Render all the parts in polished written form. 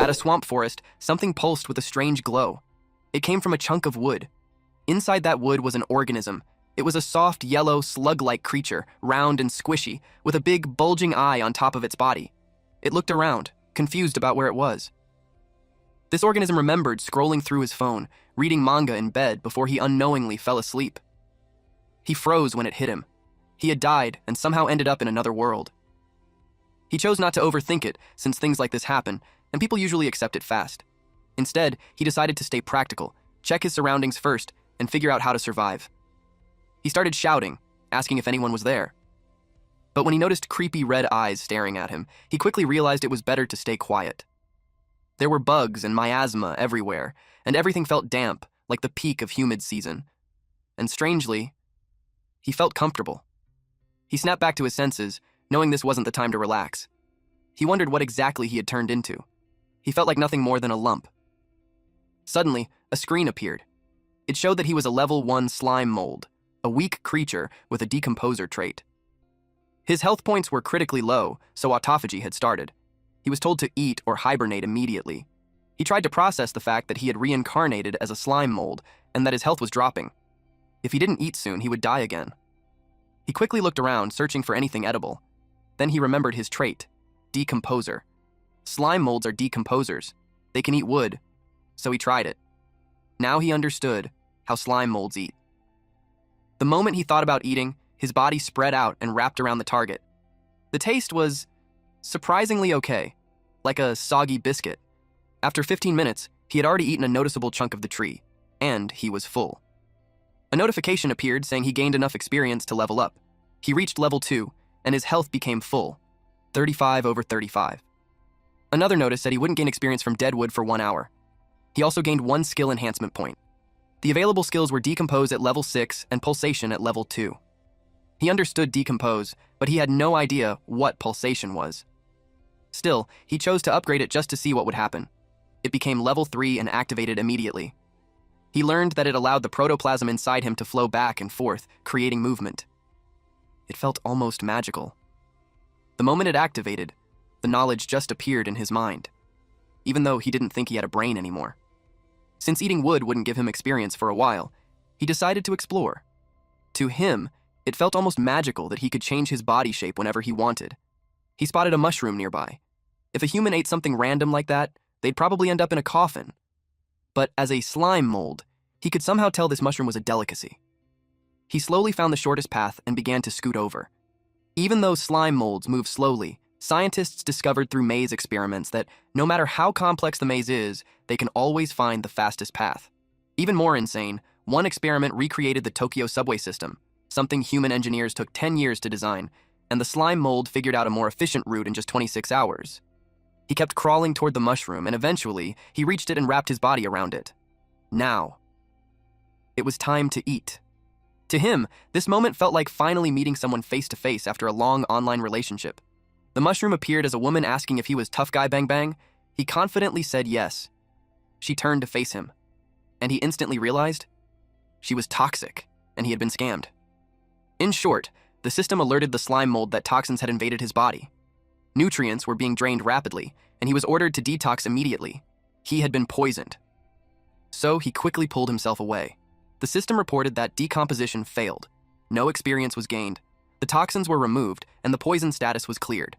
At a swamp forest, something pulsed with a strange glow. It came from a chunk of wood. Inside that wood was an organism. It was a soft, yellow, slug-like creature, round and squishy, with a big, bulging eye on top of its body. It looked around, confused about where it was. This organism remembered scrolling through his phone, reading manga in bed before he unknowingly fell asleep. He froze when it hit him. He had died and somehow ended up in another world. He chose not to overthink it, since things like this happen, and people usually accept it fast. Instead, he decided to stay practical, check his surroundings first, and figure out how to survive. He started shouting, asking if anyone was there. But when he noticed creepy red eyes staring at him, he quickly realized it was better to stay quiet. There were bugs and miasma everywhere, and everything felt damp, like the peak of humid season. And strangely, he felt comfortable. He snapped back to his senses, knowing this wasn't the time to relax. He wondered what exactly he had turned into. He felt like nothing more than a lump. Suddenly, a screen appeared. It showed that he was a level 1 slime mold, a weak creature with a decomposer trait. His health points were critically low, so autophagy had started. He was told to eat or hibernate immediately. He tried to process the fact that he had reincarnated as a slime mold and that his health was dropping. If he didn't eat soon, he would die again. He quickly looked around, searching for anything edible. Then he remembered his trait, decomposer. Slime molds are decomposers. They can eat wood, so he tried it. Now he understood how slime molds eat. The moment he thought about eating, his body spread out and wrapped around the target. The taste was surprisingly okay, like a soggy biscuit. After 15 minutes, he had already eaten a noticeable chunk of the tree, and he was full. A notification appeared saying he gained enough experience to level up. He reached level 2, and his health became full, 35 over 35. Another notice said he wouldn't gain experience from dead wood for 1 hour. He also gained 1 skill enhancement point. The available skills were Decompose at level 6 and Pulsation at level 2. He understood Decompose, but he had no idea what Pulsation was. Still, he chose to upgrade it just to see what would happen. It became level 3 and activated immediately. He learned that it allowed the protoplasm inside him to flow back and forth, creating movement. It felt almost magical. The moment it activated, the knowledge just appeared in his mind, even though he didn't think he had a brain anymore. Since eating wood wouldn't give him experience for a while, he decided to explore. To him, it felt almost magical that he could change his body shape whenever he wanted. He spotted a mushroom nearby. If a human ate something random like that, they'd probably end up in a coffin. But as a slime mold, he could somehow tell this mushroom was a delicacy. He slowly found the shortest path and began to scoot over. Even though slime molds move slowly, scientists discovered through maze experiments that no matter how complex the maze is, they can always find the fastest path. Even more insane, one experiment recreated the Tokyo subway system, something human engineers took 10 years to design, and the slime mold figured out a more efficient route in just 26 hours. He kept crawling toward the mushroom, and eventually, he reached it and wrapped his body around it. Now, it was time to eat. To him, this moment felt like finally meeting someone face to face after a long online relationship. The mushroom appeared as a woman asking if he was tough guy bang bang. He confidently said yes. She turned to face him, and he instantly realized she was toxic, and he had been scammed. In short, the system alerted the slime mold that toxins had invaded his body. Nutrients were being drained rapidly, and he was ordered to detox immediately. He had been poisoned. So he quickly pulled himself away. The system reported that decomposition failed. No experience was gained. The toxins were removed, and the poison status was cleared.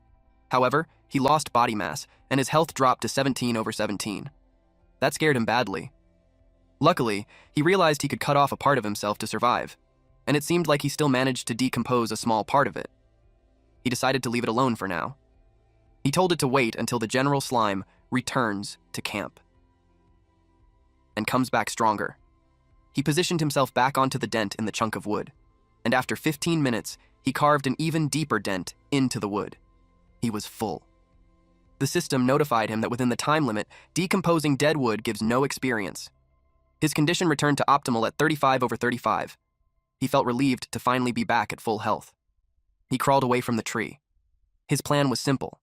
However, he lost body mass, and his health dropped to 17 over 17. That scared him badly. Luckily, he realized he could cut off a part of himself to survive, and it seemed like he still managed to decompose a small part of it. He decided to leave it alone for now. He told it to wait until the general slime returns to camp and comes back stronger. He positioned himself back onto the dent in the chunk of wood, and after 15 minutes, he carved an even deeper dent into the wood. He was full. The system notified him that within the time limit, decomposing dead wood gives no experience. His condition returned to optimal at 35 over 35. He felt relieved to finally be back at full health. He crawled away from the tree. His plan was simple.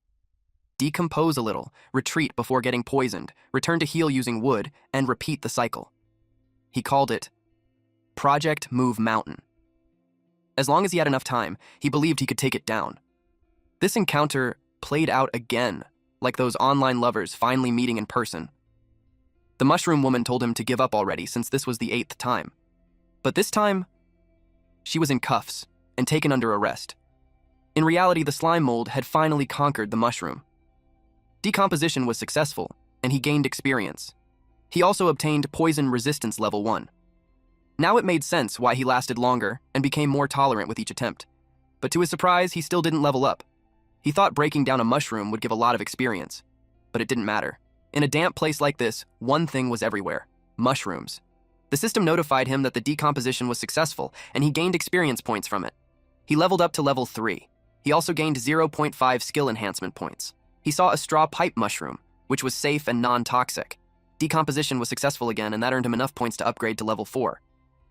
Decompose a little, retreat before getting poisoned, return to heal using wood, and repeat the cycle. He called it Project Move Mountain. As long as he had enough time, he believed he could take it down. This encounter played out again, like those online lovers finally meeting in person. The mushroom woman told him to give up already since this was the 8th time. But this time, she was in cuffs and taken under arrest. In reality, the slime mold had finally conquered the mushroom. Decomposition was successful, and he gained experience. He also obtained poison resistance level 1. Now it made sense why he lasted longer and became more tolerant with each attempt. But to his surprise, he still didn't level up. He thought breaking down a mushroom would give a lot of experience, but it didn't matter. In a damp place like this, one thing was everywhere: mushrooms. The system notified him that the decomposition was successful, and he gained experience points from it. He leveled up to level 3. He also gained 0.5 skill enhancement points. He saw a straw pipe mushroom, which was safe and non-toxic. Decomposition was successful again, and that earned him enough points to upgrade to level 4.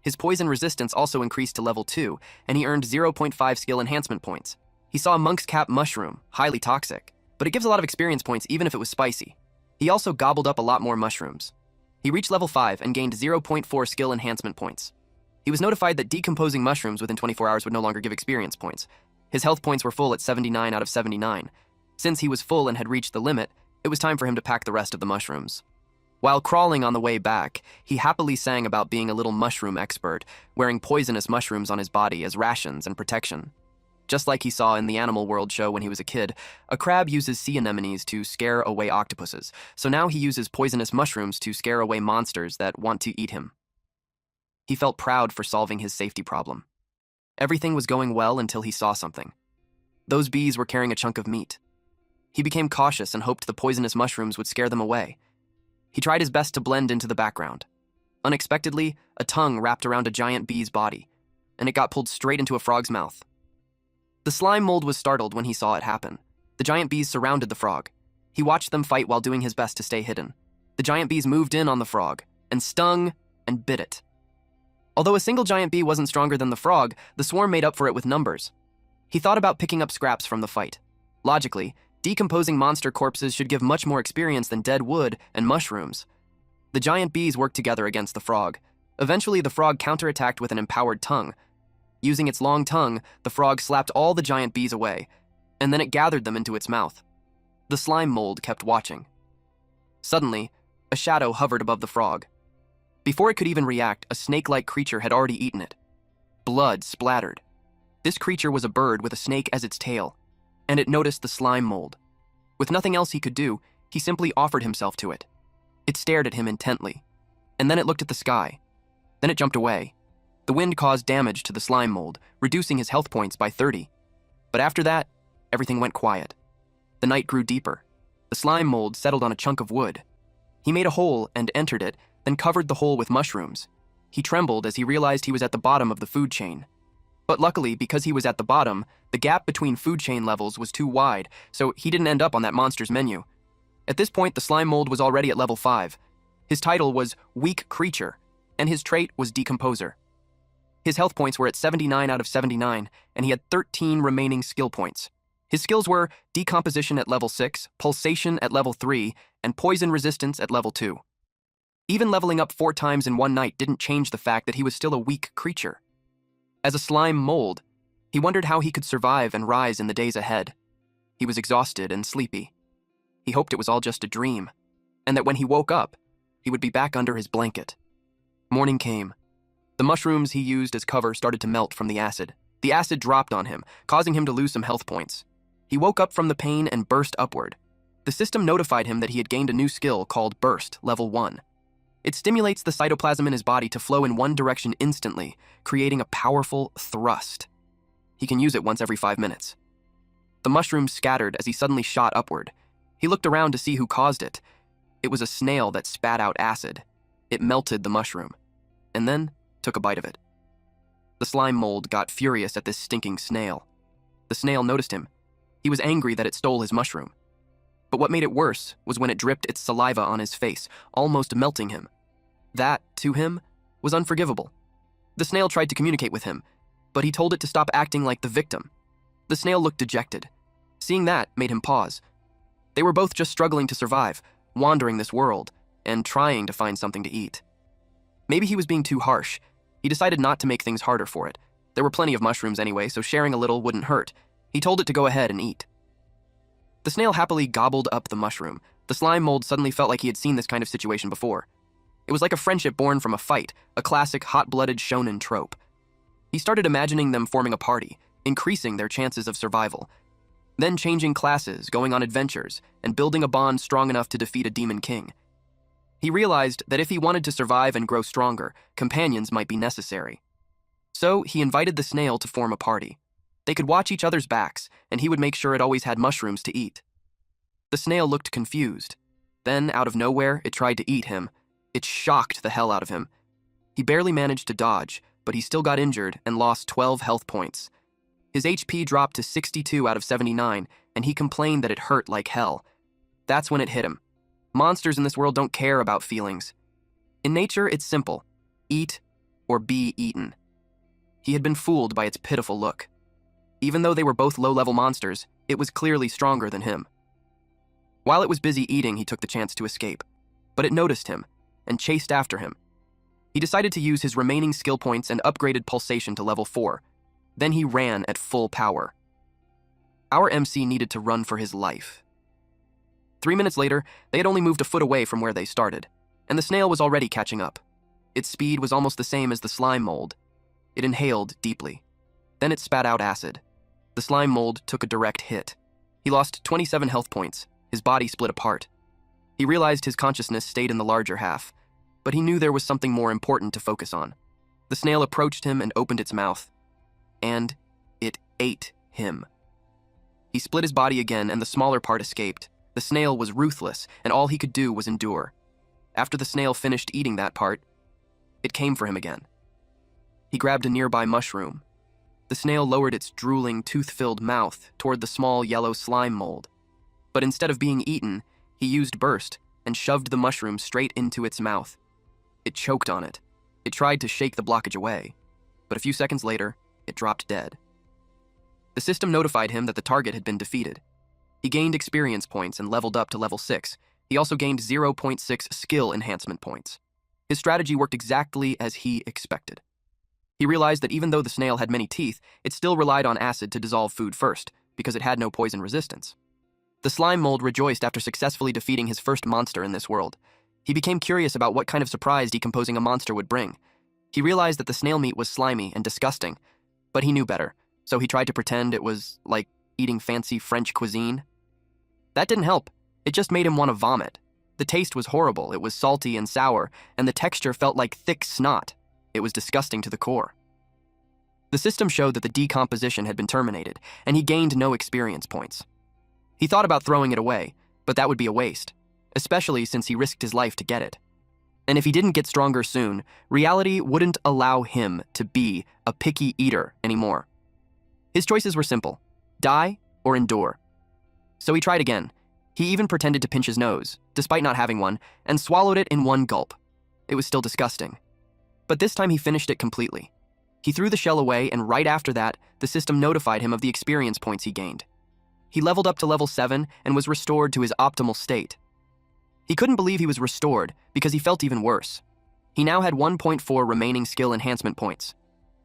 His poison resistance also increased to level 2, and he earned 0.5 skill enhancement points. He saw a monk's cap mushroom, highly toxic, but it gives a lot of experience points even if it was spicy. He also gobbled up a lot more mushrooms. He reached level 5 and gained 0.4 skill enhancement points. He was notified that decomposing mushrooms within 24 hours would no longer give experience points. His health points were full at 79 out of 79. Since he was full and had reached the limit, it was time for him to pack the rest of the mushrooms. While crawling on the way back, he happily sang about being a little mushroom expert, wearing poisonous mushrooms on his body as rations and protection. Just like he saw in the Animal World show when he was a kid, a crab uses sea anemones to scare away octopuses, so now he uses poisonous mushrooms to scare away monsters that want to eat him. He felt proud for solving his safety problem. Everything was going well until he saw something. Those bees were carrying a chunk of meat. He became cautious and hoped the poisonous mushrooms would scare them away. He tried his best to blend into the background. Unexpectedly, a tongue wrapped around a giant bee's body, and it got pulled straight into a frog's mouth. The slime mold was startled when he saw it happen. The giant bees surrounded the frog. He watched them fight while doing his best to stay hidden. The giant bees moved in on the frog, and stung and bit it. Although a single giant bee wasn't stronger than the frog, the swarm made up for it with numbers. He thought about picking up scraps from the fight. Logically, decomposing monster corpses should give much more experience than dead wood and mushrooms. The giant bees worked together against the frog. Eventually, the frog counterattacked with an empowered tongue. Using its long tongue, the frog slapped all the giant bees away, and then it gathered them into its mouth. The slime mold kept watching. Suddenly, a shadow hovered above the frog. Before it could even react, a snake-like creature had already eaten it. Blood splattered. This creature was a bird with a snake as its tail, and it noticed the slime mold. With nothing else he could do, he simply offered himself to it. It stared at him intently, and then it looked at the sky. Then it jumped away. The wind caused damage to the slime mold, reducing his health points by 30. But after that, everything went quiet. The night grew deeper. The slime mold settled on a chunk of wood. He made a hole and entered it, then covered the hole with mushrooms. He trembled as he realized he was at the bottom of the food chain. But luckily, because he was at the bottom, the gap between food chain levels was too wide, so he didn't end up on that monster's menu. At this point, the slime mold was already at level 5. His title was Weak Creature, and his trait was Decomposer. His health points were at 79 out of 79, and he had 13 remaining skill points. His skills were Decomposition at level 6, Pulsation at level 3, and Poison Resistance at level 2. Even leveling up 4 times in one night didn't change the fact that he was still a weak creature. As a slime mold, he wondered how he could survive and rise in the days ahead. He was exhausted and sleepy. He hoped it was all just a dream, and that when he woke up, he would be back under his blanket. Morning came. The mushrooms he used as cover started to melt from the acid. The acid dropped on him, causing him to lose some health points. He woke up from the pain and burst upward. The system notified him that he had gained a new skill called Burst, level 1. It stimulates the cytoplasm in his body to flow in one direction instantly, creating a powerful thrust. He can use it once every 5 minutes. The mushrooms scattered as he suddenly shot upward. He looked around to see who caused it. It was a snail that spat out acid. It melted the mushroom, and then took a bite of it. The slime mold got furious at this stinking snail. The snail noticed him. He was angry that it stole his mushroom. But what made it worse was when it dripped its saliva on his face, almost melting him. That, to him, was unforgivable. The snail tried to communicate with him, but he told it to stop acting like the victim. The snail looked dejected. Seeing that made him pause. They were both just struggling to survive, wandering this world, and trying to find something to eat. Maybe he was being too harsh. He decided not to make things harder for it. There were plenty of mushrooms anyway, so sharing a little wouldn't hurt. He told it to go ahead and eat. The snail happily gobbled up the mushroom. The slime mold suddenly felt like he had seen this kind of situation before. It was like a friendship born from a fight, a classic hot-blooded shonen trope. He started imagining them forming a party, increasing their chances of survival, then changing classes, going on adventures, and building a bond strong enough to defeat a demon king. He realized that if he wanted to survive and grow stronger, companions might be necessary. So he invited the snail to form a party. They could watch each other's backs, and he would make sure it always had mushrooms to eat. The snail looked confused. Then, out of nowhere, it tried to eat him. It shocked the hell out of him. He barely managed to dodge, but he still got injured and lost 12 health points. His HP dropped to 62 out of 79, and he complained that it hurt like hell. That's when it hit him. Monsters in this world don't care about feelings. In nature, it's simple. Eat or be eaten. He had been fooled by its pitiful look. Even though they were both low-level monsters, it was clearly stronger than him. While it was busy eating, he took the chance to escape. But it noticed him and chased after him. He decided to use his remaining skill points and upgraded pulsation to level 4. Then he ran at full power. Our MC needed to run for his life. 3 minutes later, they had only moved a foot away from where they started, and the snail was already catching up. Its speed was almost the same as the slime mold. It inhaled deeply. Then it spat out acid. The slime mold took a direct hit. He lost 27 health points. His body split apart. He realized his consciousness stayed in the larger half, but he knew there was something more important to focus on. The snail approached him and opened its mouth, and it ate him. He split his body again, and the smaller part escaped. The snail was ruthless, and all he could do was endure. After the snail finished eating that part, it came for him again. He grabbed a nearby mushroom. The snail lowered its drooling, tooth-filled mouth toward the small yellow slime mold. But instead of being eaten, he used burst and shoved the mushroom straight into its mouth. It choked on it. It tried to shake the blockage away, but a few seconds later, it dropped dead. The system notified him that the target had been defeated. He gained experience points and leveled up to level 6. He also gained 0.6 skill enhancement points. His strategy worked exactly as he expected. He realized that even though the snail had many teeth, it still relied on acid to dissolve food first, because it had no poison resistance. The slime mold rejoiced after successfully defeating his first monster in this world. He became curious about what kind of surprise decomposing a monster would bring. He realized that the snail meat was slimy and disgusting, but he knew better, so he tried to pretend it was like eating fancy French cuisine. That didn't help. It just made him want to vomit. The taste was horrible. It was salty and sour, and the texture felt like thick snot. It was disgusting to the core. The system showed that the decomposition had been terminated, and he gained no experience points. He thought about throwing it away, but that would be a waste, especially since he risked his life to get it. And if he didn't get stronger soon, reality wouldn't allow him to be a picky eater anymore. His choices were simple: die or endure. So he tried again. He even pretended to pinch his nose, despite not having one, and swallowed it in one gulp. It was still disgusting. But this time he finished it completely. He threw the shell away, and right after that, the system notified him of the experience points he gained. He leveled up to level 7 and was restored to his optimal state. He couldn't believe he was restored because he felt even worse. He now had 1.4 remaining skill enhancement points.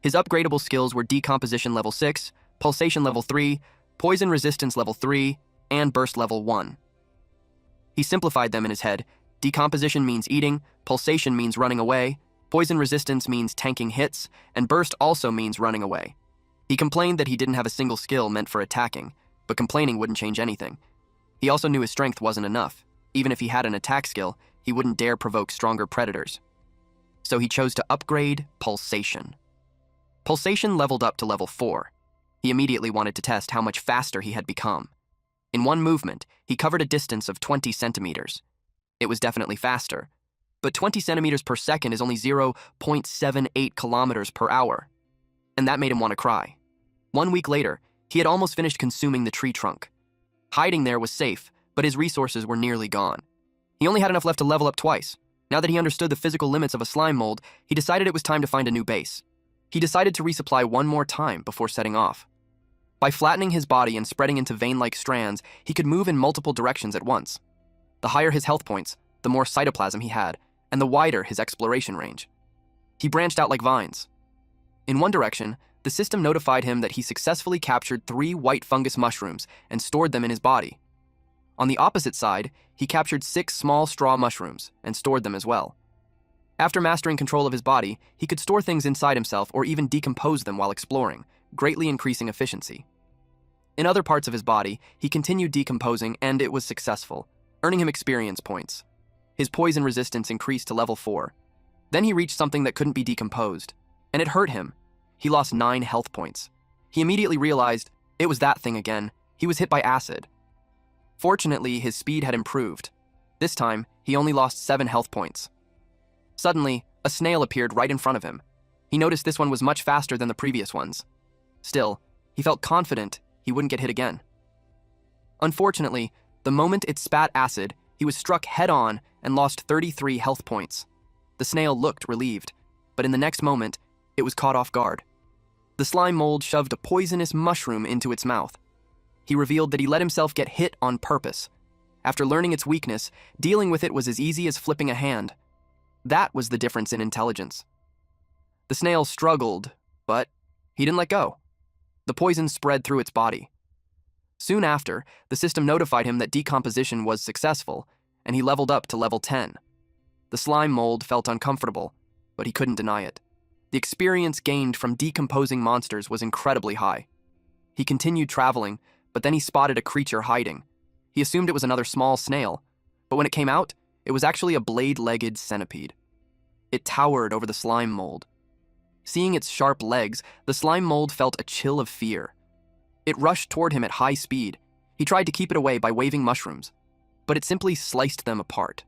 His upgradable skills were decomposition level 6, pulsation level 3, poison resistance level 3, and burst level 1. He simplified them in his head. Decomposition means eating, pulsation means running away, poison resistance means tanking hits, and burst also means running away. He complained that he didn't have a single skill meant for attacking, but complaining wouldn't change anything. He also knew his strength wasn't enough. Even if he had an attack skill, he wouldn't dare provoke stronger predators. So he chose to upgrade pulsation. Pulsation leveled up to level 4. He immediately wanted to test how much faster he had become. In one movement, he covered a distance of 20 centimeters. It was definitely faster, but 20 centimeters per second is only 0.78 kilometers per hour. And that made him want to cry. 1 week later, he had almost finished consuming the tree trunk. Hiding there was safe, but his resources were nearly gone. He only had enough left to level up twice. Now that he understood the physical limits of a slime mold, he decided it was time to find a new base. He decided to resupply one more time before setting off. By flattening his body and spreading into vein-like strands, he could move in multiple directions at once. The higher his health points, the more cytoplasm he had, and the wider his exploration range. He branched out like vines. In one direction, the system notified him that he successfully captured 3 white fungus mushrooms and stored them in his body. On the opposite side, he captured 6 small straw mushrooms and stored them as well. After mastering control of his body, he could store things inside himself or even decompose them while exploring, greatly increasing efficiency. In other parts of his body, he continued decomposing and it was successful, earning him experience points. His poison resistance increased to level 4. Then he reached something that couldn't be decomposed, and it hurt him. He lost 9 health points. He immediately realized it was that thing again. He was hit by acid. Fortunately, his speed had improved. This time, he only lost 7 health points. Suddenly, a snail appeared right in front of him. He noticed this one was much faster than the previous ones. Still, he felt confident he wouldn't get hit again. Unfortunately, the moment it spat acid, he was struck head-on and lost 33 health points. The snail looked relieved, but in the next moment, it was caught off guard. The slime mold shoved a poisonous mushroom into its mouth. He revealed that he let himself get hit on purpose. After learning its weakness, dealing with it was as easy as flipping a hand. That was the difference in intelligence. The snail struggled, but he didn't let go. The poison spread through its body. Soon after, the system notified him that decomposition was successful, and he leveled up to level 10. The slime mold felt uncomfortable, but he couldn't deny it. The experience gained from decomposing monsters was incredibly high. He continued traveling, but then he spotted a creature hiding. He assumed it was another small snail, but when it came out, it was actually a blade-legged centipede. It towered over the slime mold. Seeing its sharp legs, the slime mold felt a chill of fear. It rushed toward him at high speed. He tried to keep it away by waving mushrooms, but it simply sliced them apart.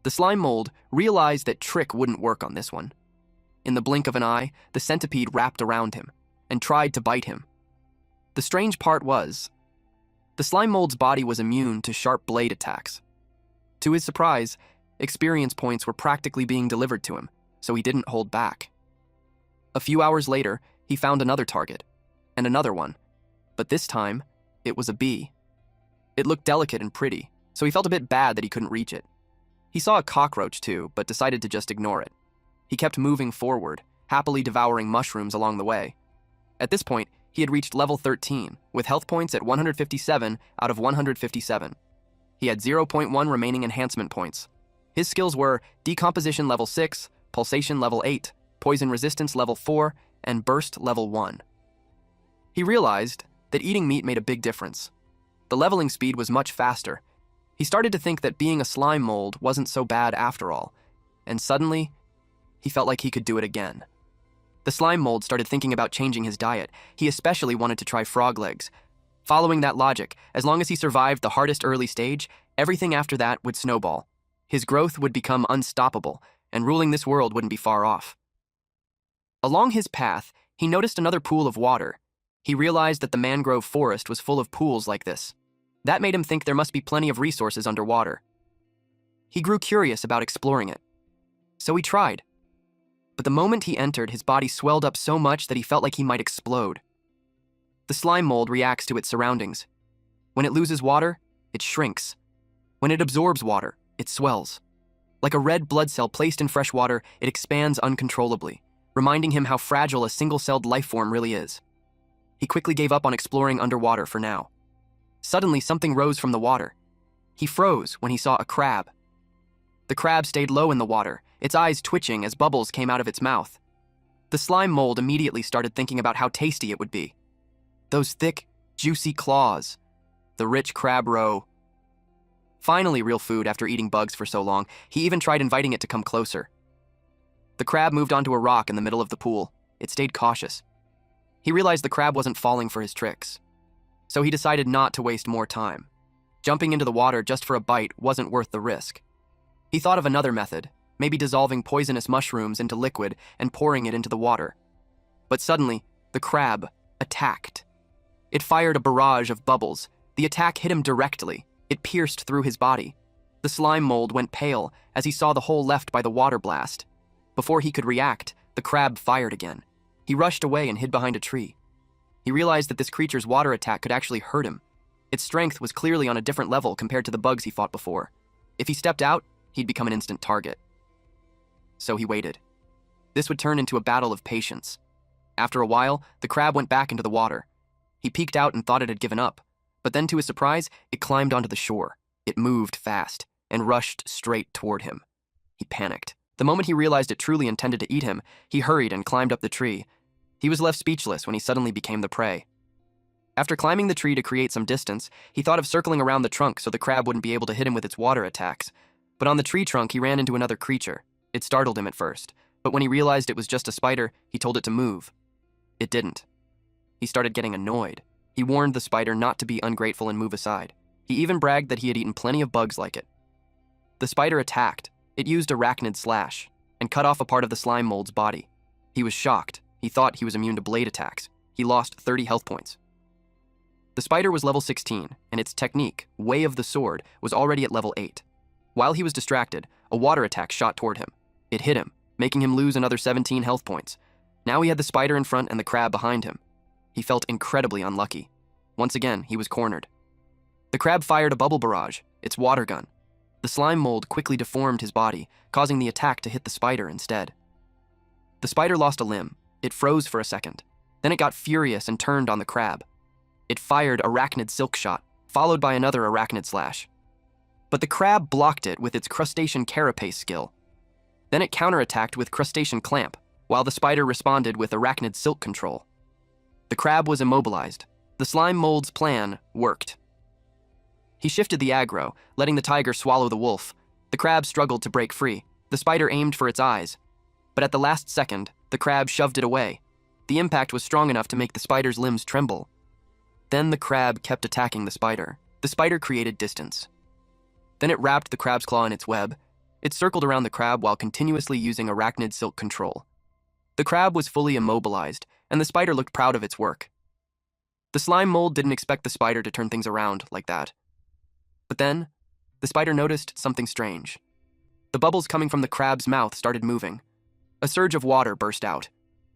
The slime mold realized that trick wouldn't work on this one. In the blink of an eye, the centipede wrapped around him and tried to bite him. The strange part was, the slime mold's body was immune to sharp blade attacks. To his surprise, experience points were practically being delivered to him, so he didn't hold back. A few hours later, he found another target, and another one, but this time, it was a bee. It looked delicate and pretty, so he felt a bit bad that he couldn't reach it. He saw a cockroach too, but decided to just ignore it. He kept moving forward, happily devouring mushrooms along the way. At this point, he had reached level 13, with health points at 157 out of 157. He had 0.1 remaining enhancement points. His skills were Decomposition level 6, Pulsation level 8, Poison Resistance level 4, and Burst level 1. He realized that eating meat made a big difference. The leveling speed was much faster. He started to think that being a slime mold wasn't so bad after all, and suddenly, he felt like he could do it again. The slime mold started thinking about changing his diet. He especially wanted to try frog legs. Following that logic, as long as he survived the hardest early stage, everything after that would snowball. His growth would become unstoppable, and ruling this world wouldn't be far off. Along his path, he noticed another pool of water. He realized that the mangrove forest was full of pools like this. That made him think there must be plenty of resources underwater. He grew curious about exploring it. So he tried. But the moment he entered, his body swelled up so much that he felt like he might explode. The slime mold reacts to its surroundings. When it loses water, it shrinks. When it absorbs water, it swells. Like a red blood cell placed in fresh water, it expands uncontrollably, reminding him how fragile a single-celled life form really is. He quickly gave up on exploring underwater for now. Suddenly, something rose from the water. He froze when he saw a crab. The crab stayed low in the water, its eyes twitching as bubbles came out of its mouth. The slime mold immediately started thinking about how tasty it would be. Those thick, juicy claws. The rich crab roe. Finally real food after eating bugs for so long, he even tried inviting it to come closer. The crab moved onto a rock in the middle of the pool. It stayed cautious. He realized the crab wasn't falling for his tricks. So he decided not to waste more time. Jumping into the water just for a bite wasn't worth the risk. He thought of another method, maybe dissolving poisonous mushrooms into liquid and pouring it into the water. But suddenly, the crab attacked. It fired a barrage of bubbles. The attack hit him directly. It pierced through his body. The slime mold went pale as he saw the hole left by the water blast. Before he could react, the crab fired again. He rushed away and hid behind a tree. He realized that this creature's water attack could actually hurt him. Its strength was clearly on a different level compared to the bugs he fought before. If he stepped out, he'd become an instant target. So he waited. This would turn into a battle of patience. After a while, the crab went back into the water. He peeked out and thought it had given up, But then, to his surprise, it climbed onto the shore. It moved fast and rushed straight toward him. He panicked. The moment he realized it truly intended to eat him, he hurried and climbed up the tree. He was left speechless when he suddenly became the prey. After climbing the tree to create some distance, he thought of circling around the trunk so the crab wouldn't be able to hit him with its water attacks. But on the tree trunk, he ran into another creature. It startled him at first, but when he realized it was just a spider, he told it to move. It didn't. He started getting annoyed. He warned the spider not to be ungrateful and move aside. He even bragged that he had eaten plenty of bugs like it. The spider attacked. It used arachnid slash and cut off a part of the slime mold's body. He was shocked. He thought he was immune to blade attacks. He lost 30 health points. The spider was level 16, and its technique, Way of the Sword, was already at level 8. While he was distracted, a water attack shot toward him. It hit him, making him lose another 17 health points. Now he had the spider in front and the crab behind him. He felt incredibly unlucky. Once again, he was cornered. The crab fired a bubble barrage, its water gun. The slime mold quickly deformed his body, causing the attack to hit the spider instead. The spider lost a limb. It froze for a second. Then it got furious and turned on the crab. It fired arachnid silk shot, followed by another arachnid slash. But the crab blocked it with its crustacean carapace skill. Then it counterattacked with crustacean clamp, while the spider responded with arachnid silk control. The crab was immobilized. The slime mold's plan worked. He shifted the aggro, letting the tiger swallow the wolf. The crab struggled to break free. The spider aimed for its eyes. But at the last second, the crab shoved it away. The impact was strong enough to make the spider's limbs tremble. Then the crab kept attacking the spider. The spider created distance. Then it wrapped the crab's claw in its web. It circled around the crab while continuously using arachnid silk control. The crab was fully immobilized, and the spider looked proud of its work. The slime mold didn't expect the spider to turn things around like that. But then, the spider noticed something strange. The bubbles coming from the crab's mouth started moving. A surge of water burst out.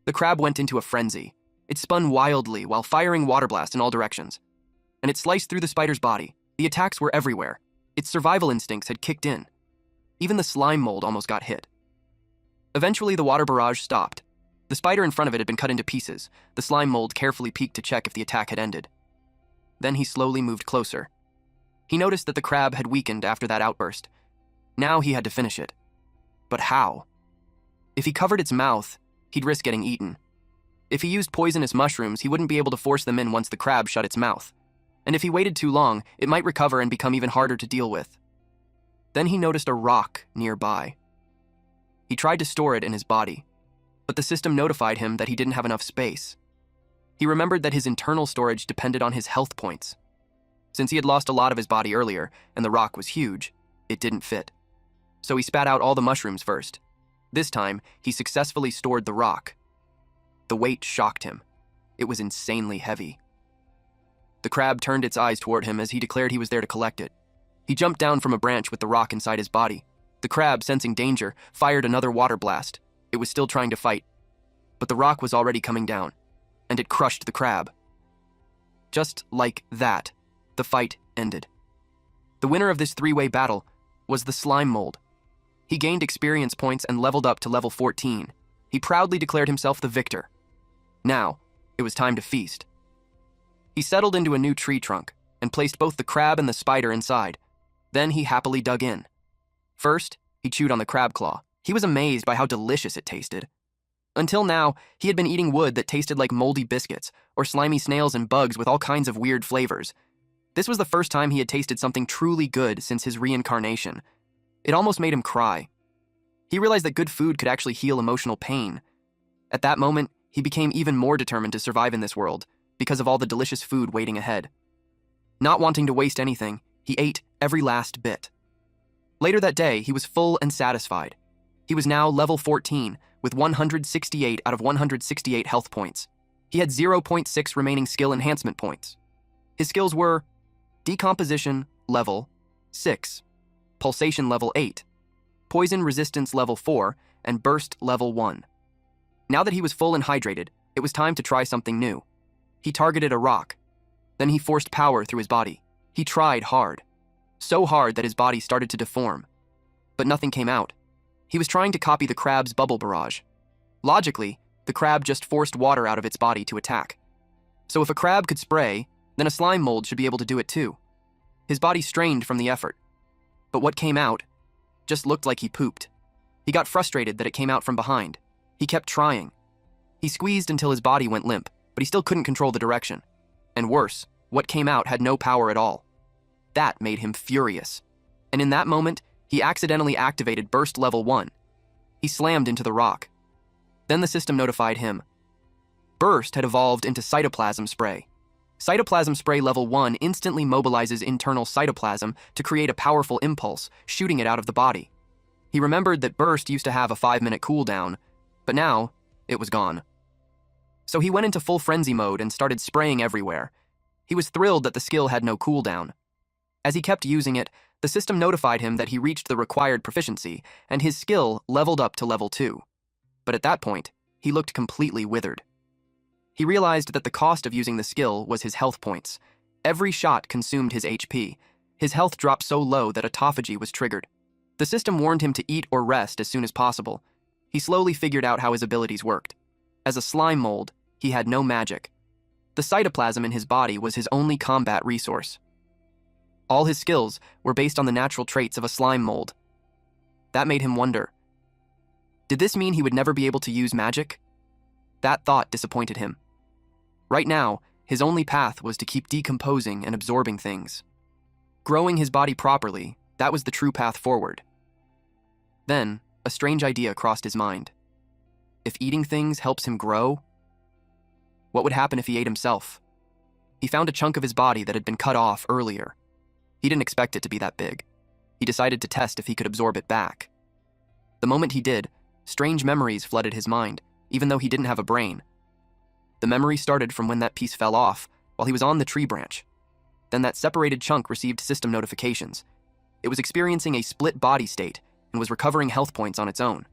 The crab went into a frenzy. It spun wildly while firing water blasts in all directions. And it sliced through the spider's body. The attacks were everywhere. Its survival instincts had kicked in. Even the slime mold almost got hit. Eventually, the water barrage stopped. The spider in front of it had been cut into pieces. The slime mold carefully peeked to check if the attack had ended. Then he slowly moved closer. He noticed that the crab had weakened after that outburst. Now he had to finish it. But how? If he covered its mouth, he'd risk getting eaten. If he used poisonous mushrooms, he wouldn't be able to force them in once the crab shut its mouth. And if he waited too long, it might recover and become even harder to deal with. Then he noticed a rock nearby. He tried to store it in his body, but the system notified him that he didn't have enough space. He remembered that his internal storage depended on his health points. Since he had lost a lot of his body earlier, and the rock was huge, it didn't fit. So he spat out all the mushrooms first. This time, he successfully stored the rock. The weight shocked him. It was insanely heavy. The crab turned its eyes toward him as he declared he was there to collect it. He jumped down from a branch with the rock inside his body. The crab, sensing danger, fired another water blast. It was still trying to fight. But the rock was already coming down, and it crushed the crab. Just like that, the fight ended. The winner of this three-way battle was the slime mold. He gained experience points and leveled up to level 14. He proudly declared himself the victor. Now, it was time to feast. He settled into a new tree trunk and placed both the crab and the spider inside. Then he happily dug in. First, he chewed on the crab claw. He was amazed by how delicious it tasted. Until now, he had been eating wood that tasted like moldy biscuits or slimy snails and bugs with all kinds of weird flavors. This was the first time he had tasted something truly good since his reincarnation. It almost made him cry. He realized that good food could actually heal emotional pain. At that moment, he became even more determined to survive in this world because of all the delicious food waiting ahead. Not wanting to waste anything, he ate every last bit. Later that day, he was full and satisfied. He was now level 14 with 168 out of 168 health points. He had 0.6 remaining skill enhancement points. His skills were Decomposition level 6, Pulsation level 8, Poison resistance level 4, and Burst level 1. Now that he was full and hydrated, it was time to try something new. He targeted a rock. Then he forced power through his body. He tried hard. So hard that his body started to deform. But nothing came out. He was trying to copy the crab's bubble barrage. Logically, the crab just forced water out of its body to attack. So if a crab could spray, then a slime mold should be able to do it too. His body strained from the effort. But what came out just looked like he pooped. He got frustrated that it came out from behind. He kept trying. He squeezed until his body went limp, but he still couldn't control the direction. And worse, what came out had no power at all. That made him furious. And in that moment, he accidentally activated Burst Level 1. He slammed into the rock. Then the system notified him. Burst had evolved into Cytoplasm Spray. Cytoplasm Spray Level 1 instantly mobilizes internal cytoplasm to create a powerful impulse, shooting it out of the body. He remembered that Burst used to have a 5-minute cooldown, but now it was gone. So he went into full frenzy mode and started spraying everywhere. He was thrilled that the skill had no cooldown. As he kept using it, the system notified him that he reached the required proficiency, and his skill leveled up to level 2. But at that point, he looked completely withered. He realized that the cost of using the skill was his health points. Every shot consumed his HP. His health dropped so low that autophagy was triggered. The system warned him to eat or rest as soon as possible. He slowly figured out how his abilities worked. As a slime mold, he had no magic. The cytoplasm in his body was his only combat resource. All his skills were based on the natural traits of a slime mold. That made him wonder. Did this mean he would never be able to use magic? That thought disappointed him. Right now, his only path was to keep decomposing and absorbing things. Growing his body properly, that was the true path forward. Then, a strange idea crossed his mind. If eating things helps him grow, what would happen if he ate himself? He found a chunk of his body that had been cut off earlier. He didn't expect it to be that big. He decided to test if he could absorb it back. The moment he did, strange memories flooded his mind, even though he didn't have a brain. The memory started from when that piece fell off, while he was on the tree branch. Then that separated chunk received system notifications. It was experiencing a split body state and was recovering health points on its own.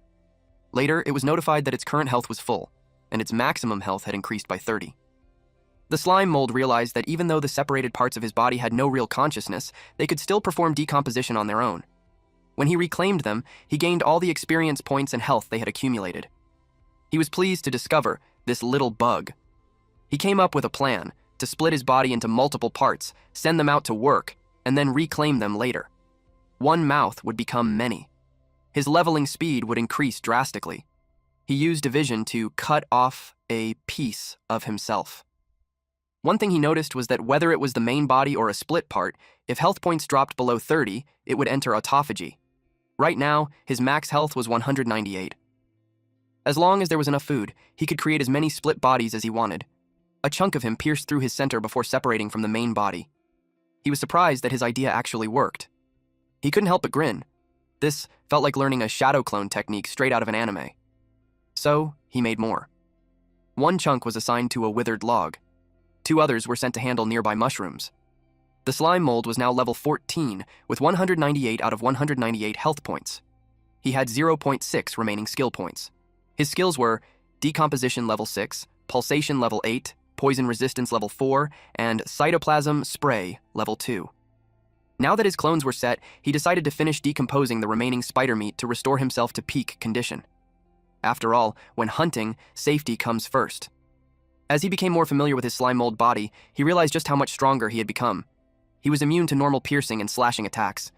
Later, it was notified that its current health was full, and its maximum health had increased by 30. The slime mold realized that even though the separated parts of his body had no real consciousness, they could still perform decomposition on their own. When he reclaimed them, he gained all the experience points and health they had accumulated. He was pleased to discover this little bug. He came up with a plan to split his body into multiple parts, send them out to work, and then reclaim them later. One mouth would become many. His leveling speed would increase drastically. He used division to cut off a piece of himself. One thing he noticed was that whether it was the main body or a split part, if health points dropped below 30, it would enter autophagy. Right now, his max health was 198. As long as there was enough food, he could create as many split bodies as he wanted. A chunk of him pierced through his center before separating from the main body. He was surprised that his idea actually worked. He couldn't help but grin. This felt like learning a shadow clone technique straight out of an anime. So, he made more. One chunk was assigned to a withered log. 2 others were sent to handle nearby mushrooms. The slime mold was now level 14, with 198 out of 198 health points. He had 0.6 remaining skill points. His skills were Decomposition level 6, Pulsation level 8, Poison Resistance level 4, and Cytoplasm Spray level 2. Now that his clones were set, he decided to finish decomposing the remaining spider meat to restore himself to peak condition. After all, when hunting, safety comes first. As he became more familiar with his slime mold body, he realized just how much stronger he had become. He was immune to normal piercing and slashing attacks.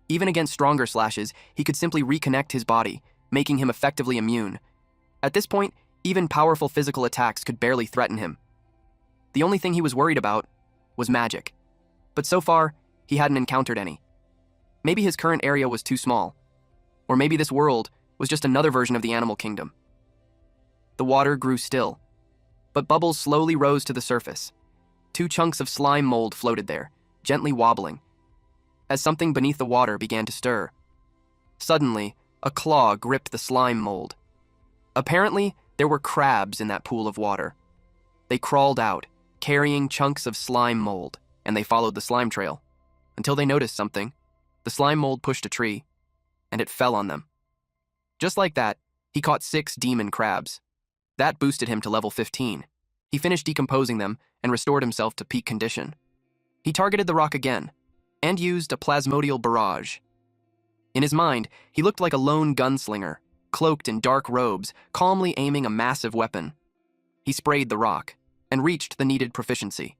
Even against stronger slashes, he could simply reconnect his body, making him effectively immune. At this point, even powerful physical attacks could barely threaten him. The only thing he was worried about was magic. But so far, he hadn't encountered any. Maybe his current area was too small. Or maybe this world was just another version of the animal kingdom. The water grew still, but bubbles slowly rose to the surface. 2 chunks of slime mold floated there, gently wobbling, as something beneath the water began to stir. Suddenly, a claw gripped the slime mold. Apparently, there were crabs in that pool of water. They crawled out, carrying chunks of slime mold, and they followed the slime trail. Until they noticed something. The slime mold pushed a tree, and it fell on them. Just like that, he caught 6 demon crabs. That boosted him to level 15. He finished decomposing them and restored himself to peak condition. He targeted the rock again, and used a plasmodial barrage. In his mind, he looked like a lone gunslinger, cloaked in dark robes, calmly aiming a massive weapon. He sprayed the rock, and reached the needed proficiency.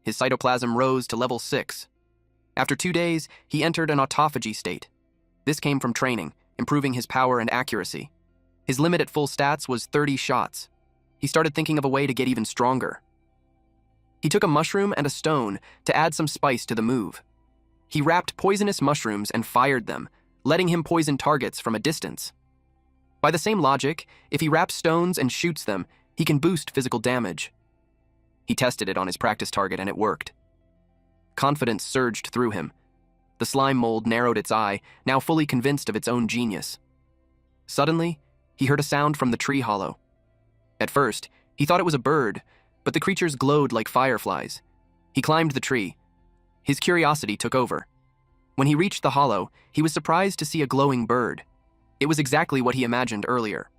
His cytoplasm rose to level 6. After 2 days, he entered an autophagy state. This came from training, improving his power and accuracy. His limit at full stats was 30 shots. He started thinking of a way to get even stronger. He took a mushroom and a stone to add some spice to the move. He wrapped poisonous mushrooms and fired them, letting him poison targets from a distance. By the same logic, if he wraps stones and shoots them, he can boost physical damage. He tested it on his practice target and it worked. Confidence surged through him. The slime mold narrowed its eye, now fully convinced of its own genius. Suddenly, he heard a sound from the tree hollow. At first, he thought it was a bird, but the creatures glowed like fireflies. He climbed the tree. His curiosity took over. When he reached the hollow, he was surprised to see a glowing bird. It was exactly what he imagined earlier.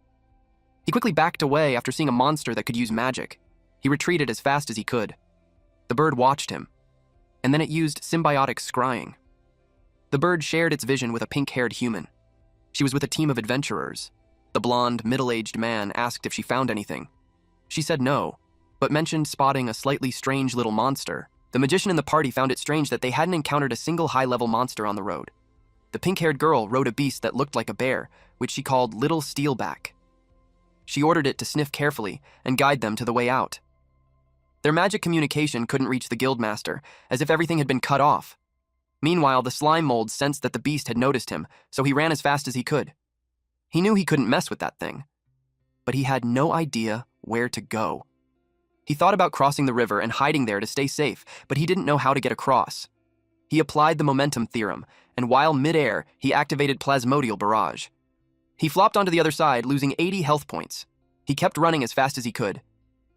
He quickly backed away after seeing a monster that could use magic. He retreated as fast as he could. The bird watched him, and then it used symbiotic scrying. The bird shared its vision with a pink-haired human. She was with a team of adventurers. The blonde, middle-aged man asked if she found anything. She said no, but mentioned spotting a slightly strange little monster. The magician in the party found it strange that they hadn't encountered a single high-level monster on the road. The pink-haired girl rode a beast that looked like a bear, which she called Little Steelback. She ordered it to sniff carefully and guide them to the way out. Their magic communication couldn't reach the guildmaster, as if everything had been cut off. Meanwhile, the slime mold sensed that the beast had noticed him, so he ran as fast as he could. He knew he couldn't mess with that thing, but he had no idea where to go. He thought about crossing the river and hiding there to stay safe, but he didn't know how to get across. He applied the momentum theorem, and while midair, he activated Plasmodial Barrage. He flopped onto the other side, losing 80 health points. He kept running as fast as he could.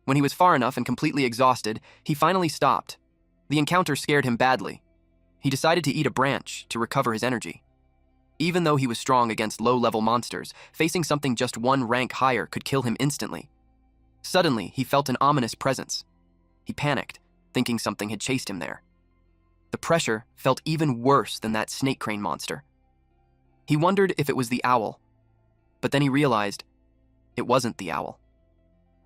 When he was far enough and completely exhausted, he finally stopped. The encounter scared him badly. He decided to eat a branch to recover his energy. Even though he was strong against low-level monsters, facing something just one rank higher could kill him instantly. Suddenly, he felt an ominous presence. He panicked, thinking something had chased him there. The pressure felt even worse than that snake crane monster. He wondered if it was the owl, but then he realized it wasn't the owl.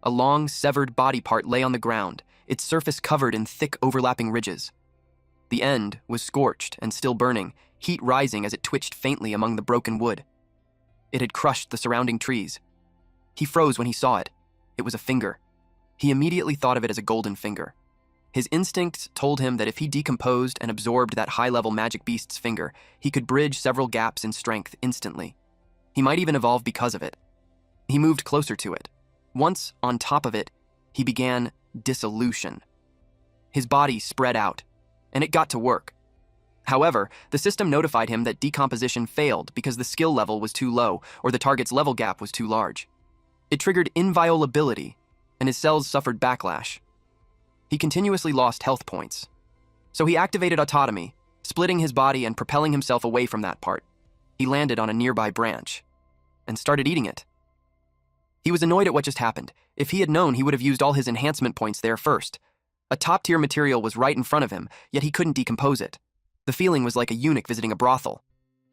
A long, severed body part lay on the ground, its surface covered in thick, overlapping ridges. The end was scorched and still burning, heat rising as it twitched faintly among the broken wood. It had crushed the surrounding trees. He froze when he saw it. It was a finger. He immediately thought of it as a golden finger. His instincts told him that if he decomposed and absorbed that high-level magic beast's finger, he could bridge several gaps in strength instantly. He might even evolve because of it. He moved closer to it. Once on top of it, he began dissolution. His body spread out, and it got to work. However, the system notified him that decomposition failed because the skill level was too low or the target's level gap was too large. It triggered inviolability, and his cells suffered backlash. He continuously lost health points. So he activated autotomy, splitting his body and propelling himself away from that part. He landed on a nearby branch and started eating it. He was annoyed at what just happened. If he had known, he would have used all his enhancement points there first. A top-tier material was right in front of him, yet he couldn't decompose it. The feeling was like a eunuch visiting a brothel.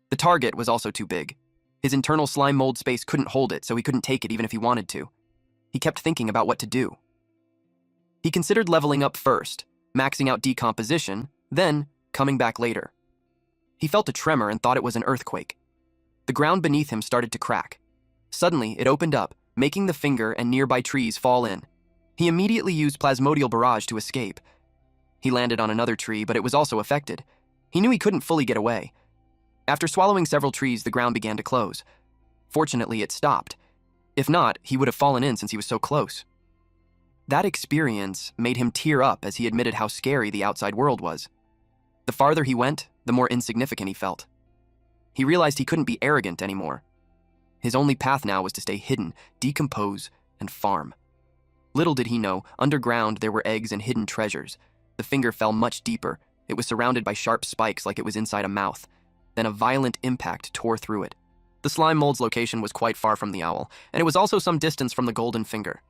The target was also too big. His internal slime mold space couldn't hold it, so he couldn't take it even if he wanted to. He kept thinking about what to do. He considered leveling up first, maxing out decomposition, then coming back later. He felt a tremor and thought it was an earthquake. The ground beneath him started to crack. Suddenly, it opened up, making the finger and nearby trees fall in. He immediately used Plasmodial Barrage to escape. He landed on another tree, but it was also affected. He knew he couldn't fully get away. After swallowing several trees, the ground began to close. Fortunately, it stopped. If not, he would have fallen in since he was so close. That experience made him tear up as he admitted how scary the outside world was. The farther he went, the more insignificant he felt. He realized he couldn't be arrogant anymore. His only path now was to stay hidden, decompose, and farm. Little did he know, underground there were eggs and hidden treasures. The finger fell much deeper. It was surrounded by sharp spikes like it was inside a mouth. Then a violent impact tore through it. The slime mold's location was quite far from the owl, and it was also some distance from the golden finger.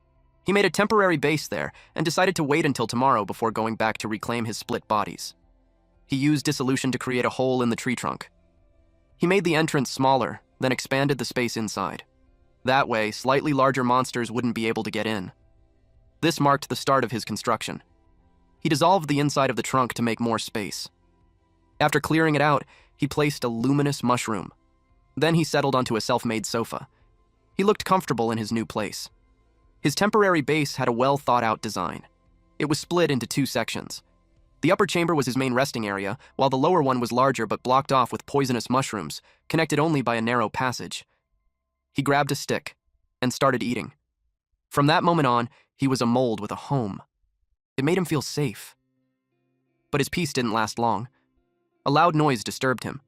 He made a temporary base there and decided to wait until tomorrow before going back to reclaim his split bodies. He used dissolution to create a hole in the tree trunk. He made the entrance smaller, then expanded the space inside. That way, slightly larger monsters wouldn't be able to get in. This marked the start of his construction. He dissolved the inside of the trunk to make more space. After clearing it out, he placed a luminous mushroom. Then he settled onto a self-made sofa. He looked comfortable in his new place. His temporary base had a well-thought-out design. It was split into two sections. The upper chamber was his main resting area, while the lower one was larger but blocked off with poisonous mushrooms, connected only by a narrow passage. He grabbed a stick and started eating. From that moment on, he was a mold with a home. It made him feel safe. But his peace didn't last long. A loud noise disturbed him.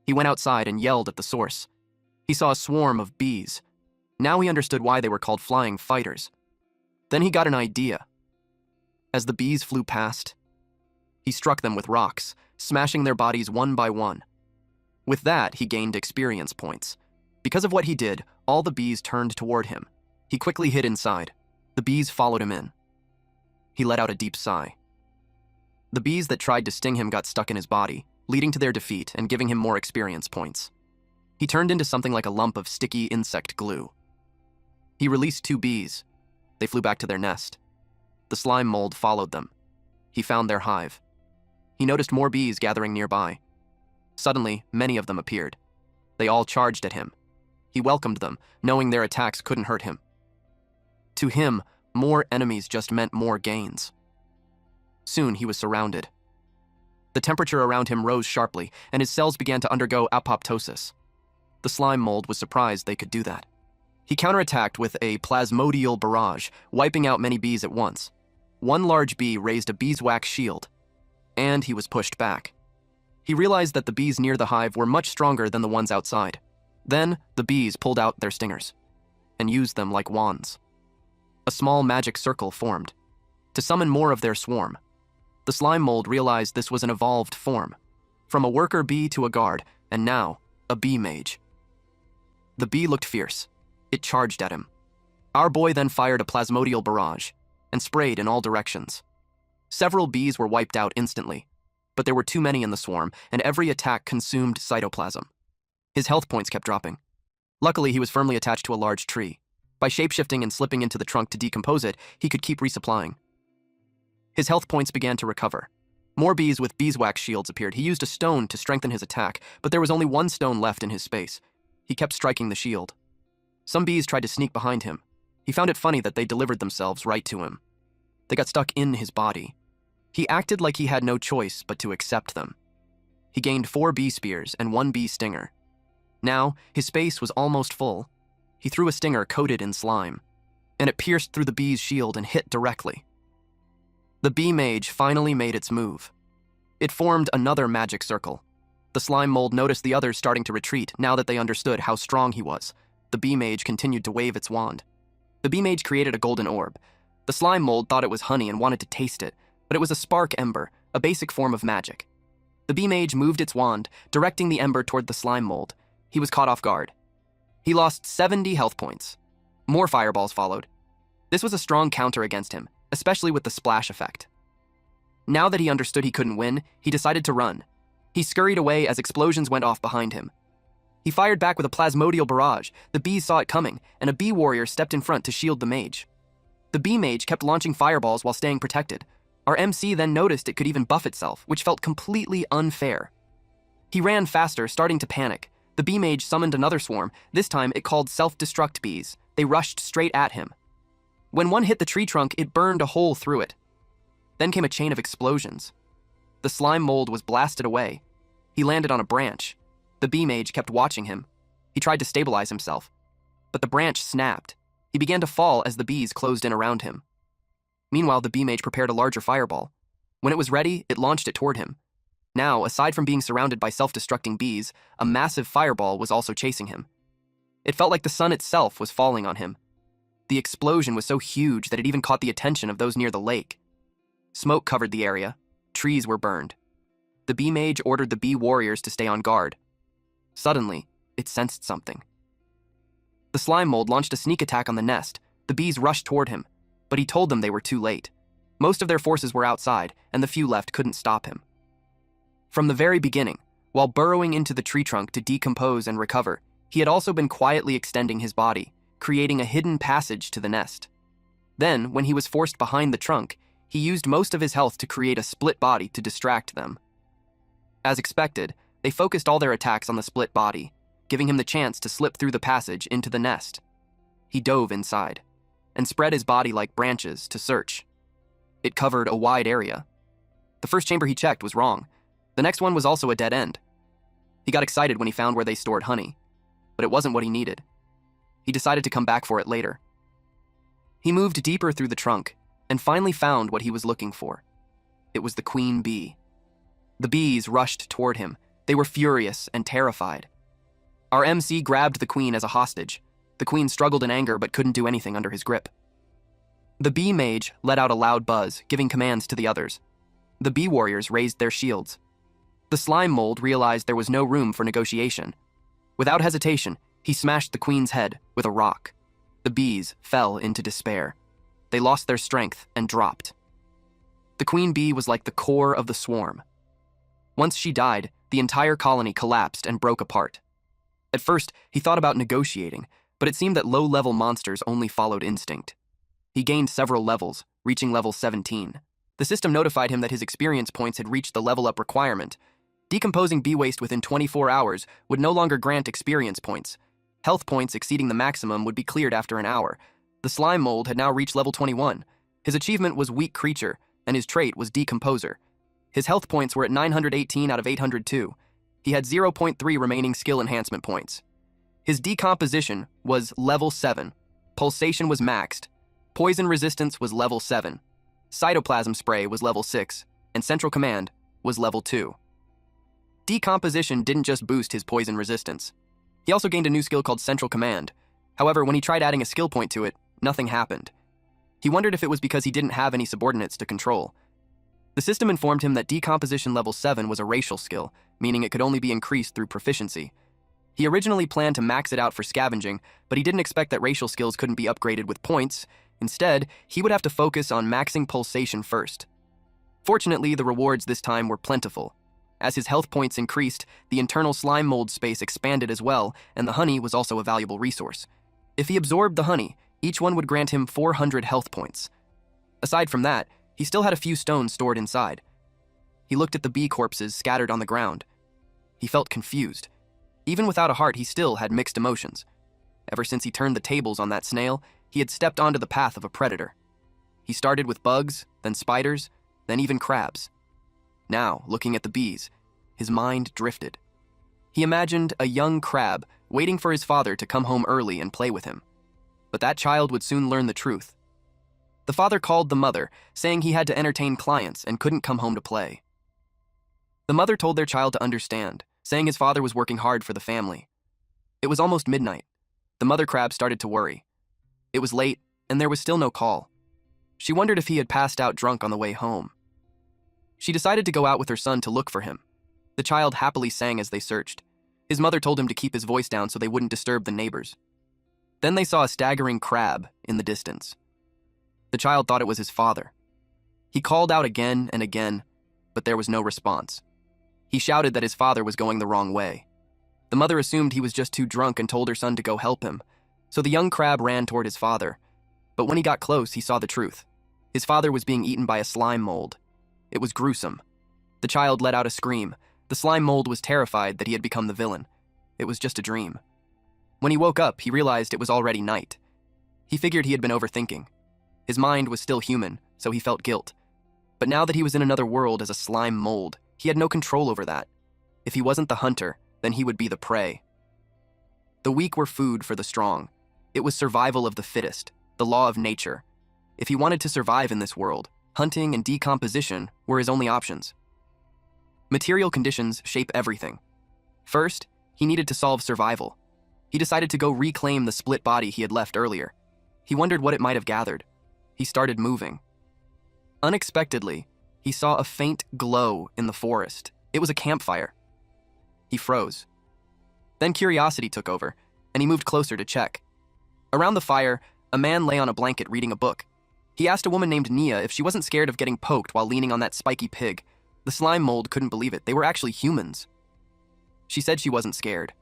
He went outside and yelled at the source. He saw a swarm of bees. Now he understood why they were called flying fighters. Then he got an idea. As the bees flew past, he struck them with rocks, smashing their bodies one by one. With that, he gained experience points. Because of what he did, all the bees turned toward him. He quickly hid inside. The bees followed him in. He let out a deep sigh. The bees that tried to sting him got stuck in his body, leading to their defeat and giving him more experience points. He turned into something like a lump of sticky insect glue. He released 2 bees. They flew back to their nest. The slime mold followed them. He found their hive. He noticed more bees gathering nearby. Suddenly, many of them appeared. They all charged at him. He welcomed them, knowing their attacks couldn't hurt him. To him, more enemies just meant more gains. Soon he was surrounded. The temperature around him rose sharply, and his cells began to undergo apoptosis. The slime mold was surprised they could do that. He counterattacked with a plasmodial barrage, wiping out many bees at once. One large bee raised a beeswax shield, and he was pushed back. He realized that the bees near the hive were much stronger than the ones outside. Then, the bees pulled out their stingers and used them like wands. A small magic circle formed to summon more of their swarm. The slime mold realized this was an evolved form, from a worker bee to a guard, and now, a bee mage. The bee looked fierce. It charged at him. Our boy then fired a plasmodial barrage and sprayed in all directions. Several bees were wiped out instantly, but there were too many in the swarm, and every attack consumed cytoplasm. His health points kept dropping. Luckily, he was firmly attached to a large tree. By shapeshifting and slipping into the trunk to decompose it, he could keep resupplying. His health points began to recover. More bees with beeswax shields appeared. He used a stone to strengthen his attack, but there was only one stone left in his space. He kept striking the shield. Some bees tried to sneak behind him. He found it funny that they delivered themselves right to him. They got stuck in his body. He acted like he had no choice but to accept them. He gained 4 bee spears and 1 bee stinger. Now, his space was almost full. He threw a stinger coated in slime, and it pierced through the bee's shield and hit directly. The bee mage finally made its move. It formed another magic circle. The slime mold noticed the others starting to retreat now that they understood how strong he was. The bee mage continued to wave its wand. The bee mage created a golden orb. The slime mold thought it was honey and wanted to taste it, but it was a spark ember, a basic form of magic. The bee mage moved its wand, directing the ember toward the slime mold. He was caught off guard. He lost 70 health points. More fireballs followed. This was a strong counter against him, especially with the splash effect. Now that he understood he couldn't win, he decided to run. He scurried away as explosions went off behind him. He fired back with a plasmodial barrage. The bees saw it coming, and a bee warrior stepped in front to shield the mage. The bee mage kept launching fireballs while staying protected. Our MC then noticed it could even buff itself, which felt completely unfair. He ran faster, starting to panic. The bee mage summoned another swarm. This time, it called self-destruct bees. They rushed straight at him. When one hit the tree trunk, it burned a hole through it. Then came a chain of explosions. The slime mold was blasted away. He landed on a branch. The bee mage kept watching him. He tried to stabilize himself, but the branch snapped. He began to fall as the bees closed in around him. Meanwhile, the bee mage prepared a larger fireball. When it was ready, it launched it toward him. Now, aside from being surrounded by self-destructing bees, a massive fireball was also chasing him. It felt like the sun itself was falling on him. The explosion was so huge that it even caught the attention of those near the lake. Smoke covered the area. Trees were burned. The bee mage ordered the bee warriors to stay on guard. Suddenly, it sensed something. The slime mold launched a sneak attack on the nest. The bees rushed toward him, but he told them they were too late. Most of their forces were outside, and the few left couldn't stop him. From the very beginning, while burrowing into the tree trunk to decompose and recover, he had also been quietly extending his body, creating a hidden passage to the nest. Then, when he was forced behind the trunk, He used most of his health to create a split body to distract them. As expected, they focused all their attacks on the split body, giving him the chance to slip through the passage into the nest. He dove inside and spread his body like branches to search. It covered a wide area. The first chamber he checked was wrong. The next one was also a dead end. He got excited when he found where they stored honey, but it wasn't what he needed. He decided to come back for it later. He moved deeper through the trunk and finally found what he was looking for. It was the queen bee. The bees rushed toward him. They were furious and terrified. Our MC grabbed the queen as a hostage. The queen struggled in anger but couldn't do anything under his grip. The bee mage let out a loud buzz, giving commands to the others. The bee warriors raised their shields. The slime mold realized there was no room for negotiation. Without hesitation, he smashed the queen's head with a rock. The bees fell into despair. They lost their strength and dropped. The queen bee was like the core of the swarm. Once she died, the entire colony collapsed and broke apart. At first, he thought about negotiating, but it seemed that low-level monsters only followed instinct. He gained several levels, reaching level 17. The system notified him that his experience points had reached the level-up requirement. Decomposing bee waste within 24 hours would no longer grant experience points. Health points exceeding the maximum would be cleared after an hour. The slime mold had now reached level 21. His achievement was Weak Creature, and his trait was Decomposer. His health points were at 918 out of 802. He had 0.3 remaining skill enhancement points. His decomposition was level 7. Pulsation was maxed. Poison resistance was level 7. Cytoplasm spray was level 6, and central command was level 2. Decomposition didn't just boost his poison resistance. He also gained a new skill called central command. However, when he tried adding a skill point to it, nothing happened. He wondered if it was because he didn't have any subordinates to control. The system informed him that decomposition level 7 was a racial skill, meaning it could only be increased through proficiency. He originally planned to max it out for scavenging, but he didn't expect that racial skills couldn't be upgraded with points. Instead, he would have to focus on maxing pulsation first. Fortunately, the rewards this time were plentiful. As his health points increased, the internal slime mold space expanded as well, and the honey was also a valuable resource. If he absorbed the honey, each one would grant him 400 health points. Aside from that, he still had a few stones stored inside. He looked at the bee corpses scattered on the ground. He felt confused. Even without a heart, he still had mixed emotions. Ever since he turned the tables on that snail, he had stepped onto the path of a predator. He started with bugs, then spiders, then even crabs. Now, looking at the bees, his mind drifted. He imagined a young crab waiting for his father to come home early and play with him. But that child would soon learn the truth. The father called the mother, saying he had to entertain clients and couldn't come home to play. The mother told their child to understand, saying his father was working hard for the family. It was almost midnight. The mother crab started to worry. It was late, and there was still no call. She wondered if he had passed out drunk on the way home. She decided to go out with her son to look for him. The child happily sang as they searched. His mother told him to keep his voice down so they wouldn't disturb the neighbors. Then they saw a staggering crab in the distance. The child thought it was his father. He called out again and again, but there was no response. He shouted that his father was going the wrong way. The mother assumed he was just too drunk and told her son to go help him, so the young crab ran toward his father. But when he got close, he saw the truth. His father was being eaten by a slime mold. It was gruesome. The child let out a scream. The slime mold was terrified that he had become the villain. It was just a dream. When he woke up, he realized it was already night. He figured he had been overthinking. His mind was still human, so he felt guilt. But now that he was in another world as a slime mold, he had no control over that. If he wasn't the hunter, then he would be the prey. The weak were food for the strong. It was survival of the fittest, the law of nature. If he wanted to survive in this world, hunting and decomposition were his only options. Material conditions shape everything. First, he needed to solve survival. He decided to go reclaim the split body he had left earlier. He wondered what it might have gathered. He started moving. Unexpectedly, he saw a faint glow in the forest. It was a campfire. He froze. Then curiosity took over, and he moved closer to check. Around the fire, a man lay on a blanket reading a book. He asked a woman named Nia if she wasn't scared of getting poked while leaning on that spiky pig. The slime mold couldn't believe it. They were actually humans. She said she wasn't scared.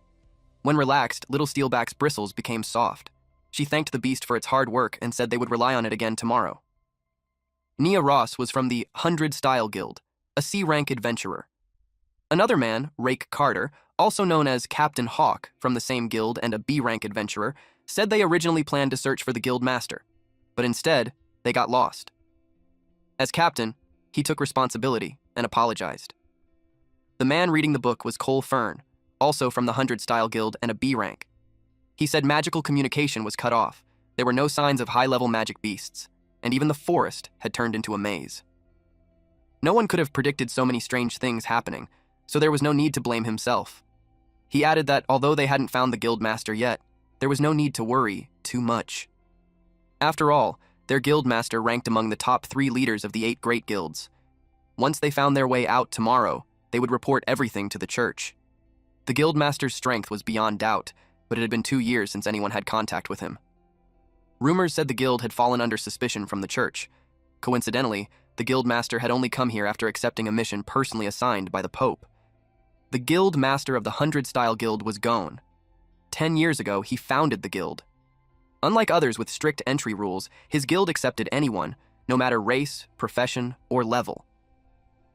When relaxed, little Steelback's bristles became soft. She thanked the beast for its hard work and said they would rely on it again tomorrow. Nia Ross was from the 100 Style Guild, a C-rank adventurer. Another man, Rake Carter, also known as Captain Hawk from the same guild and a B-rank adventurer, said they originally planned to search for the guild master, but instead, they got lost. As captain, he took responsibility and apologized. The man reading the book was Cole Fern, also from the 100 Style Guild and a B rank. He said magical communication was cut off, there were no signs of high-level magic beasts, and even the forest had turned into a maze. No one could have predicted so many strange things happening, so there was no need to blame himself. He added that although they hadn't found the guild master yet, there was no need to worry too much. After all, their guild master ranked among the top 3 leaders of the 8 great guilds. Once they found their way out tomorrow, they would report everything to the church. The guild master's strength was beyond doubt, but it had been 2 years since anyone had contact with him. Rumors said the guild had fallen under suspicion from the church. Coincidentally, the guild master had only come here after accepting a mission personally assigned by the Pope. The guild master of the 100 Style Guild was Gon. 10 years ago, he founded the guild. Unlike others with strict entry rules, his guild accepted anyone, no matter race, profession, or level.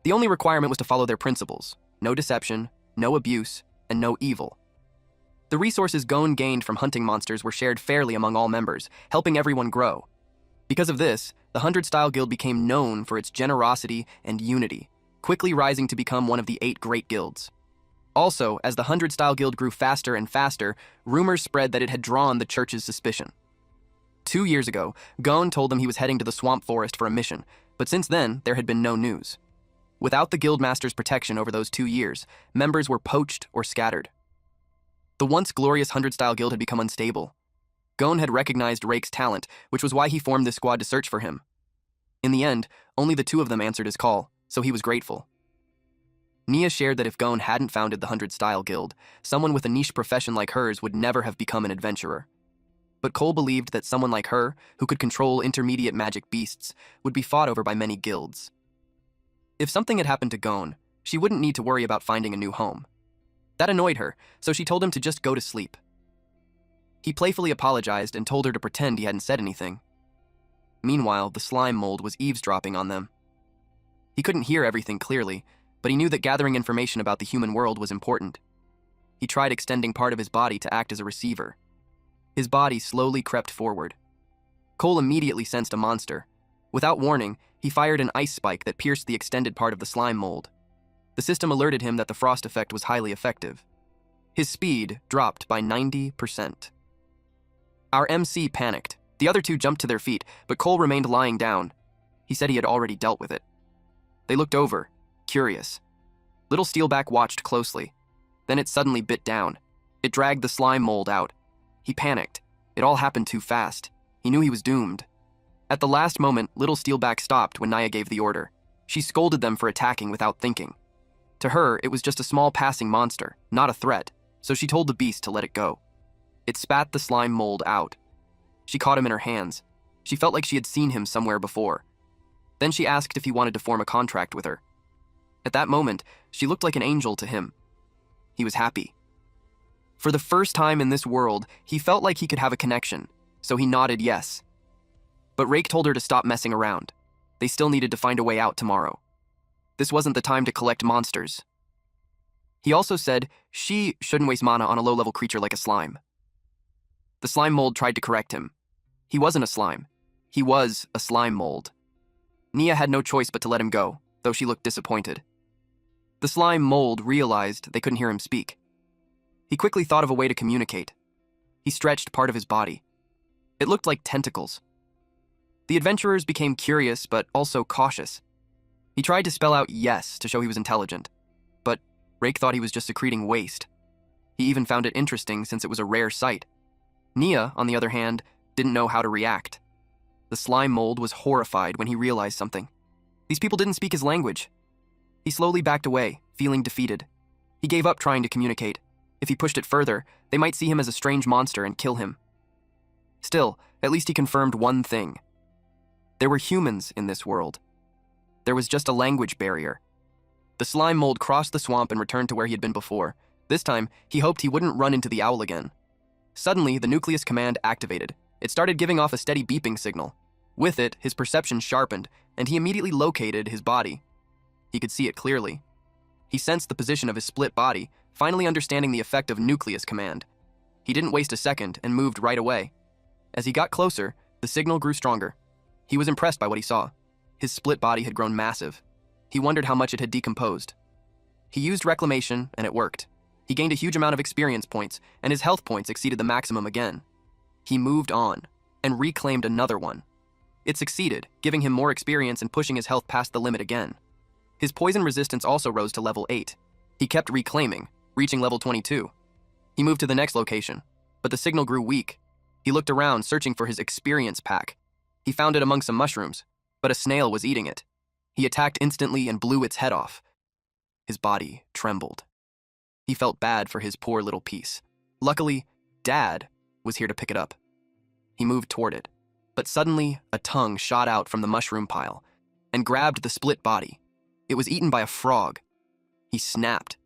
The only requirement was to follow their principles: no deception, no abuse, and no evil. The resources Gon gained from hunting monsters were shared fairly among all members, helping everyone grow. Because of this, the 100 Style Guild became known for its generosity and unity, quickly rising to become one of the 8 great guilds. Also, as the 100 Style Guild grew faster and faster, rumors spread that it had drawn the church's suspicion. 2 years ago, Gon told them he was heading to the swamp forest for a mission, but since then, there had been no news. Without the guildmaster's protection over those 2 years, members were poached or scattered. The once glorious 100 Style Guild had become unstable. Gon had recognized Rake's talent, which was why he formed this squad to search for him. In the end, only the 2 of them answered his call, so he was grateful. Nia shared that if Gon hadn't founded the 100 Style Guild, someone with a niche profession like hers would never have become an adventurer. But Cole believed that someone like her, who could control intermediate magic beasts, would be fought over by many guilds. If something had happened to Gon, she wouldn't need to worry about finding a new home. That annoyed her, so she told him to just go to sleep. He playfully apologized and told her to pretend he hadn't said anything. Meanwhile, the slime mold was eavesdropping on them. He couldn't hear everything clearly, but he knew that gathering information about the human world was important. He tried extending part of his body to act as a receiver. His body slowly crept forward. Cole immediately sensed a monster. Without warning, he fired an ice spike that pierced the extended part of the slime mold. The system alerted him that the frost effect was highly effective. His speed dropped by 90%. Our MC panicked. The other 2 jumped to their feet, but Cole remained lying down. He said he had already dealt with it. They looked over, curious. Little Steelback watched closely. Then it suddenly bit down. It dragged the slime mold out. He panicked. It all happened too fast. He knew he was doomed. At the last moment, Little Steelback stopped when Nia gave the order. She scolded them for attacking without thinking. To her, it was just a small passing monster, not a threat, so she told the beast to let it go. It spat the slime mold out. She caught him in her hands. She felt like she had seen him somewhere before. Then she asked if he wanted to form a contract with her. At that moment, she looked like an angel to him. He was happy. For the first time in this world, he felt like he could have a connection, so he nodded yes. But Rake told her to stop messing around. They still needed to find a way out tomorrow. This wasn't the time to collect monsters. He also said she shouldn't waste mana on a low-level creature like a slime. The slime mold tried to correct him. He wasn't a slime. He was a slime mold. Nia had no choice but to let him go, though she looked disappointed. The slime mold realized they couldn't hear him speak. He quickly thought of a way to communicate. He stretched part of his body. It looked like tentacles. The adventurers became curious, but also cautious. He tried to spell out yes to show he was intelligent, but Rake thought he was just secreting waste. He even found it interesting since it was a rare sight. Nia, on the other hand, didn't know how to react. The slime mold was horrified when he realized something. These people didn't speak his language. He slowly backed away, feeling defeated. He gave up trying to communicate. If he pushed it further, they might see him as a strange monster and kill him. Still, at least he confirmed one thing. There were humans in this world. There was just a language barrier. The slime mold crossed the swamp and returned to where he had been before. This time, he hoped he wouldn't run into the owl again. Suddenly, the nucleus command activated. It started giving off a steady beeping signal. With it, his perception sharpened, and he immediately located his body. He could see it clearly. He sensed the position of his split body, finally understanding the effect of nucleus command. He didn't waste a second and moved right away. As he got closer, the signal grew stronger. He was impressed by what he saw. His split body had grown massive. He wondered how much it had decomposed. He used reclamation, and it worked. He gained a huge amount of experience points, and his health points exceeded the maximum again. He moved on, and reclaimed another one. It succeeded, giving him more experience and pushing his health past the limit again. His poison resistance also rose to level 8. He kept reclaiming, reaching level 22. He moved to the next location, but the signal grew weak. He looked around, searching for his experience pack. He found it among some mushrooms, but a snail was eating it. He attacked instantly and blew its head off. His body trembled. He felt bad for his poor little piece. Luckily, Dad was here to pick it up. He moved toward it, but suddenly a tongue shot out from the mushroom pile and grabbed the split body. It was eaten by a frog. He snapped.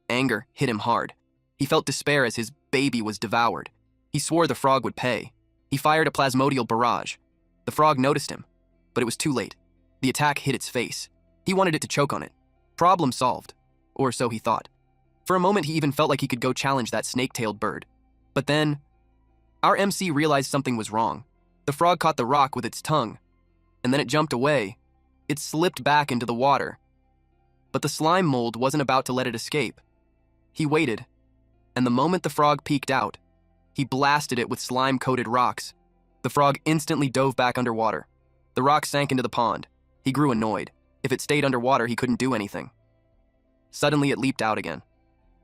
Anger hit him hard. He felt despair as his baby was devoured. He swore the frog would pay. He fired a plasmodial barrage. The frog noticed him, but it was too late. The attack hit its face. He wanted it to choke on it. Problem solved, or so he thought. For a moment, he even felt like he could go challenge that snake-tailed bird. But then, our MC realized something was wrong. The frog caught the rock with its tongue, and then it jumped away. It slipped back into the water. But the slime mold wasn't about to let it escape. He waited, and the moment the frog peeked out, he blasted it with slime-coated rocks. The frog instantly dove back underwater. The rocks sank into the pond. He grew annoyed. If it stayed underwater, he couldn't do anything. Suddenly, it leaped out again.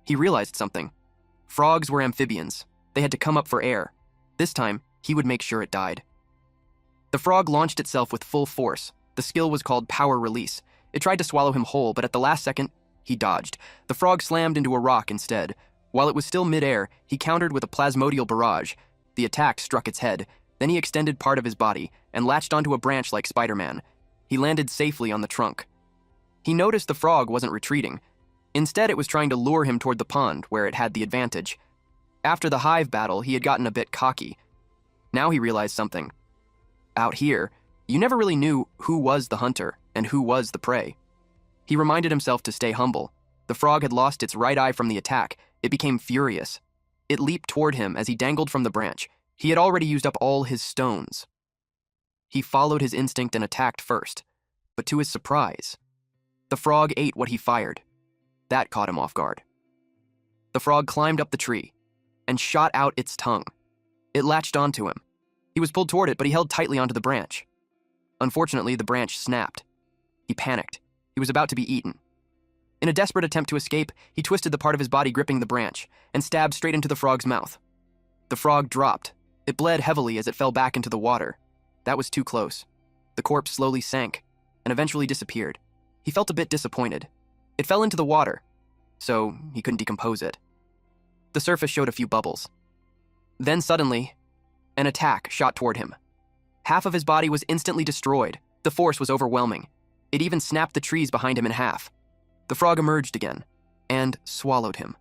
He realized something. Frogs were amphibians. They had to come up for air. This time, he would make sure it died. The frog launched itself with full force. The skill was called Power Release. It tried to swallow him whole, but at the last second, he dodged. The frog slammed into a rock instead. While it was still mid-air, he countered with a plasmodial barrage. The attack struck its head. Then he extended part of his body and latched onto a branch like Spider-Man. He landed safely on the trunk. He noticed the frog wasn't retreating. Instead, it was trying to lure him toward the pond, where it had the advantage. After the hive battle, he had gotten a bit cocky. Now he realized something. Out here, you never really knew who was the hunter and who was the prey. He reminded himself to stay humble. The frog had lost its right eye from the attack. It became furious. It leaped toward him as he dangled from the branch. He had already used up all his stones. He followed his instinct and attacked first, but to his surprise, the frog ate what he fired. That caught him off guard. The frog climbed up the tree and shot out its tongue. It latched onto him. He was pulled toward it, but he held tightly onto the branch. Unfortunately, the branch snapped. He panicked. He was about to be eaten. In a desperate attempt to escape, he twisted the part of his body gripping the branch and stabbed straight into the frog's mouth. The frog dropped. It bled heavily as it fell back into the water. That was too close. The corpse slowly sank and eventually disappeared. He felt a bit disappointed. It fell into the water, so he couldn't decompose it. The surface showed a few bubbles. Then suddenly, an attack shot toward him. Half of his body was instantly destroyed. The force was overwhelming. It even snapped the trees behind him in half. The frog emerged again and swallowed him.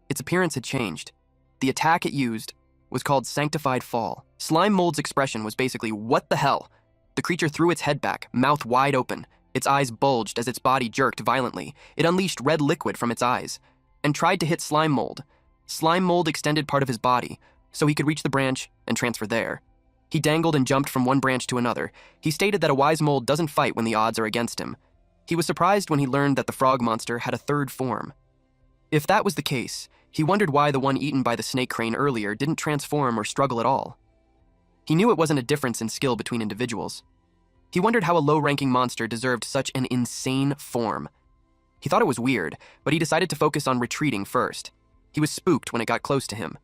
Its appearance had changed. The attack it used was called Sanctified Fall. Slime Mold's expression was basically, "What the hell?" The creature threw its head back, mouth wide open. Its eyes bulged as its body jerked violently. It unleashed red liquid from its eyes and tried to hit Slime Mold. Slime Mold extended part of his body so he could reach the branch and transfer there. He dangled and jumped from one branch to another. He stated that a wise mold doesn't fight when the odds are against him. He was surprised when he learned that the frog monster had a third form. If that was the case, he wondered why the one eaten by the snake crane earlier didn't transform or struggle at all. He knew it wasn't a difference in skill between individuals. He wondered how a low-ranking monster deserved such an insane form. He thought it was weird, but he decided to focus on retreating first. He was spooked when it got close to him.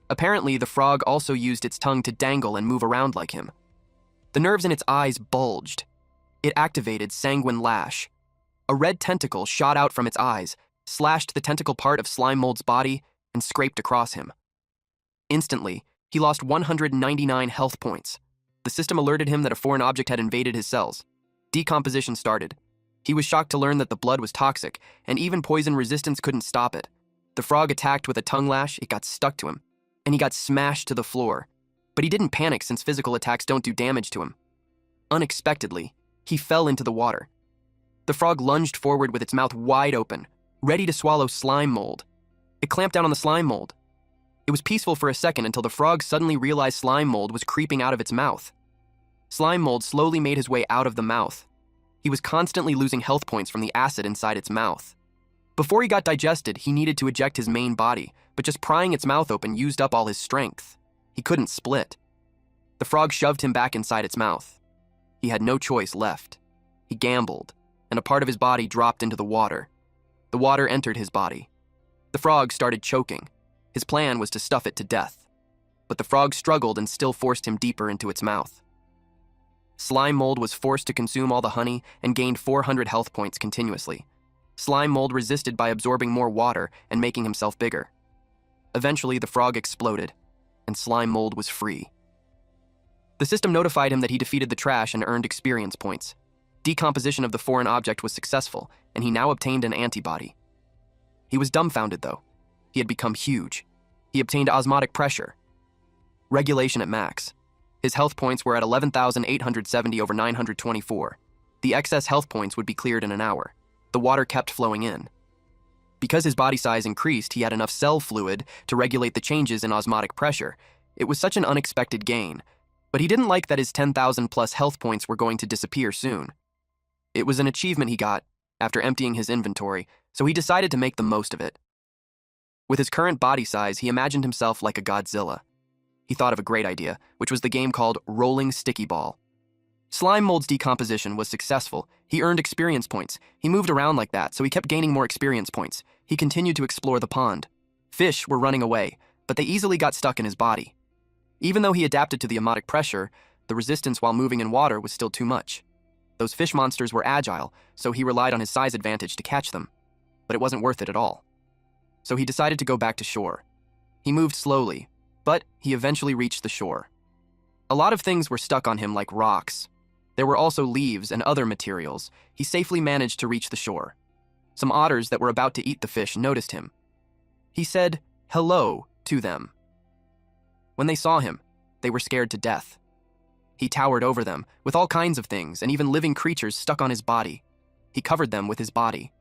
Apparently, the frog also used its tongue to dangle and move around like him. The nerves in its eyes bulged. It activated Sanguine Lash. A red tentacle shot out from its eyes, slashed the tentacle part of Slime Mold's body, and scraped across him. Instantly, he lost 199 health points. The system alerted him that a foreign object had invaded his cells. Decomposition started. He was shocked to learn that the blood was toxic, and even poison resistance couldn't stop it. The frog attacked with a tongue lash. It got stuck to him, and he got smashed to the floor. But he didn't panic since physical attacks don't do damage to him. unexpectedly, he fell into the water. The frog lunged forward with its mouth wide open, ready to swallow slime mold. It clamped down on the slime mold. It was peaceful for a second until the frog suddenly realized slime mold was creeping out of its mouth. Slime mold slowly made his way out of the mouth. He was constantly losing health points from the acid inside its mouth. Before he got digested, he needed to eject his main body, but just prying its mouth open used up all his strength. He couldn't split. The frog shoved him back inside its mouth. He had no choice left. He gambled, and a part of his body dropped into the water. The water entered his body. The frog started choking. His plan was to stuff it to death, but the frog struggled and still forced him deeper into its mouth. Slime mold was forced to consume all the honey and gained 400 health points continuously. Slime mold resisted by absorbing more water and making himself bigger. Eventually, the frog exploded, and slime mold was free. The system notified him that he defeated the trash and earned experience points. Decomposition of the foreign object was successful, and he now obtained an antibody. He was dumbfounded, though. He had become huge. He obtained osmotic pressure. Regulation at max. His health points were at 11,870 over 924. The excess health points would be cleared in an hour. The water kept flowing in. Because his body size increased, he had enough cell fluid to regulate the changes in osmotic pressure. It was such an unexpected gain, but he didn't like that his 10,000 plus health points were going to disappear soon. It was an achievement he got after emptying his inventory, so he decided to make the most of it. With his current body size, he imagined himself like a Godzilla. He thought of a great idea, which was the game called Rolling Sticky Ball. Slime mold's decomposition was successful. He earned experience points. He moved around like that, so he kept gaining more experience points. He continued to explore the pond. Fish were running away, but they easily got stuck in his body. Even though he adapted to the osmotic pressure, the resistance while moving in water was still too much. Those fish monsters were agile, so he relied on his size advantage to catch them. But it wasn't worth it at all. So he decided to go back to shore. He moved slowly, but he eventually reached the shore. A lot of things were stuck on him like rocks. There were also leaves and other materials. He safely managed to reach the shore. Some otters that were about to eat the fish noticed him. He said hello to them. When they saw him, they were scared to death. He towered over them with all kinds of things and even living creatures stuck on his body. He covered them with his body.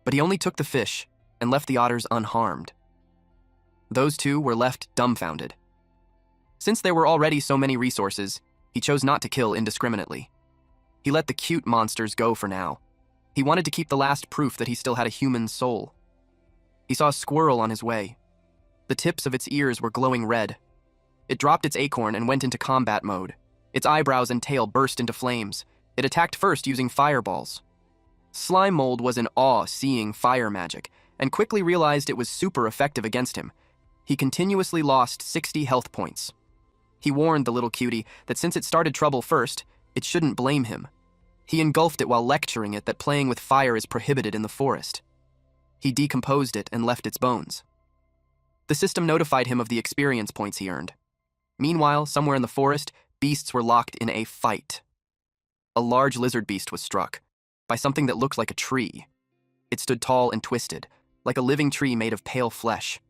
But he only took the fish and left the otters unharmed. Those two were left dumbfounded. Since there were already so many resources, he chose not to kill indiscriminately. He let the cute monsters go for now. He wanted to keep the last proof that he still had a human soul. He saw a squirrel on his way. The tips of its ears were glowing red. It dropped its acorn and went into combat mode. Its eyebrows and tail burst into flames. It attacked first using fireballs. Slime mold was in awe seeing fire magic, and quickly realized it was super effective against him. He continuously lost 60 health points. He warned the little cutie that since it started trouble first, it shouldn't blame him. He engulfed it while lecturing it that playing with fire is prohibited in the forest. He decomposed it and left its bones. The system notified him of the experience points he earned. Meanwhile, somewhere in the forest, beasts were locked in a fight. A large lizard beast was struck by something that looked like a tree. It stood tall and twisted, like a living tree made of pale flesh.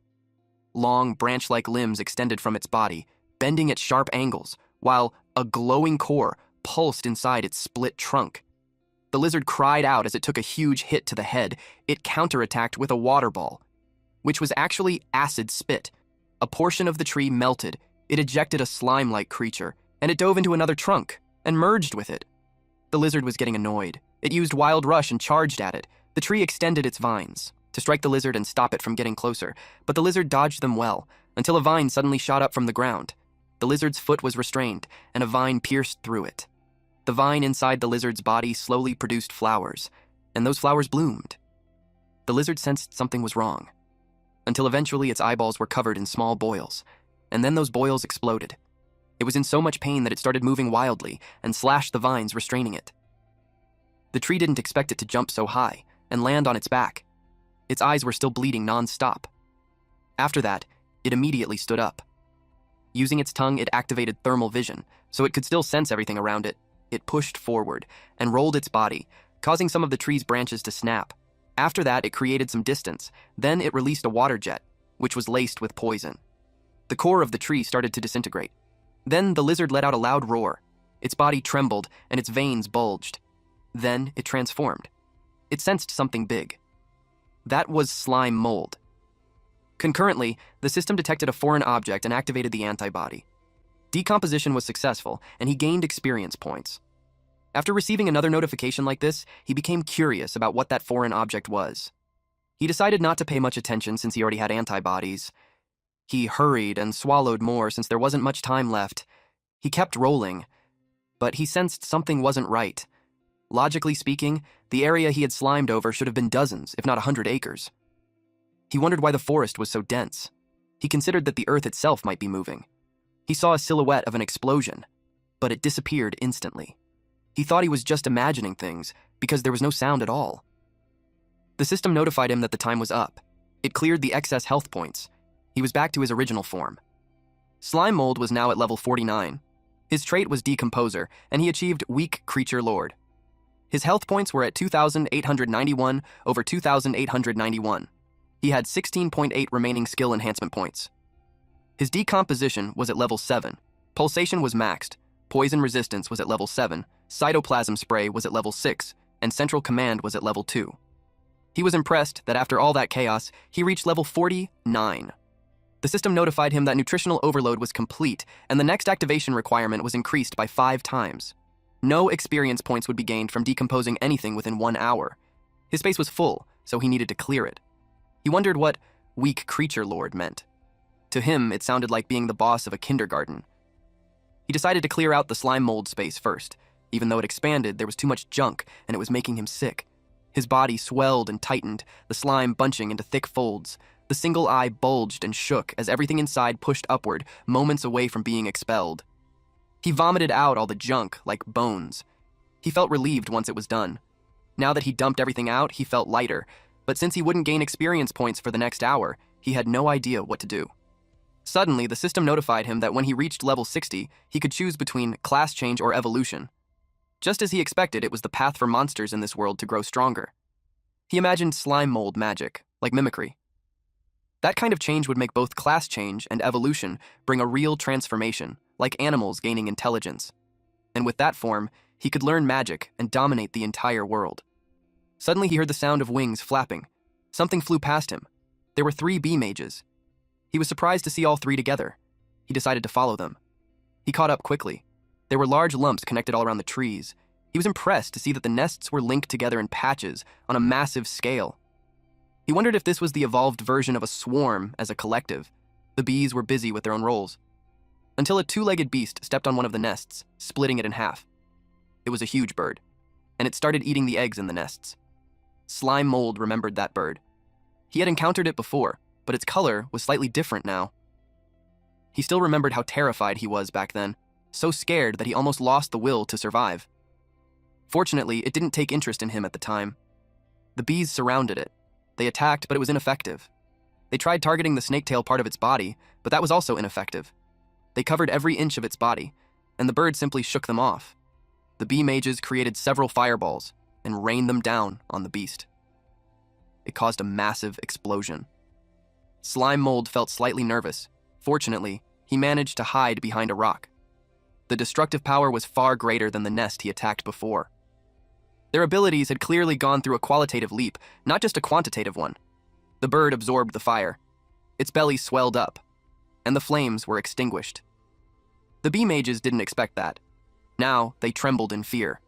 Long, branch-like limbs extended from its body, bending at sharp angles, while a glowing core pulsed inside its split trunk. The lizard cried out as it took a huge hit to the head. It counterattacked with a water ball, which was actually acid spit. A portion of the tree melted. It ejected a slime-like creature, and it dove into another trunk and merged with it. The lizard was getting annoyed. It used Wild Rush and charged at it. The tree extended its vines to strike the lizard and stop it from getting closer, but the lizard dodged them well, until a vine suddenly shot up from the ground. The lizard's foot was restrained, and a vine pierced through it. The vine inside the lizard's body slowly produced flowers, and those flowers bloomed. The lizard sensed something was wrong, until eventually its eyeballs were covered in small boils, and then those boils exploded. It was in so much pain that it started moving wildly and slashed the vines restraining it. The tree didn't expect it to jump so high and land on its back. Its eyes were still bleeding non-stop. After that, it immediately stood up. Using its tongue, it activated thermal vision, so it could still sense everything around it. It pushed forward and rolled its body, causing some of the tree's branches to snap. After that, it created some distance. Then it released a water jet, which was laced with poison. The core of the tree started to disintegrate. Then the lizard let out a loud roar. Its body trembled and its veins bulged. Then it transformed. It sensed something big. That was slime mold. Concurrently, the system detected a foreign object and activated the antibody. Decomposition was successful, and he gained experience points. After receiving another notification like this, he became curious about what that foreign object was. He decided not to pay much attention since he already had antibodies. He hurried and swallowed more since there wasn't much time left. He kept rolling, but he sensed something wasn't right. Logically speaking, the area he had slimed over should have been dozens, if not 100 acres. He wondered why the forest was so dense. He considered that the earth itself might be moving. He saw a silhouette of an explosion, but it disappeared instantly. He thought he was just imagining things because there was no sound at all. The system notified him that the time was up. It cleared the excess health points. He was back to his original form. Slime Mold was now at level 49. His trait was Decomposer, and he achieved Weak Creature Lord. His health points were at 2,891 over 2,891. He had 16.8 remaining skill enhancement points. His decomposition was at level 7. Pulsation was maxed. Poison resistance was at level 7. Cytoplasm spray was at level 6. And central command was at level 2. He was impressed that after all that chaos, he reached level 49. The system notified him that nutritional overload was complete, and the next activation requirement was increased by 5 times. No experience points would be gained from decomposing anything within 1 hour. His space was full, so he needed to clear it. He wondered what Weak Creature Lord meant. To him, it sounded like being the boss of a kindergarten. He decided to clear out the slime mold space first. Even though it expanded, there was too much junk, and it was making him sick. His body swelled and tightened, the slime bunching into thick folds. The single eye bulged and shook as everything inside pushed upward, moments away from being expelled. He vomited out all the junk, like bones. He felt relieved once it was done. Now that he dumped everything out, he felt lighter, but since he wouldn't gain experience points for the next hour, he had no idea what to do. Suddenly, the system notified him that when he reached level 60, he could choose between class change or evolution. Just as he expected, it was the path for monsters in this world to grow stronger. He imagined slime mold magic, like mimicry. That kind of change would make both class change and evolution bring a real transformation, like animals gaining intelligence. And with that form, he could learn magic and dominate the entire world. Suddenly he heard the sound of wings flapping. Something flew past him. There were 3 bee mages. He was surprised to see all 3 together. He decided to follow them. He caught up quickly. There were large lumps connected all around the trees. He was impressed to see that the nests were linked together in patches on a massive scale. He wondered if this was the evolved version of a swarm as a collective. The bees were busy with their own roles. Until a 2-legged beast stepped on one of the nests, splitting it in half. It was a huge bird, and it started eating the eggs in the nests. Slime Mold remembered that bird. He had encountered it before, but its color was slightly different now. He still remembered how terrified he was back then, so scared that he almost lost the will to survive. Fortunately, it didn't take interest in him at the time. The bees surrounded it. They attacked, but it was ineffective. They tried targeting the snake-tail part of its body, but that was also ineffective. They covered every inch of its body, and the bird simply shook them off. The bee mages created several fireballs and rained them down on the beast. It caused a massive explosion. Slime Mold felt slightly nervous. Fortunately, he managed to hide behind a rock. The destructive power was far greater than the nest he attacked before. Their abilities had clearly gone through a qualitative leap, not just a quantitative one. The bird absorbed the fire. Its belly swelled up, and the flames were extinguished. The bee mages didn't expect that. Now, they trembled in fear.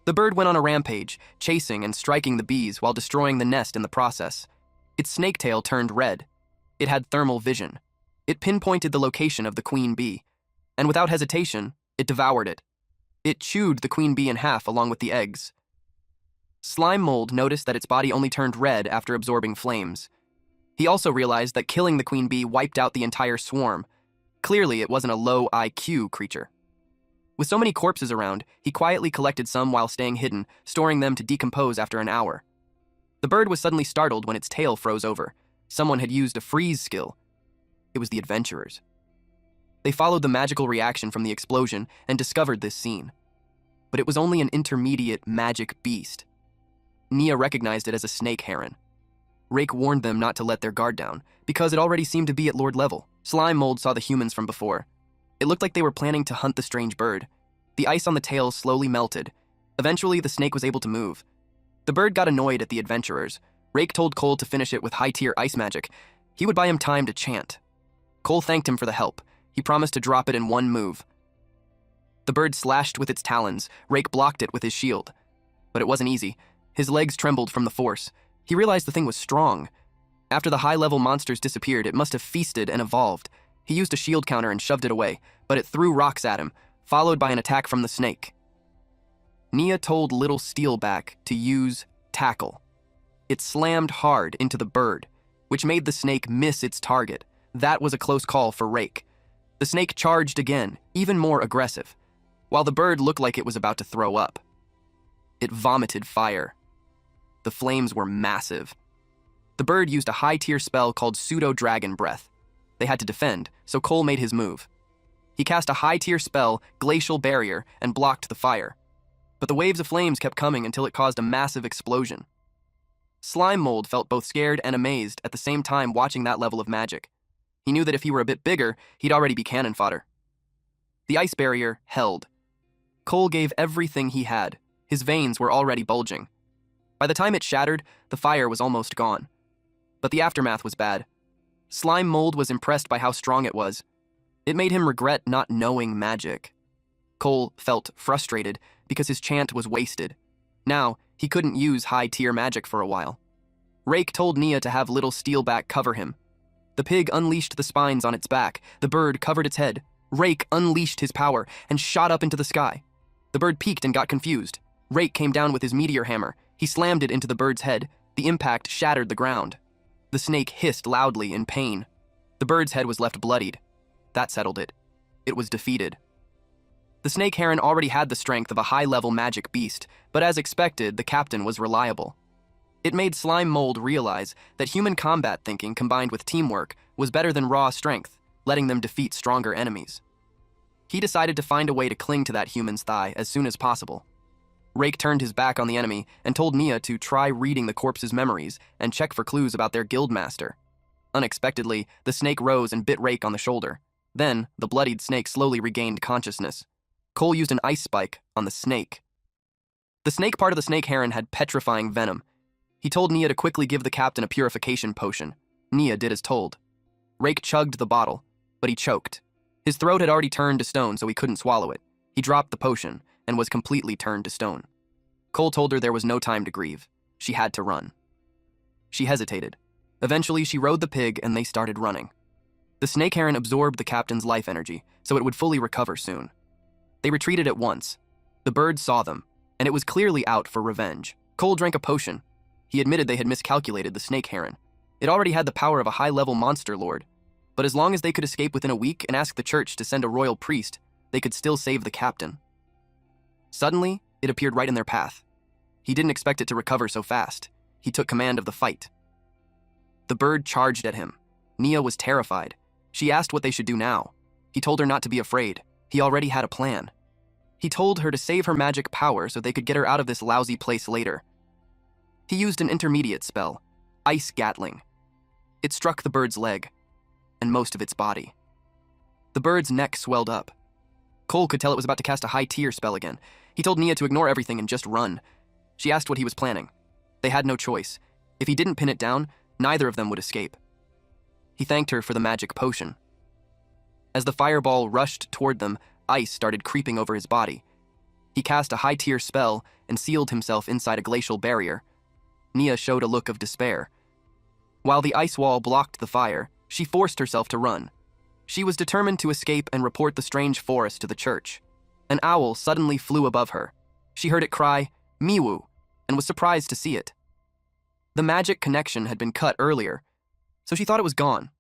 The bird went on a rampage, chasing and striking the bees while destroying the nest in the process. Its snake tail turned red. It had thermal vision. It pinpointed the location of the queen bee, and without hesitation, it devoured it. It chewed the queen bee in half along with the eggs. Slime Mold noticed that its body only turned red after absorbing flames. He also realized that killing the queen bee wiped out the entire swarm. Clearly, it wasn't a low IQ creature. With so many corpses around, he quietly collected some while staying hidden, storing them to decompose after an hour. The bird was suddenly startled when its tail froze over. Someone had used a freeze skill. It was the adventurers. They followed the magical reaction from the explosion and discovered this scene. But it was only an intermediate magic beast. Nia recognized it as a snake heron. Rake warned them not to let their guard down, because it already seemed to be at Lord level. Slime Mold saw the humans from before. It looked like they were planning to hunt the strange bird. The ice on the tail slowly melted. Eventually, the snake was able to move. The bird got annoyed at the adventurers. Rake told Cole to finish it with high-tier ice magic. He would buy him time to chant. Cole thanked him for the help. He promised to drop it in one move. The bird slashed with its talons. Rake blocked it with his shield. But it wasn't easy. His legs trembled from the force. He realized the thing was strong. After the high-level monsters disappeared, it must have feasted and evolved. He used a shield counter and shoved it away, but it threw rocks at him, followed by an attack from the snake. Nia told Little Steelback to use tackle. It slammed hard into the bird, which made the snake miss its target. That was a close call for Rake. The snake charged again, even more aggressive, while the bird looked like it was about to throw up. It vomited fire. The flames were massive. The bird used a high-tier spell called Pseudo-Dragon Breath. They had to defend, so Cole made his move. He cast a high-tier spell, Glacial Barrier, and blocked the fire. But the waves of flames kept coming until it caused a massive explosion. Slime Mold felt both scared and amazed at the same time watching that level of magic. He knew that if he were a bit bigger, he'd already be cannon fodder. The ice barrier held. Cole gave everything he had. His veins were already bulging. By the time it shattered, the fire was almost gone. But the aftermath was bad. Slime Mold was impressed by how strong it was. It made him regret not knowing magic. Cole felt frustrated because his chant was wasted. Now, he couldn't use high-tier magic for a while. Rake told Nia to have Little Steelback cover him. The pig unleashed the spines on its back. The bird covered its head. Rake unleashed his power and shot up into the sky. The bird peeked and got confused. Rake came down with his meteor hammer. He slammed it into the bird's head. The impact shattered the ground. The snake hissed loudly in pain. The bird's head was left bloodied. That settled it. It was defeated. The snake heron already had the strength of a high-level magic beast, but as expected, the captain was reliable. It made Slime Mold realize that human combat thinking combined with teamwork was better than raw strength, letting them defeat stronger enemies. He decided to find a way to cling to that human's thigh as soon as possible. Rake turned his back on the enemy and told Nia to try reading the corpse's memories and check for clues about their guildmaster. Unexpectedly, the snake rose and bit Rake on the shoulder. Then, the bloodied snake slowly regained consciousness. Cole used an ice spike on the snake. The snake part of the snake heron had petrifying venom. He told Nia to quickly give the captain a purification potion. Nia did as told. Rake chugged the bottle, but he choked. His throat had already turned to stone, so he couldn't swallow it. He dropped the potion and was completely turned to stone. Cole told her there was no time to grieve. She had to run. She hesitated. Eventually, she rode the pig and they started running. The snake heron absorbed the captain's life energy, so it would fully recover soon. They retreated at once. The bird saw them, and it was clearly out for revenge. Cole drank a potion. He admitted they had miscalculated the snake heron. It already had the power of a high-level monster lord, but as long as they could escape within a week and ask the church to send a royal priest, they could still save the captain. Suddenly, it appeared right in their path. He didn't expect it to recover so fast. He took command of the fight. The bird charged at him. Nia was terrified. She asked what they should do now. He told her not to be afraid. He already had a plan. He told her to save her magic power so they could get her out of this lousy place later. He used an intermediate spell, Ice Gatling. It struck the bird's leg, and most of its body. The bird's neck swelled up. Cole could tell it was about to cast a high-tier spell again. He told Nia to ignore everything and just run. She asked what he was planning. They had no choice. If he didn't pin it down, neither of them would escape. He thanked her for the magic potion. As the fireball rushed toward them, ice started creeping over his body. He cast a high-tier spell and sealed himself inside a glacial barrier. Nia showed a look of despair. While the ice wall blocked the fire, she forced herself to run. She was determined to escape and report the strange forest to the church. An owl suddenly flew above her. She heard it cry, "Miwu," and was surprised to see it. The magic connection had been cut earlier, so she thought it was gone.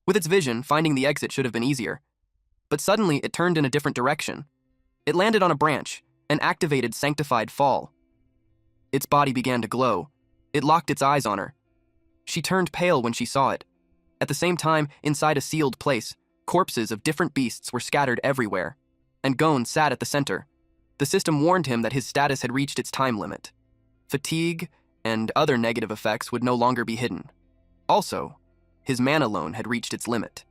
With its vision, finding the exit should have been easier. But suddenly, it turned in a different direction. It landed on a branch and activated Sanctified Fall. Its body began to glow. It locked its eyes on her. She turned pale when she saw it. At the same time, inside a sealed place, corpses of different beasts were scattered everywhere, and Gon sat at the center. The system warned him that his status had reached its time limit. Fatigue and other negative effects would no longer be hidden. Also, his mana loan had reached its limit.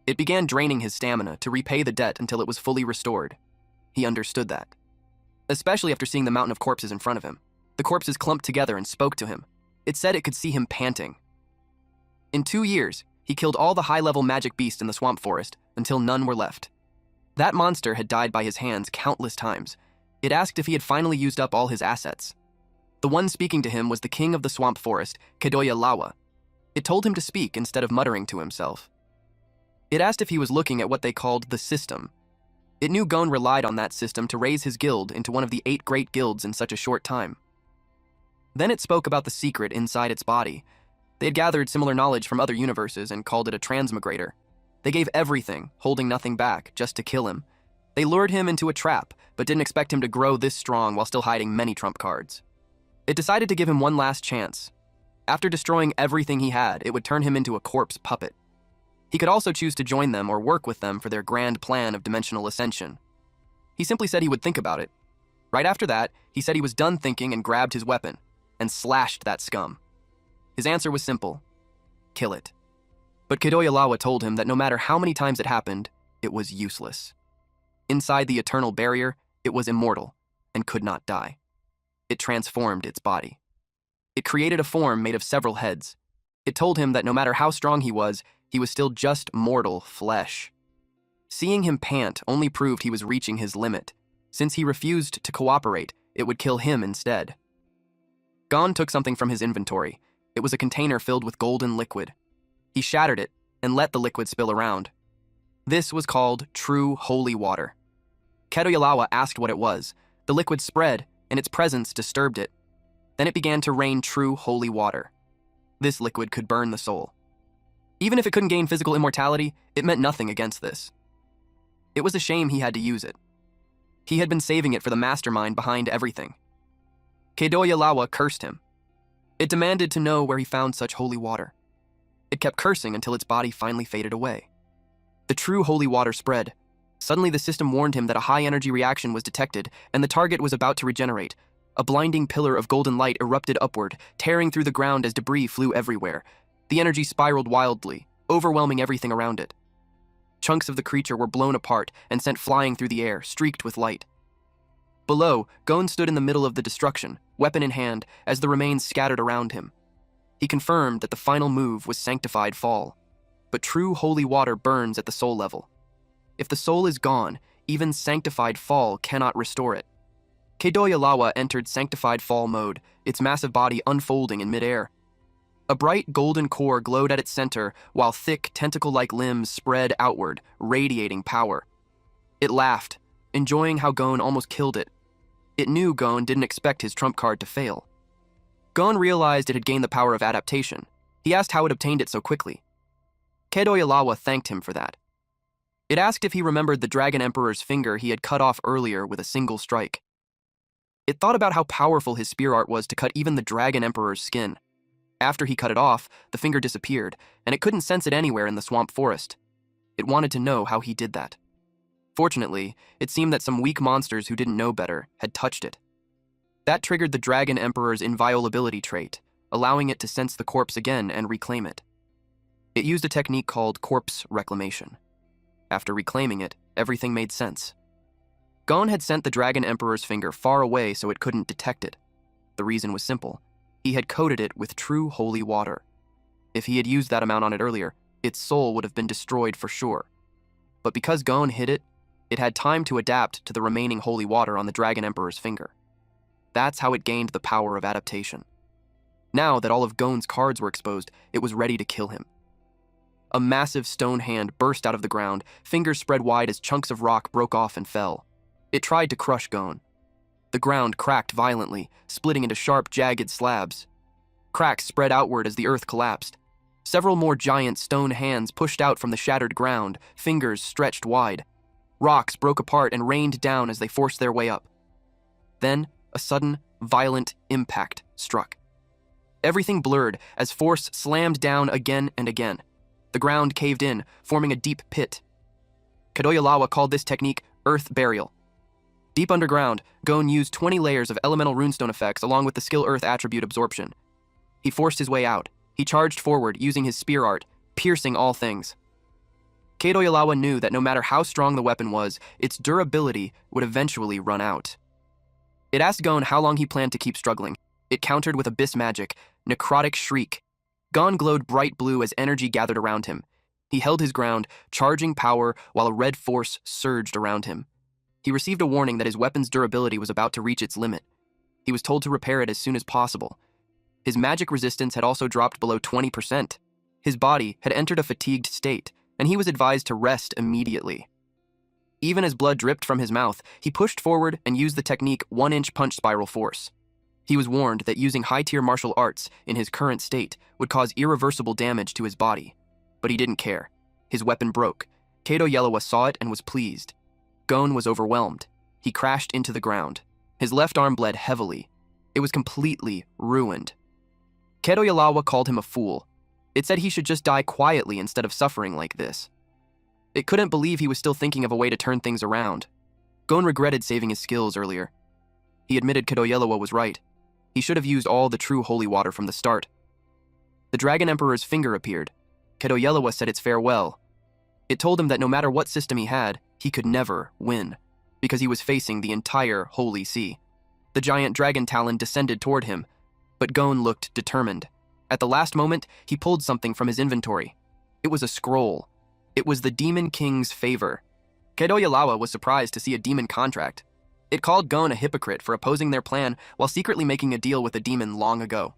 It began draining his stamina to repay the debt until it was fully restored. He understood that. Especially after seeing the mountain of corpses in front of him. The corpses clumped together and spoke to him. It said it could see him panting. In 2 years, he killed all the high-level magic beasts in the swamp forest until none were left. That monster had died by his hands countless times. It asked if he had finally used up all his assets. The one speaking to him was the king of the swamp forest, Yahello. It told him to speak instead of muttering to himself. It asked if he was looking at what they called the system. It knew Gon relied on that system to raise his guild into one of the 8 great guilds in such a short time. Then it spoke about the secret inside its body. They had gathered similar knowledge from other universes and called it a transmigrator. They gave everything, holding nothing back, just to kill him. They lured him into a trap, but didn't expect him to grow this strong while still hiding many trump cards. It decided to give him one last chance. After destroying everything he had, it would turn him into a corpse puppet. He could also choose to join them or work with them for their grand plan of dimensional ascension. He simply said he would think about it. Right after that, he said he was done thinking and grabbed his weapon and slashed that scum. His answer was simple: kill it. But Yahello told him that no matter how many times it happened, it was useless. Inside the eternal barrier, it was immortal and could not die. It transformed its body. It created a form made of several heads. It told him that no matter how strong he was still just mortal flesh. Seeing him pant only proved he was reaching his limit. Since he refused to cooperate, it would kill him instead. Gon took something from his inventory. It was a container filled with golden liquid. He shattered it and let the liquid spill around. This was called true holy water. Yahello asked what it was. The liquid spread, and its presence disturbed it. Then it began to rain true holy water. This liquid could burn the soul. Even if it couldn't gain physical immortality, it meant nothing against this. It was a shame he had to use it. He had been saving it for the mastermind behind everything. Yahello cursed him. It demanded to know where he found such holy water. It kept cursing until its body finally faded away. The true holy water spread. Suddenly the system warned him that a high-energy reaction was detected and the target was about to regenerate. A blinding pillar of golden light erupted upward, tearing through the ground as debris flew everywhere. The energy spiraled wildly, overwhelming everything around it. Chunks of the creature were blown apart and sent flying through the air, streaked with light. Below, Gon stood in the middle of the destruction, weapon in hand, as the remains scattered around him. He confirmed that the final move was sanctified fall. But true holy water burns at the soul level. If the soul is gone, even sanctified fall cannot restore it. Yahello entered sanctified fall mode, its massive body unfolding in midair. A bright golden core glowed at its center, while thick, tentacle-like limbs spread outward, radiating power. It laughed, enjoying how Gon almost killed it. It knew Gon didn't expect his trump card to fail. Gon realized it had gained the power of adaptation. He asked how it obtained it so quickly. Yahello thanked him for that. It asked if he remembered the Dragon Emperor's finger he had cut off earlier with a single strike. It thought about how powerful his spear art was to cut even the Dragon Emperor's skin. After he cut it off, the finger disappeared, and it couldn't sense it anywhere in the swamp forest. It wanted to know how he did that. Fortunately, it seemed that some weak monsters who didn't know better had touched it. That triggered the Dragon Emperor's inviolability trait, allowing it to sense the corpse again and reclaim it. It used a technique called corpse reclamation. After reclaiming it, everything made sense. Gon had sent the Dragon Emperor's finger far away so it couldn't detect it. The reason was simple. He had coated it with true holy water. If he had used that amount on it earlier, its soul would have been destroyed for sure. But because Gon hid it, it had time to adapt to the remaining holy water on the Dragon Emperor's finger. That's how it gained the power of adaptation. Now that all of Gon's cards were exposed, it was ready to kill him. A massive stone hand burst out of the ground, fingers spread wide as chunks of rock broke off and fell. It tried to crush Gon. The ground cracked violently, splitting into sharp, jagged slabs. Cracks spread outward as the earth collapsed. Several more giant stone hands pushed out from the shattered ground, fingers stretched wide. Rocks broke apart and rained down as they forced their way up. Then, a sudden, violent impact struck. Everything blurred as force slammed down again and again. The ground caved in, forming a deep pit. Yahello called this technique earth burial. Deep underground, Gon used 20 layers of elemental runestone effects along with the skill earth attribute absorption. He forced his way out. He charged forward using his spear art, piercing all things. Kadoyalawa knew that no matter how strong the weapon was, its durability would eventually run out. It asked Gon how long he planned to keep struggling. It countered with abyss magic, necrotic shriek. Gon glowed bright blue as energy gathered around him. He held his ground, charging power while a red force surged around him. He received a warning that his weapon's durability was about to reach its limit. He was told to repair it as soon as possible. His magic resistance had also dropped below 20%. His body had entered a fatigued state, and he was advised to rest immediately. Even as blood dripped from his mouth, he pushed forward and used the technique 1-inch punch spiral force. He was warned that using high-tier martial arts in his current state would cause irreversible damage to his body. But he didn't care. His weapon broke. Kadoyalawa saw it and was pleased. Gon was overwhelmed. He crashed into the ground. His left arm bled heavily. It was completely ruined. Kadoyalawa called him a fool. It said he should just die quietly instead of suffering like this. It couldn't believe he was still thinking of a way to turn things around. Gon regretted saving his skills earlier. He admitted Kadoyalawa was right. He should have used all the true holy water from the start. The Dragon Emperor's finger appeared. Kadoyalawa said its farewell. It told him that no matter what system he had, he could never win, because he was facing the entire Holy Sea. The giant dragon talon descended toward him, but Gon looked determined. At the last moment, he pulled something from his inventory. It was a scroll. It was the Demon King's favor. Kadoyalawa was surprised to see a demon contract. It called Gon a hypocrite for opposing their plan while secretly making a deal with a demon long ago.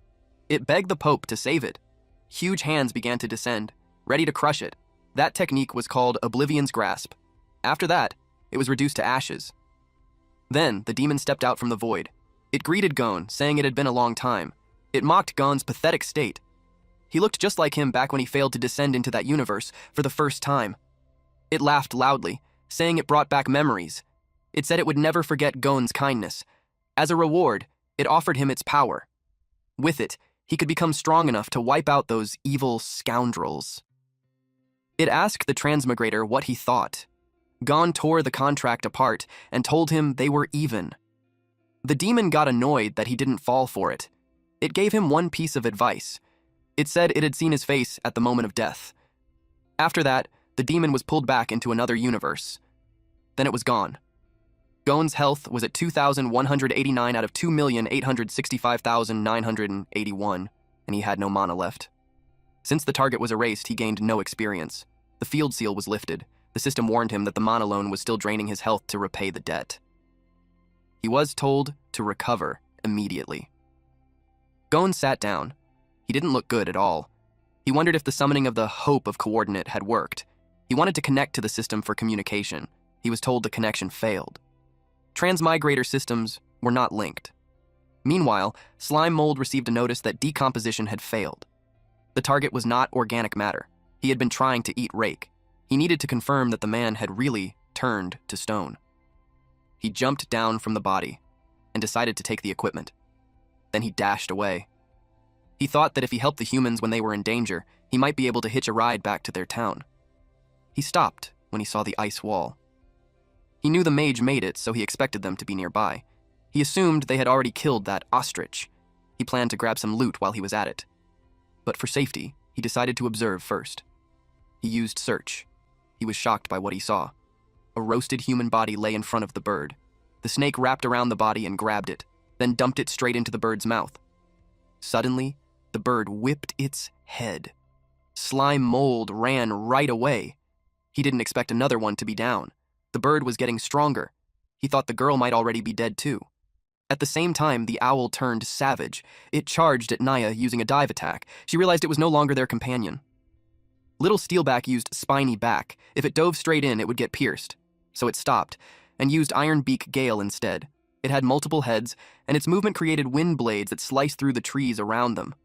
It begged the Pope to save it. Huge hands began to descend, ready to crush it. That technique was called Oblivion's Grasp. After that, it was reduced to ashes. Then, the demon stepped out from the void. It greeted Gon, saying it had been a long time. It mocked Gon's pathetic state. He looked just like him back when he failed to descend into that universe for the first time. It laughed loudly, saying it brought back memories. It said it would never forget Gon's kindness. As a reward, it offered him its power. With it, he could become strong enough to wipe out those evil scoundrels. It asked the transmigrator what he thought. Gon tore the contract apart and told him they were even. The demon got annoyed that he didn't fall for it. It gave him one piece of advice. It said it had seen his face at the moment of death. After that, the demon was pulled back into another universe. Then it was gone. Gon's health was at 2,189 out of 2,865,981, and he had no mana left. Since the target was erased, he gained no experience. The field seal was lifted. The system warned him that the mana loan was still draining his health to repay the debt. He was told to recover immediately. Gon sat down. He didn't look good at all. He wondered if the summoning of the Hope of Coordinate had worked. He wanted to connect to the system for communication. He was told the connection failed. Transmigrator systems were not linked. Meanwhile, Slime Mold received a notice that decomposition had failed. The target was not organic matter. He had been trying to eat Rake. He needed to confirm that the man had really turned to stone. He jumped down from the body and decided to take the equipment. Then he dashed away. He thought that if he helped the humans when they were in danger, he might be able to hitch a ride back to their town. He stopped when he saw the ice wall. He knew the mage made it, so he expected them to be nearby. He assumed they had already killed that ostrich. He planned to grab some loot while he was at it. But for safety, he decided to observe first. He used search. He was shocked by what he saw. A roasted human body lay in front of the bird. The snake wrapped around the body and grabbed it, then dumped it straight into the bird's mouth. Suddenly, the bird whipped its head. Slime Mold ran right away. He didn't expect another one to be down. The bird was getting stronger. He thought the girl might already be dead too. At the same time, the owl turned savage. It charged at Naya using a dive attack. She realized it was no longer their companion. Little Steelback used Spiny Back. If it dove straight in, it would get pierced. So it stopped, and used Iron Beak Gale instead. It had multiple heads, and its movement created wind blades that sliced through the trees around them.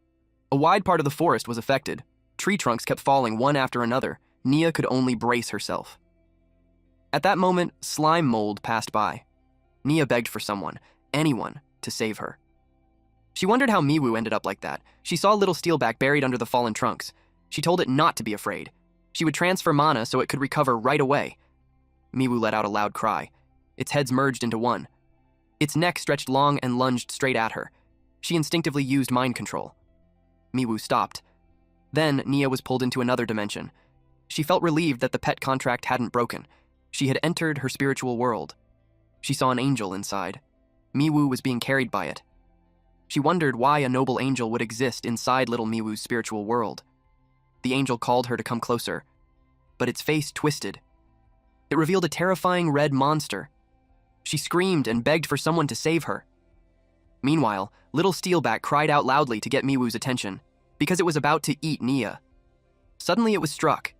A wide part of the forest was affected. Tree trunks kept falling one after another. Nia could only brace herself. At that moment, Slime Mold passed by. Nia begged for someone, anyone, to save her. She wondered how Miwu ended up like that. She saw Little Steelback buried under the fallen trunks. She told it not to be afraid. She would transfer mana so it could recover right away. Miwu let out a loud cry. Its heads merged into one. Its neck stretched long and lunged straight at her. She instinctively used mind control. Miwu stopped. Then Nia was pulled into another dimension. She felt relieved that the pet contract hadn't broken. She had entered her spiritual world. She saw an angel inside. Miwoo was being carried by it. She wondered why a noble angel would exist inside little Miwoo's spiritual world. The angel called her to come closer, but its face twisted. It revealed a terrifying red monster. She screamed and begged for someone to save her. Meanwhile, little Steelback cried out loudly to get Miwoo's attention, because it was about to eat Nia. Suddenly it was struck.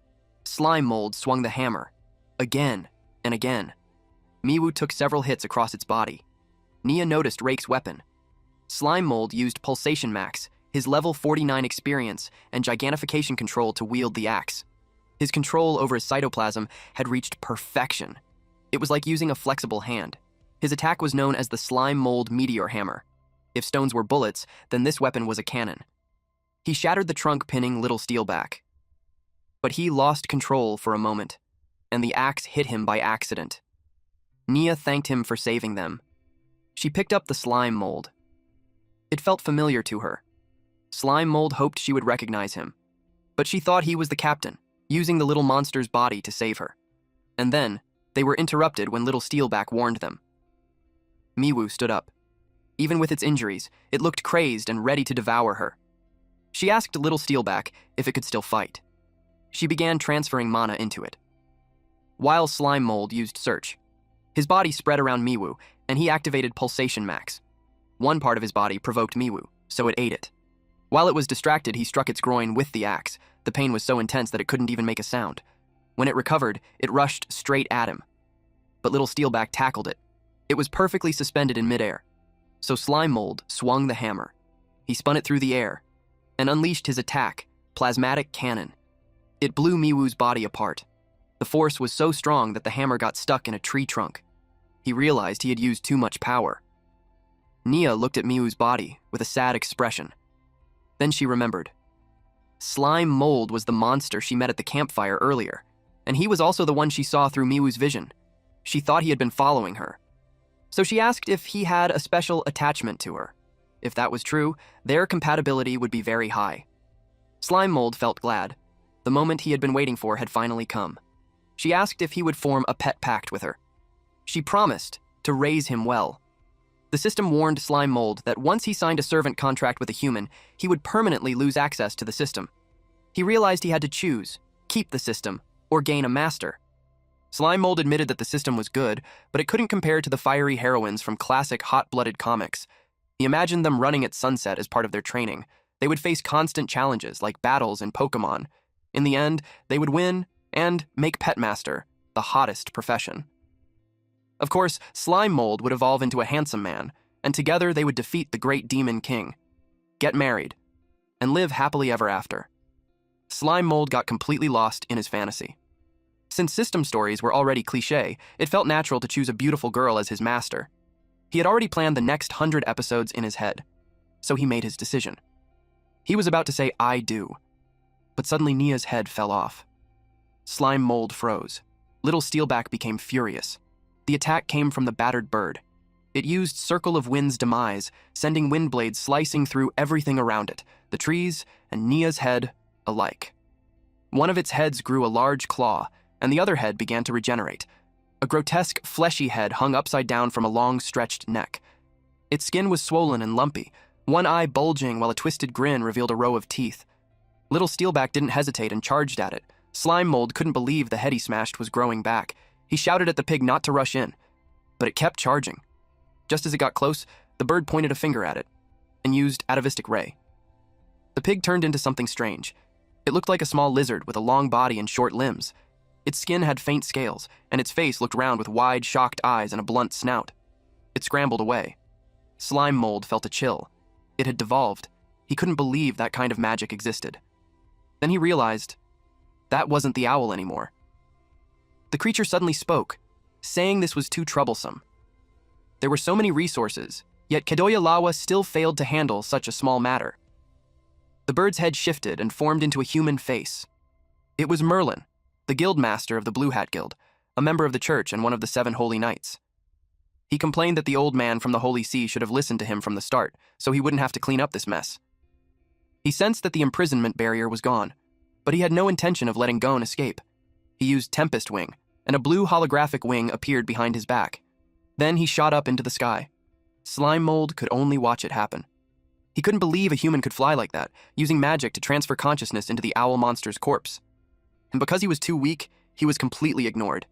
Slime Mold swung the hammer, again and again. Miwoo took several hits across its body. Nia noticed Rake's weapon. Slime Mold used Pulsation Max, his level 49 experience, and gigantification control to wield the axe. His control over his cytoplasm had reached perfection. It was like using a flexible hand. His attack was known as the Slime Mold Meteor Hammer. If stones were bullets, then this weapon was a cannon. He shattered the trunk, pinning little Steelback. But he lost control for a moment, and the axe hit him by accident. Nia thanked him for saving them. She picked up the Slime Mold. It felt familiar to her. Slime Mold hoped she would recognize him, but she thought he was the captain, using the little monster's body to save her. And then, they were interrupted when little Steelback warned them. Miwoo stood up. Even with its injuries, it looked crazed and ready to devour her. She asked little Steelback if it could still fight. She began transferring mana into it. While Slime Mold used Search, his body spread around Miwoo, and he activated Pulsation Max. One part of his body provoked Miwoo, so it ate it. While it was distracted, he struck its groin with the axe. The pain was so intense that it couldn't even make a sound. When it recovered, it rushed straight at him. But little Steelback tackled it. It was perfectly suspended in midair. So Slime Mold swung the hammer. He spun it through the air and unleashed his attack, Plasmatic Cannon. It blew Miwoo's body apart. The force was so strong that the hammer got stuck in a tree trunk. He realized he had used too much power. Nia looked at Miwoo's body with a sad expression. Then she remembered. Slime Mold was the monster she met at the campfire earlier, and he was also the one she saw through Miwoo's vision. She thought he had been following her. So she asked if he had a special attachment to her. If that was true, their compatibility would be very high. Slime Mold felt glad. The moment he had been waiting for had finally come. She asked if he would form a pet pact with her. She promised to raise him well. The system warned Slime Mold that once he signed a servant contract with a human, he would permanently lose access to the system. He realized he had to choose, keep the system, or gain a master. Slime Mold admitted that the system was good, but it couldn't compare to the fiery heroines from classic hot-blooded comics. He imagined them running at sunset as part of their training. They would face constant challenges like battles in Pokemon. In the end, they would win and make Petmaster the hottest profession. Of course, Slime Mold would evolve into a handsome man, and together they would defeat the great demon king, get married, and live happily ever after. Slime Mold got completely lost in his fantasy. Since system stories were already cliché, it felt natural to choose a beautiful girl as his master. He had already planned the next 100 episodes in his head, so he made his decision. He was about to say, "I do," but suddenly Nia's head fell off. Slime Mold froze. Little Steelback became furious. The attack came from the battered bird. It used Circle of Wind's demise, sending wind blades slicing through everything around it, the trees and Nia's head alike. One of its heads grew a large claw, and the other head began to regenerate. A grotesque, fleshy head hung upside down from a long, stretched neck. Its skin was swollen and lumpy, one eye bulging while a twisted grin revealed a row of teeth. Little Steelback didn't hesitate and charged at it. Slime Mold couldn't believe the head he smashed was growing back. He shouted at the pig not to rush in, but it kept charging. Just as it got close, the bird pointed a finger at it and used Atavistic Ray. The pig turned into something strange. It looked like a small lizard with a long body and short limbs. Its skin had faint scales, and its face looked round with wide, shocked eyes and a blunt snout. It scrambled away. Slime Mold felt a chill. It had devolved. He couldn't believe that kind of magic existed. Then he realized that wasn't the owl anymore. The creature suddenly spoke, saying this was too troublesome. There were so many resources, yet Kadoya Lawa still failed to handle such a small matter. The bird's head shifted and formed into a human face. It was Merlin, the guildmaster of the Blue Hat Guild, a member of the church and one of the 7 holy knights. He complained that the old man from the Holy See should have listened to him from the start, so he wouldn't have to clean up this mess. He sensed that the imprisonment barrier was gone. But he had no intention of letting Gon escape. He used Tempest Wing, and a blue holographic wing appeared behind his back. Then he shot up into the sky. Slime Mold could only watch it happen. He couldn't believe a human could fly like that, using magic to transfer consciousness into the owl monster's corpse. And because he was too weak, he was completely ignored.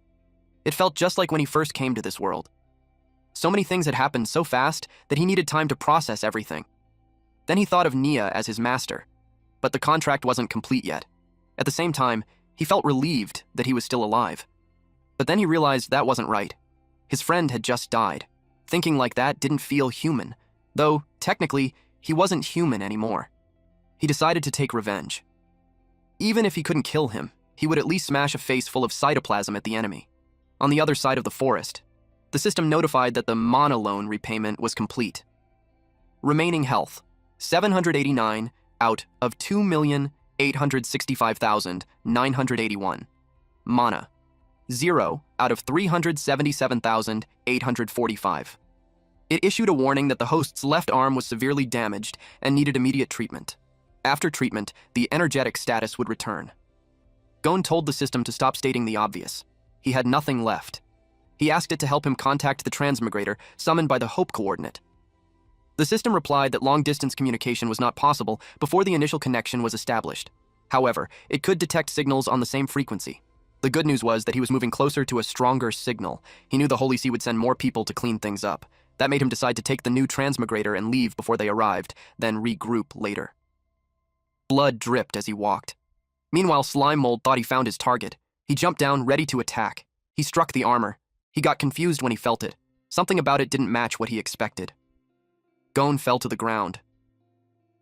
It felt just like when he first came to this world. So many things had happened so fast that he needed time to process everything. Then he thought of Nia as his master, but the contract wasn't complete yet. At the same time, he felt relieved that he was still alive. But then he realized that wasn't right. His friend had just died. Thinking like that didn't feel human, though, technically, he wasn't human anymore. He decided to take revenge. Even if he couldn't kill him, he would at least smash a face full of cytoplasm at the enemy. On the other side of the forest, the system notified that the mana loan repayment was complete. Remaining health, 789 out of 2,865,981. Mana, 0 out of 377,845. It issued a warning that the host's left arm was severely damaged and needed immediate treatment. After treatment, the energetic status would return. Gon told the system to stop stating the obvious. He had nothing left. He asked it to help him contact the transmigrator summoned by the Hope coordinate. The system replied that long-distance communication was not possible before the initial connection was established. However, it could detect signals on the same frequency. The good news was that he was moving closer to a stronger signal. He knew the Holy See would send more people to clean things up. That made him decide to take the new transmigrator and leave before they arrived, then regroup later. Blood dripped as he walked. Meanwhile, Slime Mold thought he found his target. He jumped down, ready to attack. He struck the armor. He got confused when he felt it. Something about it didn't match what he expected. Gon fell to the ground.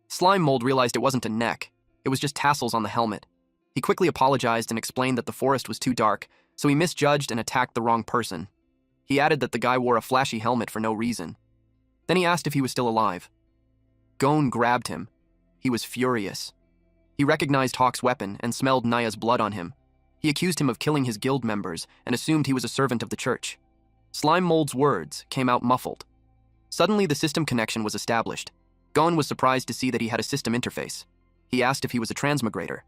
Slime Mold realized it wasn't a neck. It was just tassels on the helmet. He quickly apologized and explained that the forest was too dark, so he misjudged and attacked the wrong person. He added that the guy wore a flashy helmet for no reason. Then he asked if he was still alive. Gon grabbed him. He was furious. He recognized Hawk's weapon and smelled Naya's blood on him. He accused him of killing his guild members and assumed he was a servant of the church. Slime Mold's words came out muffled. Suddenly, the system connection was established. Gon was surprised to see that he had a system interface. He asked if he was a transmigrator.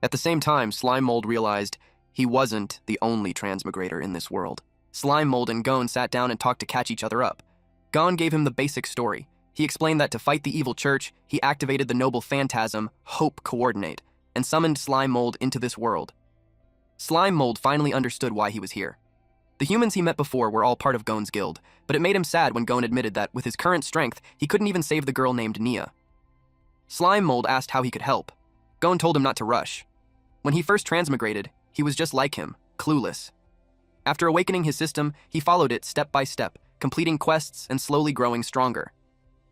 At the same time, Slime Mold realized he wasn't the only transmigrator in this world. Slime Mold and Gon sat down and talked to catch each other up. Gon gave him the basic story. He explained that to fight the evil church, he activated the noble phantasm, Hope Coordinate, and summoned Slime Mold into this world. Slime Mold finally understood why he was here. The humans he met before were all part of Gon's guild, but it made him sad when Gon admitted that, with his current strength, he couldn't even save the girl named Nia. Slime Mold asked how he could help. Gon told him not to rush. When he first transmigrated, he was just like him, clueless. After awakening his system, he followed it step by step, completing quests and slowly growing stronger.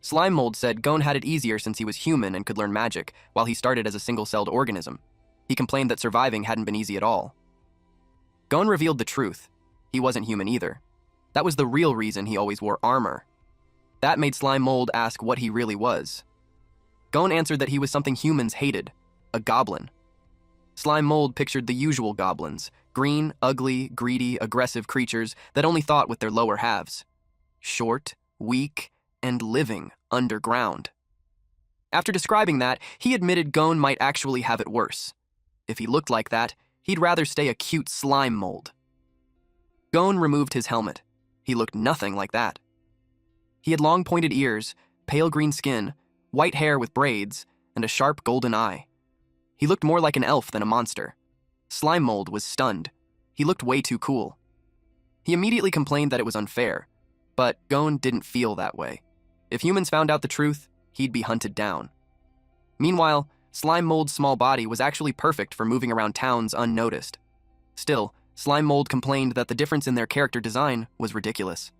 Slime Mold said Gon had it easier since he was human and could learn magic, while he started as a single-celled organism. He complained that surviving hadn't been easy at all. Gon revealed the truth. He wasn't human either. That was the real reason he always wore armor. That made Slime Mold ask what he really was. Gon answered that he was something humans hated, a goblin. Slime Mold pictured the usual goblins, green, ugly, greedy, aggressive creatures that only thought with their lower halves. Short, weak, and living underground. After describing that, he admitted Gon might actually have it worse. If he looked like that, he'd rather stay a cute Slime Mold. Gon removed his helmet. He looked nothing like that. He had long pointed ears, pale green skin, white hair with braids, and a sharp golden eye. He looked more like an elf than a monster. Slime Mold was stunned. He looked way too cool. He immediately complained that it was unfair, but Gon didn't feel that way. If humans found out the truth, he'd be hunted down. Meanwhile, Slime Mold's small body was actually perfect for moving around towns unnoticed. Still, Slime Mold complained that the difference in their character design was ridiculous.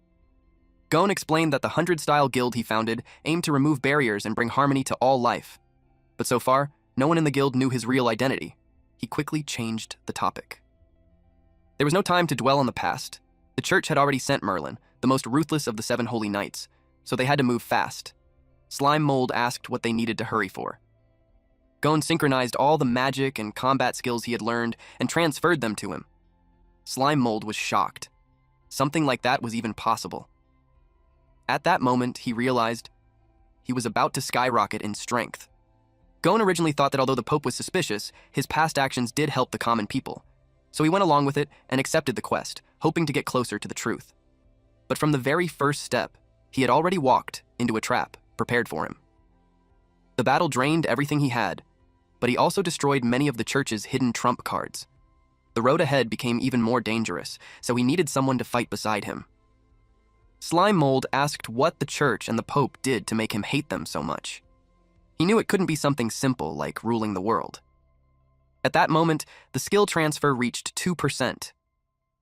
Gon explained that the 100-style guild he founded aimed to remove barriers and bring harmony to all life. But so far, no one in the guild knew his real identity. He quickly changed the topic. There was no time to dwell on the past. The church had already sent Merlin, the most ruthless of the 7 holy knights, so they had to move fast. Slime Mold asked what they needed to hurry for. Gon synchronized all the magic and combat skills he had learned and transferred them to him. Slime Mold was shocked. Something like that was even possible. At that moment, he realized he was about to skyrocket in strength. Gon originally thought that although the Pope was suspicious, his past actions did help the common people. So he went along with it and accepted the quest, hoping to get closer to the truth. But from the very first step, he had already walked into a trap prepared for him. The battle drained everything he had, but he also destroyed many of the church's hidden trump cards. The road ahead became even more dangerous, so he needed someone to fight beside him. Slime Mold asked what the church and the Pope did to make him hate them so much. He knew it couldn't be something simple like ruling the world. At that moment, the skill transfer reached 2%.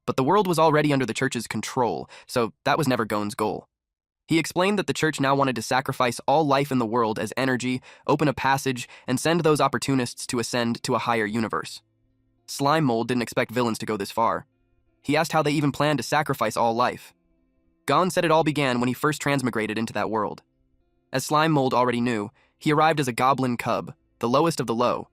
But the world was already under the church's control, so that was never Gon's goal. He explained that the church now wanted to sacrifice all life in the world as energy, open a passage, and send those opportunists to ascend to a higher universe. Slime Mold didn't expect villains to go this far. He asked how they even planned to sacrifice all life. Gon said it all began when he first transmigrated into that world. As Slime Mold already knew, he arrived as a goblin cub, the lowest of the low.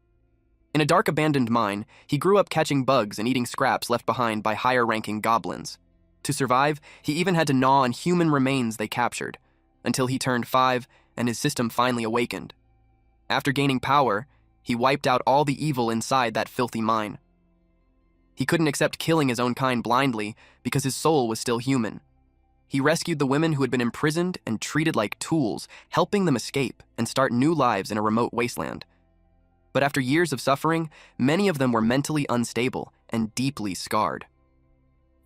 In a dark abandoned mine, he grew up catching bugs and eating scraps left behind by higher-ranking goblins. To survive, he even had to gnaw on human remains they captured, until he turned 5 and his system finally awakened. After gaining power, he wiped out all the evil inside that filthy mine. He couldn't accept killing his own kind blindly because his soul was still human. He rescued the women who had been imprisoned and treated like tools, helping them escape and start new lives in a remote wasteland. But after years of suffering, many of them were mentally unstable and deeply scarred.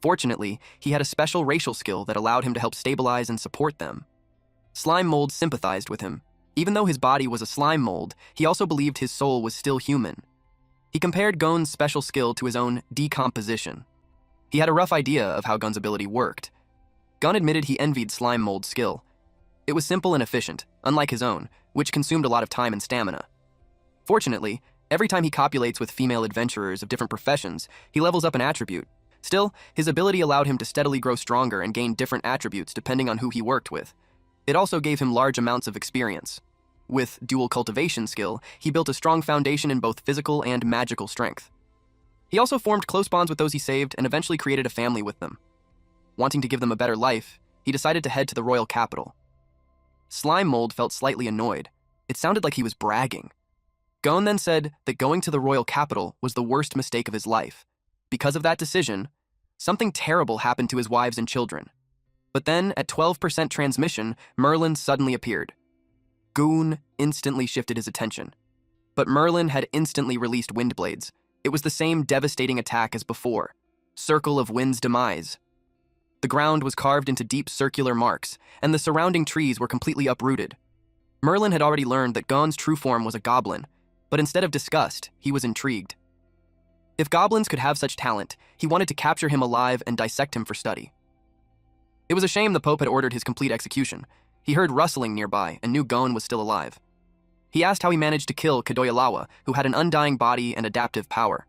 Fortunately, he had a special racial skill that allowed him to help stabilize and support them. Slime Mold sympathized with him. Even though his body was a slime mold, he also believed his soul was still human. He compared Gon's special skill to his own decomposition. He had a rough idea of how Gon's ability worked. Gon admitted he envied Slime Mold's skill. It was simple and efficient, unlike his own, which consumed a lot of time and stamina. Fortunately, every time he copulates with female adventurers of different professions, he levels up an attribute. Still, his ability allowed him to steadily grow stronger and gain different attributes depending on who he worked with. It also gave him large amounts of experience. With dual cultivation skill, he built a strong foundation in both physical and magical strength. He also formed close bonds with those he saved and eventually created a family with them. Wanting to give them a better life, he decided to head to the royal capital. Slime Mold felt slightly annoyed. It sounded like he was bragging. Gon then said that going to the royal capital was the worst mistake of his life. Because of that decision, something terrible happened to his wives and children. But then, at 12% transmission, Merlin suddenly appeared. Gon instantly shifted his attention. But Merlin had instantly released wind blades. It was the same devastating attack as before. Circle of Wind's Demise. The ground was carved into deep circular marks, and the surrounding trees were completely uprooted. Merlin had already learned that Gon's true form was a goblin, but instead of disgust, he was intrigued. If goblins could have such talent, he wanted to capture him alive and dissect him for study. It was a shame the Pope had ordered his complete execution. He heard rustling nearby and knew Gon was still alive. He asked how he managed to kill Kadoyalawa, who had an undying body and adaptive power.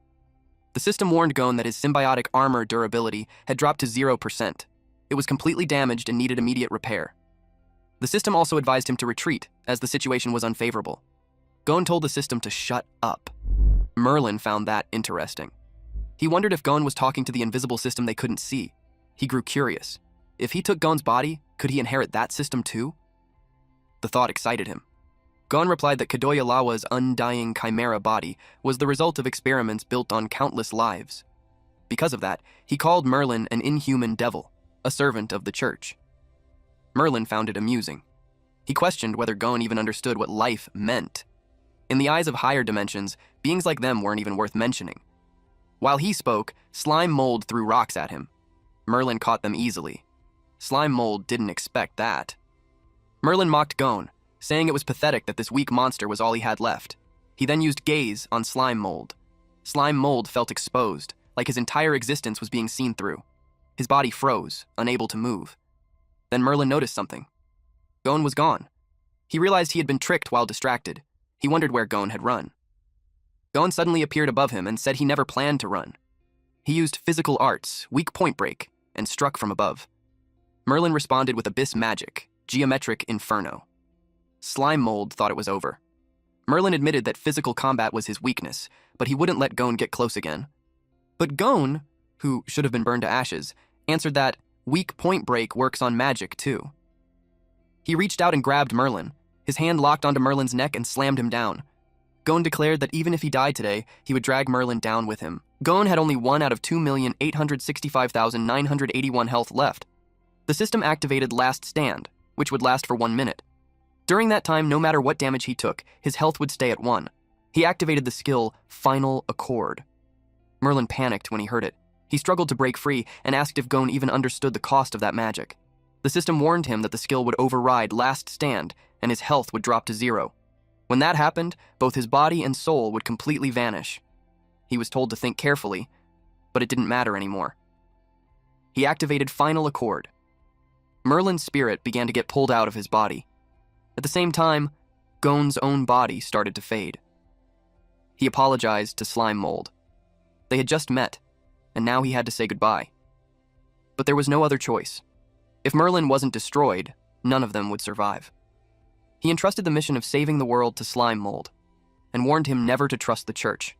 The system warned Gon that his symbiotic armor durability had dropped to 0%. It was completely damaged and needed immediate repair. The system also advised him to retreat, as the situation was unfavorable. Gon told the system to shut up. Merlin found that interesting. He wondered if Gon was talking to the invisible system they couldn't see. He grew curious. If he took Gon's body, could he inherit that system too? The thought excited him. Gon replied that Kadoyalawa's undying chimera body was the result of experiments built on countless lives. Because of that, he called Merlin an inhuman devil, a servant of the church. Merlin found it amusing. He questioned whether Gon even understood what life meant. In the eyes of higher dimensions, beings like them weren't even worth mentioning. While he spoke, Slime Mold threw rocks at him. Merlin caught them easily. Slime Mold didn't expect that. Merlin mocked Gon, saying it was pathetic that this weak monster was all he had left. He then used gaze on Slime Mold. Slime Mold felt exposed, like his entire existence was being seen through. His body froze, unable to move. Then Merlin noticed something. Gon was gone. He realized he had been tricked while distracted. He wondered where Gon had run. Gon suddenly appeared above him and said he never planned to run. He used physical arts, weak point break, and struck from above. Merlin responded with abyss magic, geometric inferno. Slime Mold thought it was over. Merlin admitted that physical combat was his weakness, but he wouldn't let Gon get close again. But Gon, who should have been burned to ashes, answered that weak point break works on magic too. He reached out and grabbed Merlin. His hand locked onto Merlin's neck and slammed him down. Gon declared that even if he died today, he would drag Merlin down with him. Gon had only 1 out of 2,865,981 health left. The system activated Last Stand, which would last for 1 minute. During that time, no matter what damage he took, his health would stay at 1. He activated the skill Final Accord. Merlin panicked when he heard it. He struggled to break free and asked if Gon even understood the cost of that magic. The system warned him that the skill would override Last Stand and his health would drop to 0. When that happened, both his body and soul would completely vanish. He was told to think carefully, but it didn't matter anymore. He activated Final Accord. Merlin's spirit began to get pulled out of his body. At the same time, Gon's own body started to fade. He apologized to Slime Mold. They had just met, and now he had to say goodbye. But there was no other choice. If Merlin wasn't destroyed, none of them would survive. He entrusted the mission of saving the world to Slime Mold, and warned him never to trust the church.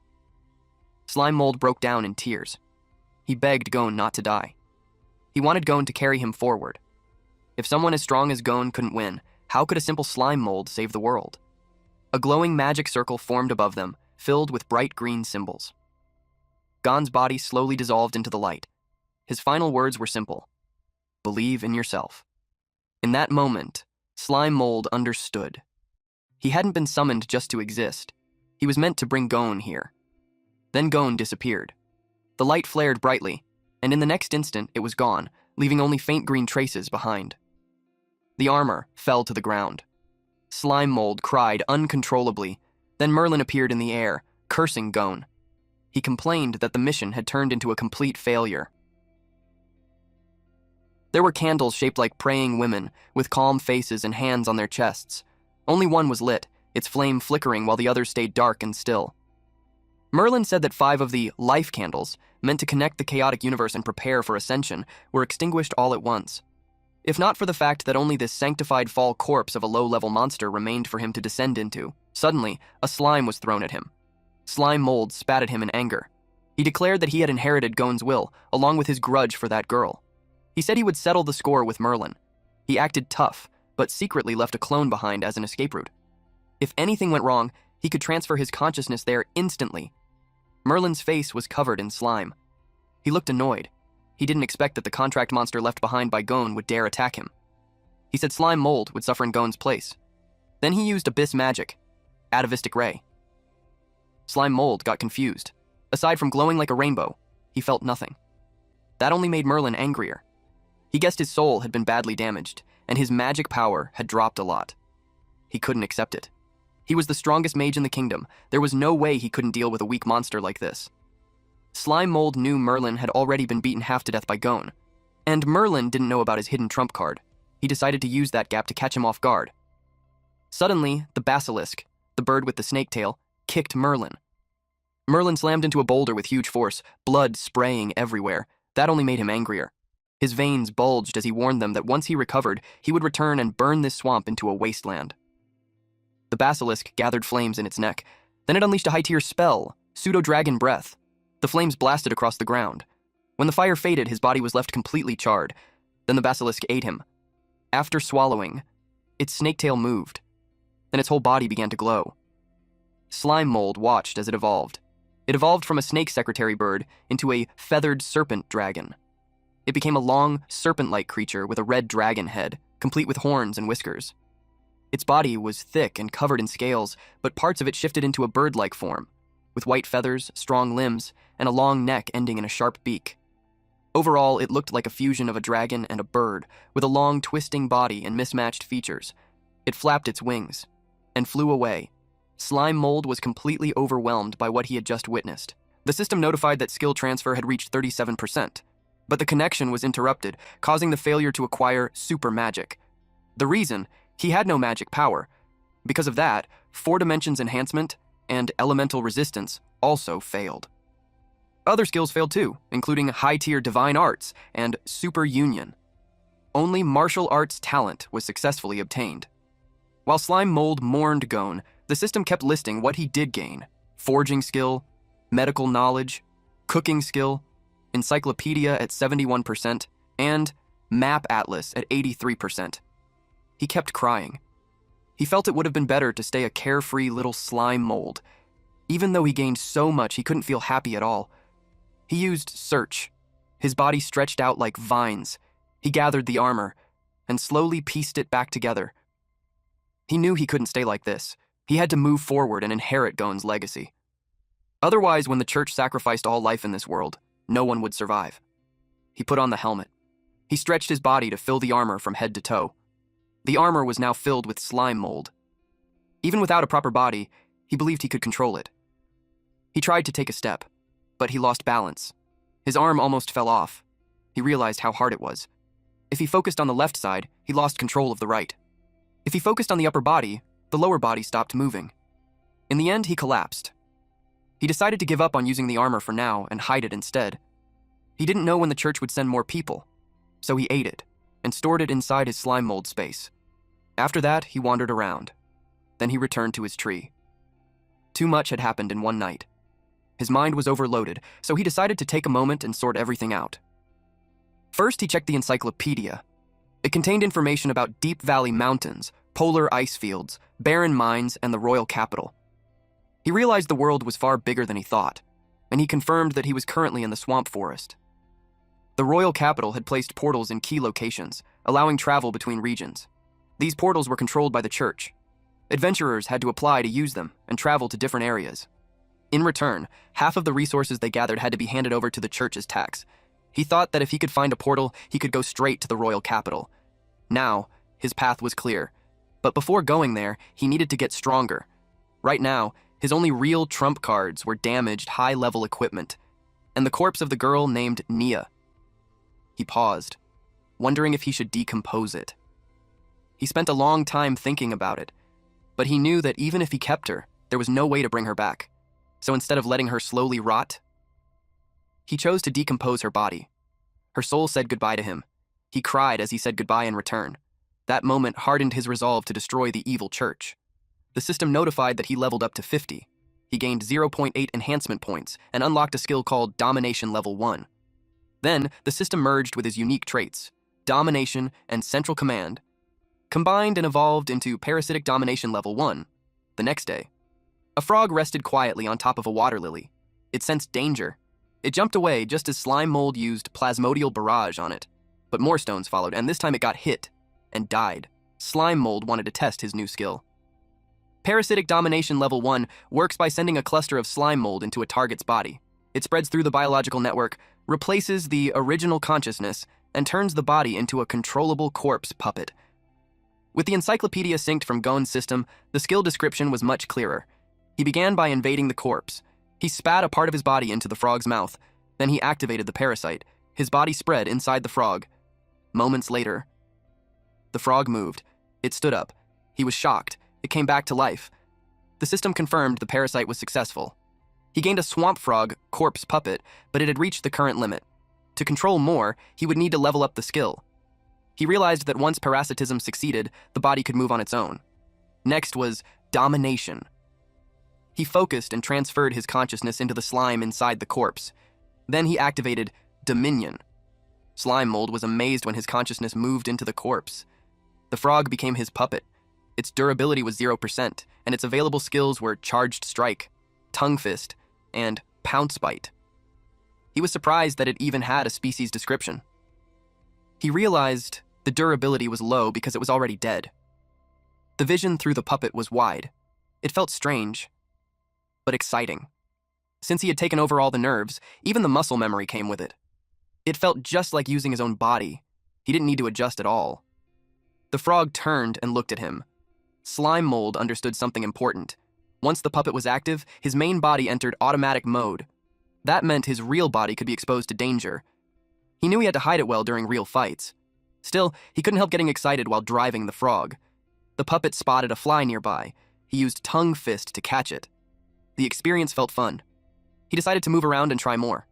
Slime Mold broke down in tears. He begged Gon not to die. He wanted Gon to carry him forward. If someone as strong as Gon couldn't win, how could a simple slime mold save the world? A glowing magic circle formed above them, filled with bright green symbols. Gon's body slowly dissolved into the light. His final words were simple: believe in yourself. In that moment, Slime Mold understood. He hadn't been summoned just to exist. He was meant to bring Gon here. Then Gon disappeared. The light flared brightly, and in the next instant it was gone, leaving only faint green traces behind. The armor fell to the ground. Slime Mold cried uncontrollably. Then Merlin appeared in the air, cursing Gon. He complained that the mission had turned into a complete failure. There were candles shaped like praying women, with calm faces and hands on their chests. Only one was lit, its flame flickering while the others stayed dark and still. Merlin said that 5 of the life candles, meant to connect the chaotic universe and prepare for ascension, were extinguished all at once. If not for the fact that only this sanctified fall corpse of a low-level monster remained for him to descend into, suddenly, a slime was thrown at him. Slime Mold spat at him in anger. He declared that he had inherited Gon's will, along with his grudge for that girl. He said he would settle the score with Merlin. He acted tough, but secretly left a clone behind as an escape route. If anything went wrong, he could transfer his consciousness there instantly. Merlin's face was covered in slime. He looked annoyed. He didn't expect that the contract monster left behind by Gon would dare attack him. He said Slime Mold would suffer in Gon's place. Then he used Abyss Magic, Atavistic Ray. Slime Mold got confused. Aside from glowing like a rainbow, he felt nothing. That only made Merlin angrier. He guessed his soul had been badly damaged, and his magic power had dropped a lot. He couldn't accept it. He was the strongest mage in the kingdom. There was no way he couldn't deal with a weak monster like this. Slime Mold knew Merlin had already been beaten half to death by Gon. And Merlin didn't know about his hidden trump card. He decided to use that gap to catch him off guard. Suddenly, the basilisk, the bird with the snake tail, kicked Merlin. Merlin slammed into a boulder with huge force, blood spraying everywhere. That only made him angrier. His veins bulged as he warned them that once he recovered, he would return and burn this swamp into a wasteland. The basilisk gathered flames in its neck. Then it unleashed a high-tier spell, Pseudo-Dragon Breath. The flames blasted across the ground. When the fire faded, his body was left completely charred. Then the basilisk ate him. After swallowing, its snake tail moved. Then its whole body began to glow. Slime Mold watched as it evolved. It evolved from a snake secretary bird into a feathered serpent dragon. It became a long, serpent-like creature with a red dragon head, complete with horns and whiskers. Its body was thick and covered in scales, but parts of it shifted into a bird-like form, with white feathers, strong limbs, and a long neck ending in a sharp beak. Overall, it looked like a fusion of a dragon and a bird, with a long, twisting body and mismatched features. It flapped its wings and flew away. Slime Mold was completely overwhelmed by what he had just witnessed. The system notified that skill transfer had reached 37%, but the connection was interrupted, causing the failure to acquire super magic. The reason? He had no magic power. Because of that, 4 dimensions enhancement and elemental resistance also failed. Other skills failed too, including high-tier divine arts and super union. Only martial arts talent was successfully obtained. While Slime Mold mourned Gon, the system kept listing what he did gain: forging skill, medical knowledge, cooking skill, encyclopedia at 71%, and map atlas at 83%. He kept crying. He felt it would have been better to stay a carefree little slime mold. Even though he gained so much, he couldn't feel happy at all. He used search. His body stretched out like vines. He gathered the armor and slowly pieced it back together. He knew he couldn't stay like this. He had to move forward and inherit Gon's legacy. Otherwise, when the church sacrificed all life in this world, no one would survive. He put on the helmet. He stretched his body to fill the armor from head to toe. The armor was now filled with slime mold. Even without a proper body, he believed he could control it. He tried to take a step, but he lost balance. His arm almost fell off. He realized how hard it was. If he focused on the left side, he lost control of the right. If he focused on the upper body, the lower body stopped moving. In the end, he collapsed. He decided to give up on using the armor for now and hide it instead. He didn't know when the church would send more people, so he ate it and stored it inside his slime mold space. After that, he wandered around. Then he returned to his tree. Too much had happened in one night. His mind was overloaded, so he decided to take a moment and sort everything out. First, he checked the encyclopedia. It contained information about Deep Valley Mountains, polar ice fields, barren mines, and the royal capital. He realized the world was far bigger than he thought, and he confirmed that he was currently in the swamp forest. The royal capital had placed portals in key locations, allowing travel between regions. These portals were controlled by the church. Adventurers had to apply to use them and travel to different areas. In return, half of the resources they gathered had to be handed over to the church's tax. He thought that if he could find a portal, he could go straight to the royal capital. Now, his path was clear. But before going there, he needed to get stronger. Right now, his only real trump cards were damaged, high-level equipment, and the corpse of the girl named Nia. He paused, wondering if he should decompose it. He spent a long time thinking about it, but he knew that even if he kept her, there was no way to bring her back. So instead of letting her slowly rot, he chose to decompose her body. Her soul said goodbye to him. He cried as he said goodbye in return. That moment hardened his resolve to destroy the evil church. The system notified that he leveled up to 50. He gained 0.8 enhancement points and unlocked a skill called Domination Level 1. Then, the system merged with his unique traits, Domination and Central Command, combined and evolved into Parasitic Domination Level 1. The next day, a frog rested quietly on top of a water lily. It sensed danger. It jumped away just as slime mold used Plasmodial Barrage on it. But more stones followed, and this time it got hit and died. Slime mold wanted to test his new skill. Parasitic Domination Level 1 works by sending a cluster of slime mold into a target's body. It spreads through the biological network, replaces the original consciousness, and turns the body into a controllable corpse puppet. With the encyclopedia synced from Gon's system, the skill description was much clearer. He began by invading the corpse. He spat a part of his body into the frog's mouth. Then he activated the parasite. His body spread inside the frog. Moments later, the frog moved. It stood up. He was shocked. It came back to life. The system confirmed the parasite was successful. He gained a swamp frog corpse puppet, but it had reached the current limit. To control more, he would need to level up the skill. He realized that once parasitism succeeded, the body could move on its own. Next was domination. He focused and transferred his consciousness into the slime inside the corpse. Then he activated dominion. Slime mold was amazed when his consciousness moved into the corpse. The frog became his puppet. Its durability was 0%, and its available skills were Charged Strike, Tongue Fist, and Pounce Bite. He was surprised that it even had a species description. He realized the durability was low because it was already dead. The vision through the puppet was wide. It felt strange, but exciting. Since he had taken over all the nerves, even the muscle memory came with it. It felt just like using his own body. He didn't need to adjust at all. The frog turned and looked at him. Slime mold understood something important. Once the puppet was active, his main body entered automatic mode. That meant his real body could be exposed to danger. He knew he had to hide it well during real fights. Still, he couldn't help getting excited while driving the frog. The puppet spotted a fly nearby. He used Tongue Fist to catch it. The experience felt fun. He decided to move around and try more.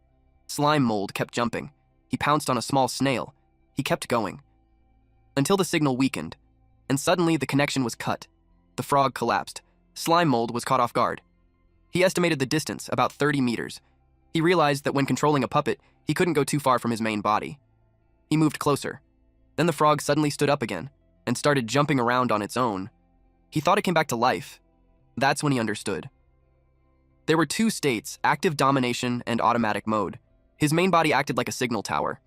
Slime mold kept jumping. He pounced on a small snail. He kept going. Until the signal weakened, and suddenly the connection was cut. The frog collapsed. Slime mold was caught off guard. He estimated the distance, about 30 meters. He realized that when controlling a puppet, he couldn't go too far from his main body. He moved closer. Then the frog suddenly stood up again and started jumping around on its own. He thought it came back to life. That's when he understood. There were two states, active domination and automatic mode. His main body acted like a signal tower.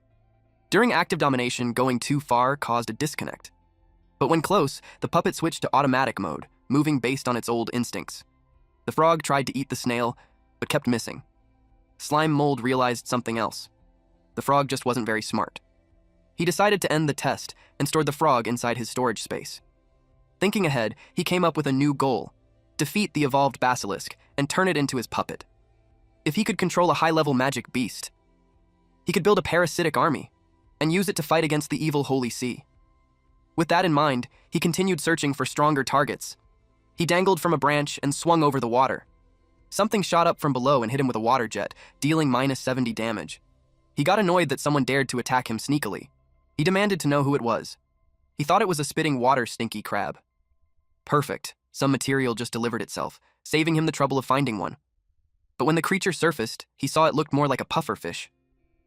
During active domination, going too far caused a disconnect. But when close, the puppet switched to automatic mode, moving based on its old instincts. The frog tried to eat the snail, but kept missing. Slime Mold realized something else. The frog just wasn't very smart. He decided to end the test and stored the frog inside his storage space. Thinking ahead, he came up with a new goal: defeat the evolved basilisk and turn it into his puppet. If he could control a high-level magic beast, he could build a parasitic army and use it to fight against the evil Holy See. With that in mind, he continued searching for stronger targets. He dangled from a branch and swung over the water. Something shot up from below and hit him with a water jet, dealing -70 damage. He got annoyed that someone dared to attack him sneakily. He demanded to know who it was. He thought it was a spitting water stinky crab. Perfect. Some material just delivered itself, saving him the trouble of finding one. But when the creature surfaced, he saw it looked more like a pufferfish.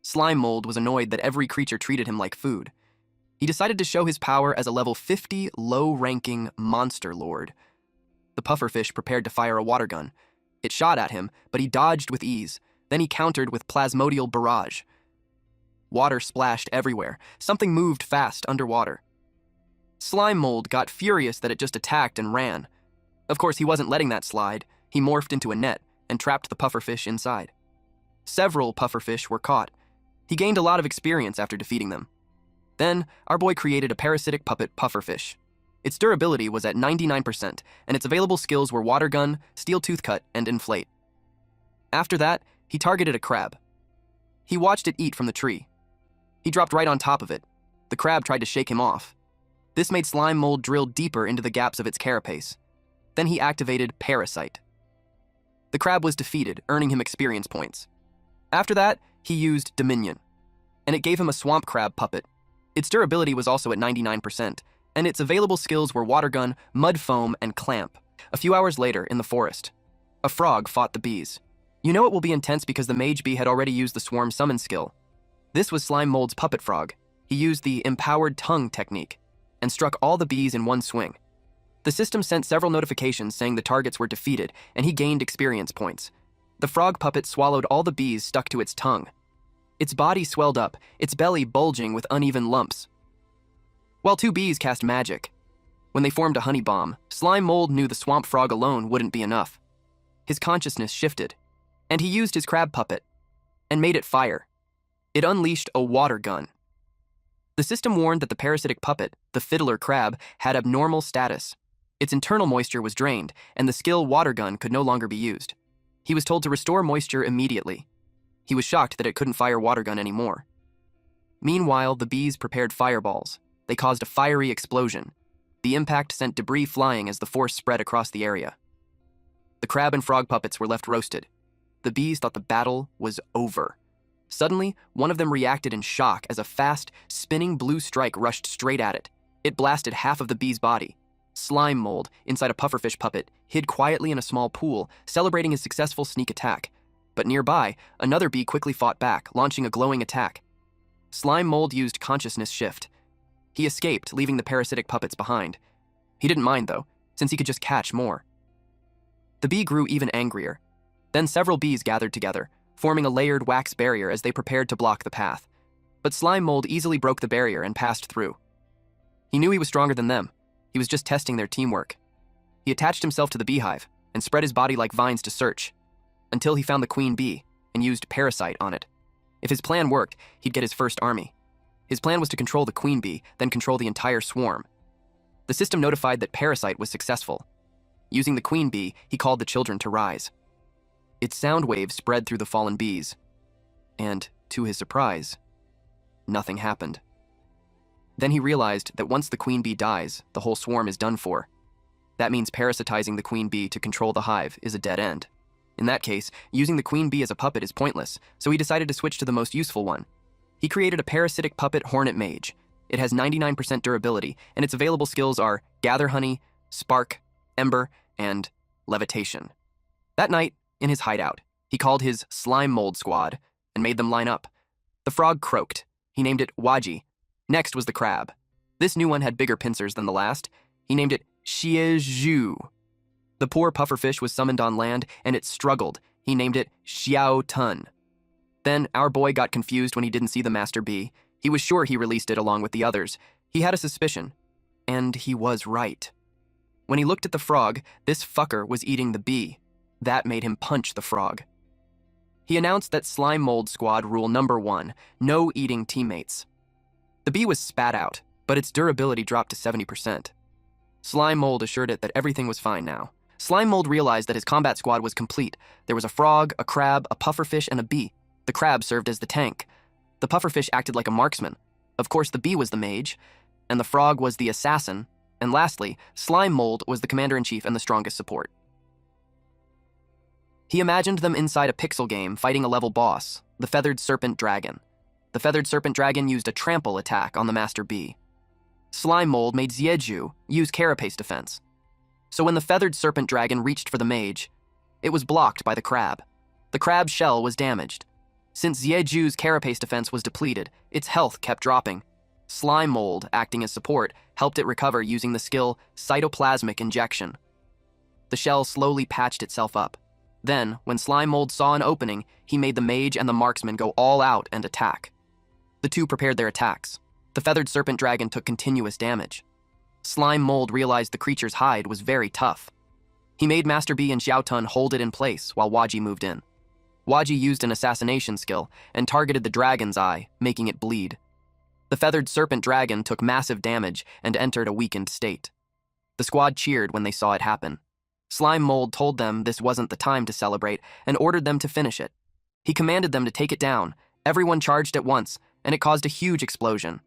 Slime Mold was annoyed that every creature treated him like food. He decided to show his power as a level 50 low-ranking monster lord. The pufferfish prepared to fire a water gun. It shot at him, but he dodged with ease. Then he countered with plasmodial barrage. Water splashed everywhere. Something moved fast underwater. Slime Mold got furious that it just attacked and ran. Of course, he wasn't letting that slide. He morphed into a net and trapped the pufferfish inside. Several pufferfish were caught. He gained a lot of experience after defeating them. Then, our boy created a parasitic puppet pufferfish. Its durability was at 99%, and its available skills were water gun, steel tooth cut, and inflate. After that, he targeted a crab. He watched it eat from the tree. He dropped right on top of it. The crab tried to shake him off. This made Slime Mold drill deeper into the gaps of its carapace. Then he activated Parasite. The crab was defeated, earning him experience points. After that, he used Dominion, and it gave him a swamp crab puppet. Its durability was also at 99%, and its available skills were water gun, mud foam, and clamp. A few hours later, in the forest, a frog fought the bees. You know it will be intense because the mage bee had already used the swarm summon skill. This was Slime Mold's puppet frog. He used the empowered tongue technique and struck all the bees in one swing. The system sent several notifications saying the targets were defeated, and he gained experience points. The frog puppet swallowed all the bees stuck to its tongue. Its body swelled up, its belly bulging with uneven lumps. While two bees cast magic. When they formed a honey bomb, Slime Mold knew the swamp frog alone wouldn't be enough. His consciousness shifted, and he used his crab puppet and made it fire. It unleashed a water gun. The system warned that the parasitic puppet, the fiddler crab, had abnormal status. Its internal moisture was drained, and the skill water gun could no longer be used. He was told to restore moisture immediately. He was shocked that it couldn't fire water gun anymore. Meanwhile, the bees prepared fireballs. They caused a fiery explosion. The impact sent debris flying as the force spread across the area. The crab and frog puppets were left roasted. The bees thought the battle was over. Suddenly, one of them reacted in shock as a fast, spinning blue strike rushed straight at it. It blasted half of the bee's body. Slime Mold, inside a pufferfish puppet, hid quietly in a small pool, celebrating his successful sneak attack. But nearby, another bee quickly fought back, launching a glowing attack. Slime Mold used consciousness shift. He escaped, leaving the parasitic puppets behind. He didn't mind, though, since he could just catch more. The bee grew even angrier. Then several bees gathered together, forming a layered wax barrier as they prepared to block the path. But Slime Mold easily broke the barrier and passed through. He knew he was stronger than them. He was just testing their teamwork. He attached himself to the beehive and spread his body like vines to search, until he found the queen bee and used Parasite on it. If his plan worked, he'd get his first army. His plan was to control the queen bee, then control the entire swarm. The system notified that Parasite was successful. Using the queen bee, he called the children to rise. Its sound waves spread through the fallen bees. And, to his surprise, nothing happened. Then he realized that once the queen bee dies, the whole swarm is done for. That means parasitizing the queen bee to control the hive is a dead end. In that case, using the queen bee as a puppet is pointless, so he decided to switch to the most useful one. He created a parasitic puppet hornet mage. It has 99% durability, and its available skills are Gather Honey, Spark, Ember, and Levitation. That night, in his hideout, he called his Slime Mold squad and made them line up. The frog croaked. He named it Waji. Next was the crab. This new one had bigger pincers than the last. He named it Xieju. The poor pufferfish was summoned on land, and it struggled. He named it Xiao Tun. Then our boy got confused when he didn't see the master bee. He was sure he released it along with the others. He had a suspicion, and he was right. When he looked at the frog, this fucker was eating the bee. That made him punch the frog. He announced that Slime Mold Squad rule number 1, no eating teammates. The bee was spat out, but its durability dropped to 70%. Slime Mold assured it that everything was fine now. Slime Mold realized that his combat squad was complete. There was a frog, a crab, a pufferfish, and a bee. The crab served as the tank. The pufferfish acted like a marksman. Of course, the bee was the mage, and the frog was the assassin, and lastly, Slime Mold was the commander-in-chief and the strongest support. He imagined them inside a pixel game fighting a level boss, the Feathered Serpent Dragon. The Feathered Serpent Dragon used a trample attack on the Master Bee. Slime Mold made Xieju use carapace defense. So when the Feathered Serpent Dragon reached for the mage, it was blocked by the crab. The crab's shell was damaged. Since Xieju's carapace defense was depleted, its health kept dropping. Slime Mold, acting as support, helped it recover using the skill Cytoplasmic Injection. The shell slowly patched itself up. Then, when Slime Mold saw an opening, he made the mage and the marksman go all out and attack. The two prepared their attacks. The Feathered Serpent Dragon took continuous damage. Slime Mold realized the creature's hide was very tough. He made Master Bee and Xiaotun hold it in place while Waji moved in. Waji used an assassination skill and targeted the dragon's eye, making it bleed. The Feathered Serpent Dragon took massive damage and entered a weakened state. The squad cheered when they saw it happen. Slime Mold told them this wasn't the time to celebrate and ordered them to finish it. He commanded them to take it down. Everyone charged at once, and it caused a huge explosion.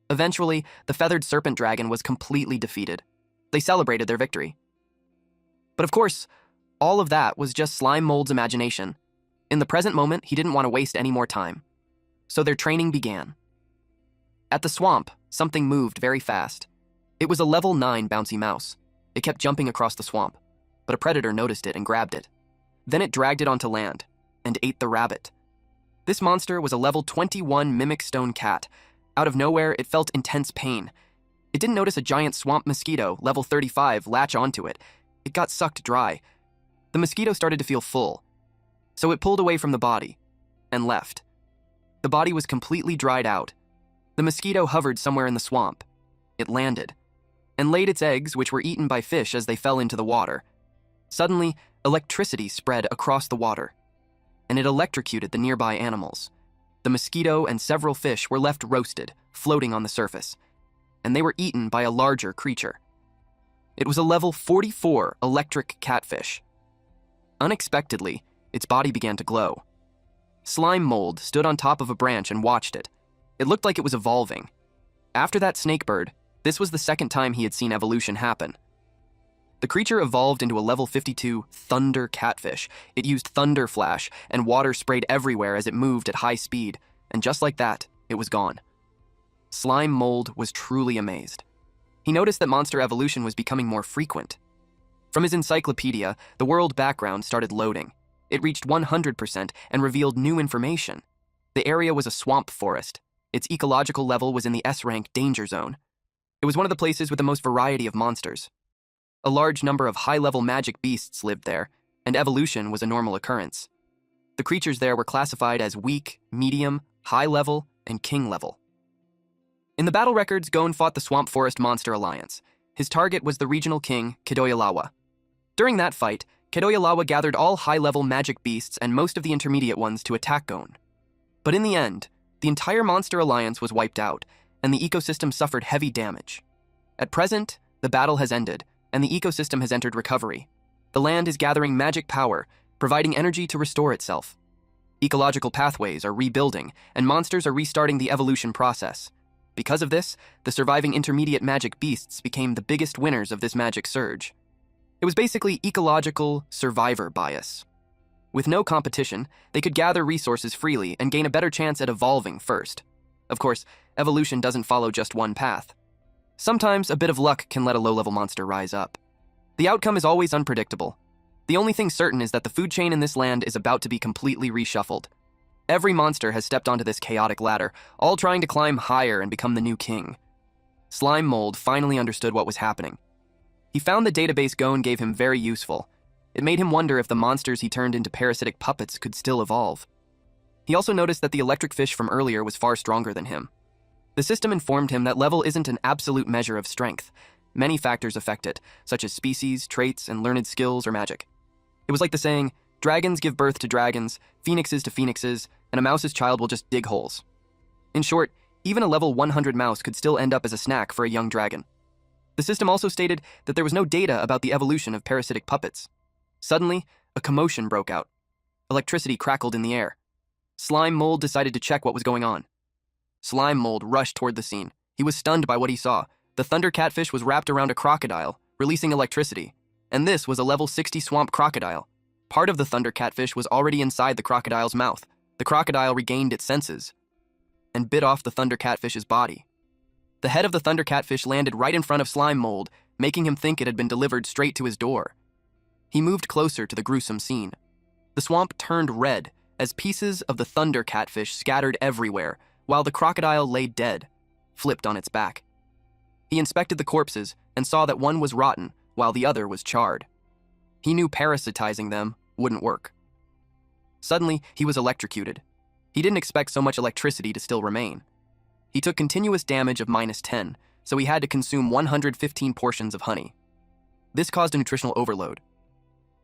Eventually, the Feathered Serpent Dragon was completely defeated. They celebrated their victory. But of course, all of that was just Slime Mold's imagination. In the present moment, he didn't want to waste any more time. So their training began. At the swamp, something moved very fast. It was a level 9 bouncy mouse. It kept jumping across the swamp, but a predator noticed it and grabbed it. Then it dragged it onto land and ate the rabbit. This monster was a level 21 mimic stone cat. Out of nowhere, it felt intense pain. It didn't notice a giant swamp mosquito, level 35, latch onto it. It got sucked dry. The mosquito started to feel full, so it pulled away from the body and left. The body was completely dried out. The mosquito hovered somewhere in the swamp. It landed and laid its eggs, which were eaten by fish as they fell into the water. Suddenly, electricity spread across the water, and it electrocuted the nearby animals. The mosquito and several fish were left roasted, floating on the surface, and they were eaten by a larger creature. It was a level 44 electric catfish. Unexpectedly, its body began to glow. Slime Mold stood on top of a branch and watched it. It looked like it was evolving. After that snakebird, this was the second time he had seen evolution happen. The creature evolved into a level 52 thunder catfish. It used thunder flash, and water sprayed everywhere as it moved at high speed, and just like that, it was gone. Slime Mold was truly amazed. He noticed that monster evolution was becoming more frequent. From his encyclopedia, the world background started loading. It reached 100% and revealed new information. The area was a swamp forest. Its ecological level was in the S-rank danger zone. It was one of the places with the most variety of monsters. A large number of high-level magic beasts lived there, and evolution was a normal occurrence. The creatures there were classified as weak, medium, high-level, and king-level. In the battle records, Gon fought the Swamp Forest Monster Alliance. His target was the regional king, Kedoyalawa. During that fight, Kedoyalawa gathered all high-level magic beasts and most of the intermediate ones to attack Gon. But in the end, the entire Monster Alliance was wiped out, and the ecosystem suffered heavy damage. At present, the battle has ended, and the ecosystem has entered recovery. The land is gathering magic power, providing energy to restore itself. Ecological pathways are rebuilding, and monsters are restarting the evolution process. Because of this, the surviving intermediate magic beasts became the biggest winners of this magic surge. It was basically ecological survivor bias. With no competition, they could gather resources freely and gain a better chance at evolving first. Of course, evolution doesn't follow just one path. Sometimes a bit of luck can let a low-level monster rise up. The outcome is always unpredictable. The only thing certain is that the food chain in this land is about to be completely reshuffled. Every monster has stepped onto this chaotic ladder, all trying to climb higher and become the new king. Slime Mold finally understood what was happening. He found the database Gon gave him very useful. It made him wonder if the monsters he turned into parasitic puppets could still evolve. He also noticed that the electric fish from earlier was far stronger than him. The system informed him that level isn't an absolute measure of strength. Many factors affect it, such as species, traits, and learned skills or magic. It was like the saying, dragons give birth to dragons, phoenixes to phoenixes, and a mouse's child will just dig holes. In short, even a level 100 mouse could still end up as a snack for a young dragon. The system also stated that there was no data about the evolution of parasitic puppets. Suddenly, a commotion broke out. Electricity crackled in the air. Slime Mold decided to check what was going on. Slime Mold rushed toward the scene. He was stunned by what he saw. The thunder catfish was wrapped around a crocodile, releasing electricity. And this was a level 60 swamp crocodile. Part of the thunder catfish was already inside the crocodile's mouth. The crocodile regained its senses and bit off the thunder catfish's body. The head of the thunder catfish landed right in front of Slime Mold, making him think it had been delivered straight to his door. He moved closer to the gruesome scene. The swamp turned red as pieces of the thunder catfish scattered everywhere, while the crocodile lay dead, flipped on its back. He inspected the corpses and saw that one was rotten while the other was charred. He knew parasitizing them wouldn't work. Suddenly, he was electrocuted. He didn't expect so much electricity to still remain. He took continuous damage of -10, so he had to consume 115 portions of honey. This caused a nutritional overload.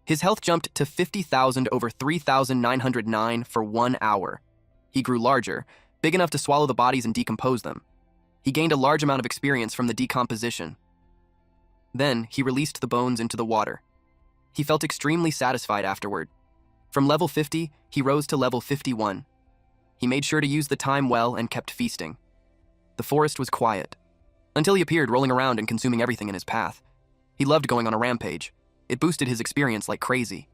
His health jumped to 50,000 over 3,909 for 1 hour. He grew larger, big enough to swallow the bodies and decompose them. He gained a large amount of experience from the decomposition. Then, he released the bones into the water. He felt extremely satisfied afterward. From level 50, he rose to level 51. He made sure to use the time well and kept feasting. The forest was quiet, until he appeared rolling around and consuming everything in his path. He loved going on a rampage. It boosted his experience like crazy.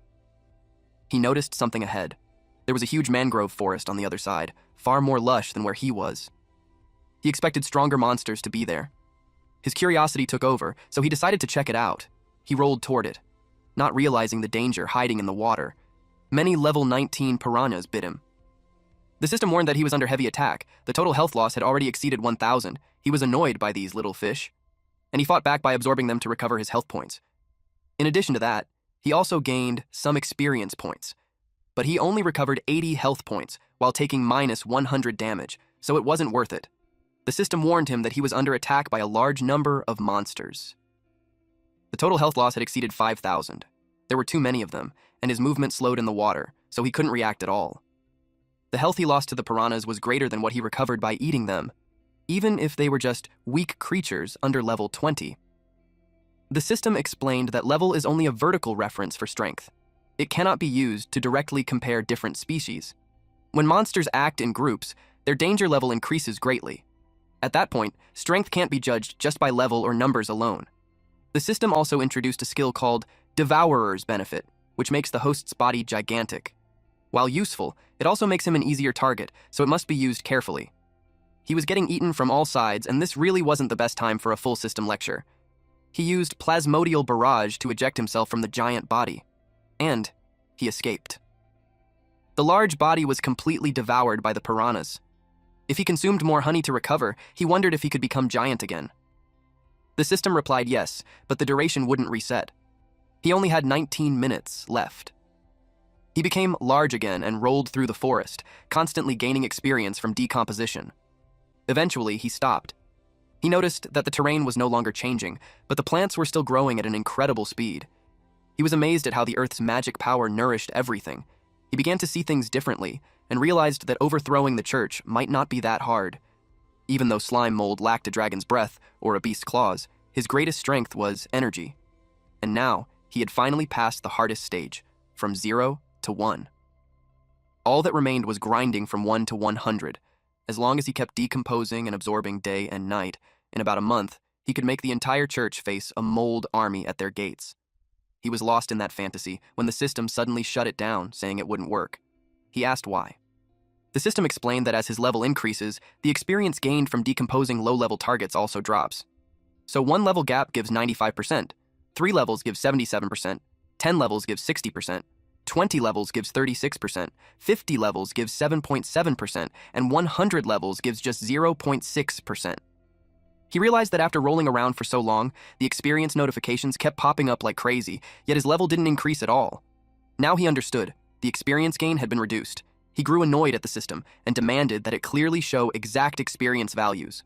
He noticed something ahead. There was a huge mangrove forest on the other side, far more lush than where he was. He expected stronger monsters to be there. His curiosity took over, so he decided to check it out. He rolled toward it, not realizing the danger hiding in the water. Many level 19 piranhas bit him. The system warned that he was under heavy attack. The total health loss had already exceeded 1,000. He was annoyed by these little fish, and he fought back by absorbing them to recover his health points. In addition to that, he also gained some experience points, but he only recovered 80 health points while taking -100 damage, so it wasn't worth it. The system warned him that he was under attack by a large number of monsters. The total health loss had exceeded 5,000. There were too many of them, and his movement slowed in the water, so he couldn't react at all. The health he lost to the piranhas was greater than what he recovered by eating them, even if they were just weak creatures under level 20. The system explained that level is only a vertical reference for strength. It cannot be used to directly compare different species. When monsters act in groups, their danger level increases greatly. At that point, strength can't be judged just by level or numbers alone. The system also introduced a skill called Devourer's Benefit, which makes the host's body gigantic. While useful, it also makes him an easier target, so it must be used carefully. He was getting eaten from all sides, and this really wasn't the best time for a full system lecture. He used Plasmodial Barrage to eject himself from the giant body, and he escaped. The large body was completely devoured by the piranhas. If he consumed more honey to recover, he wondered if he could become giant again. The system replied yes, but the duration wouldn't reset. He only had 19 minutes left. He became large again and rolled through the forest, constantly gaining experience from decomposition. Eventually, he stopped. He noticed that the terrain was no longer changing, but the plants were still growing at an incredible speed. He was amazed at how the Earth's magic power nourished everything. He began to see things differently and realized that overthrowing the church might not be that hard. Even though Slime Mold lacked a dragon's breath or a beast's claws, his greatest strength was energy. And now, he had finally passed the hardest stage, from 0 to 1. All that remained was grinding from 1 to 100. As long as he kept decomposing and absorbing day and night, in about a month, he could make the entire church face a mold army at their gates. He was lost in that fantasy when the system suddenly shut it down, saying it wouldn't work. He asked why. The system explained that as his level increases, the experience gained from decomposing low-level targets also drops. So 1 level gap gives 95%, 3 levels gives 77%, 10 levels gives 60%, 20 levels gives 36%, 50 levels gives 7.7%, and 100 levels gives just 0.6%. He realized that after rolling around for so long, the experience notifications kept popping up like crazy, yet his level didn't increase at all. Now he understood. The experience gain had been reduced. He grew annoyed at the system and demanded that it clearly show exact experience values.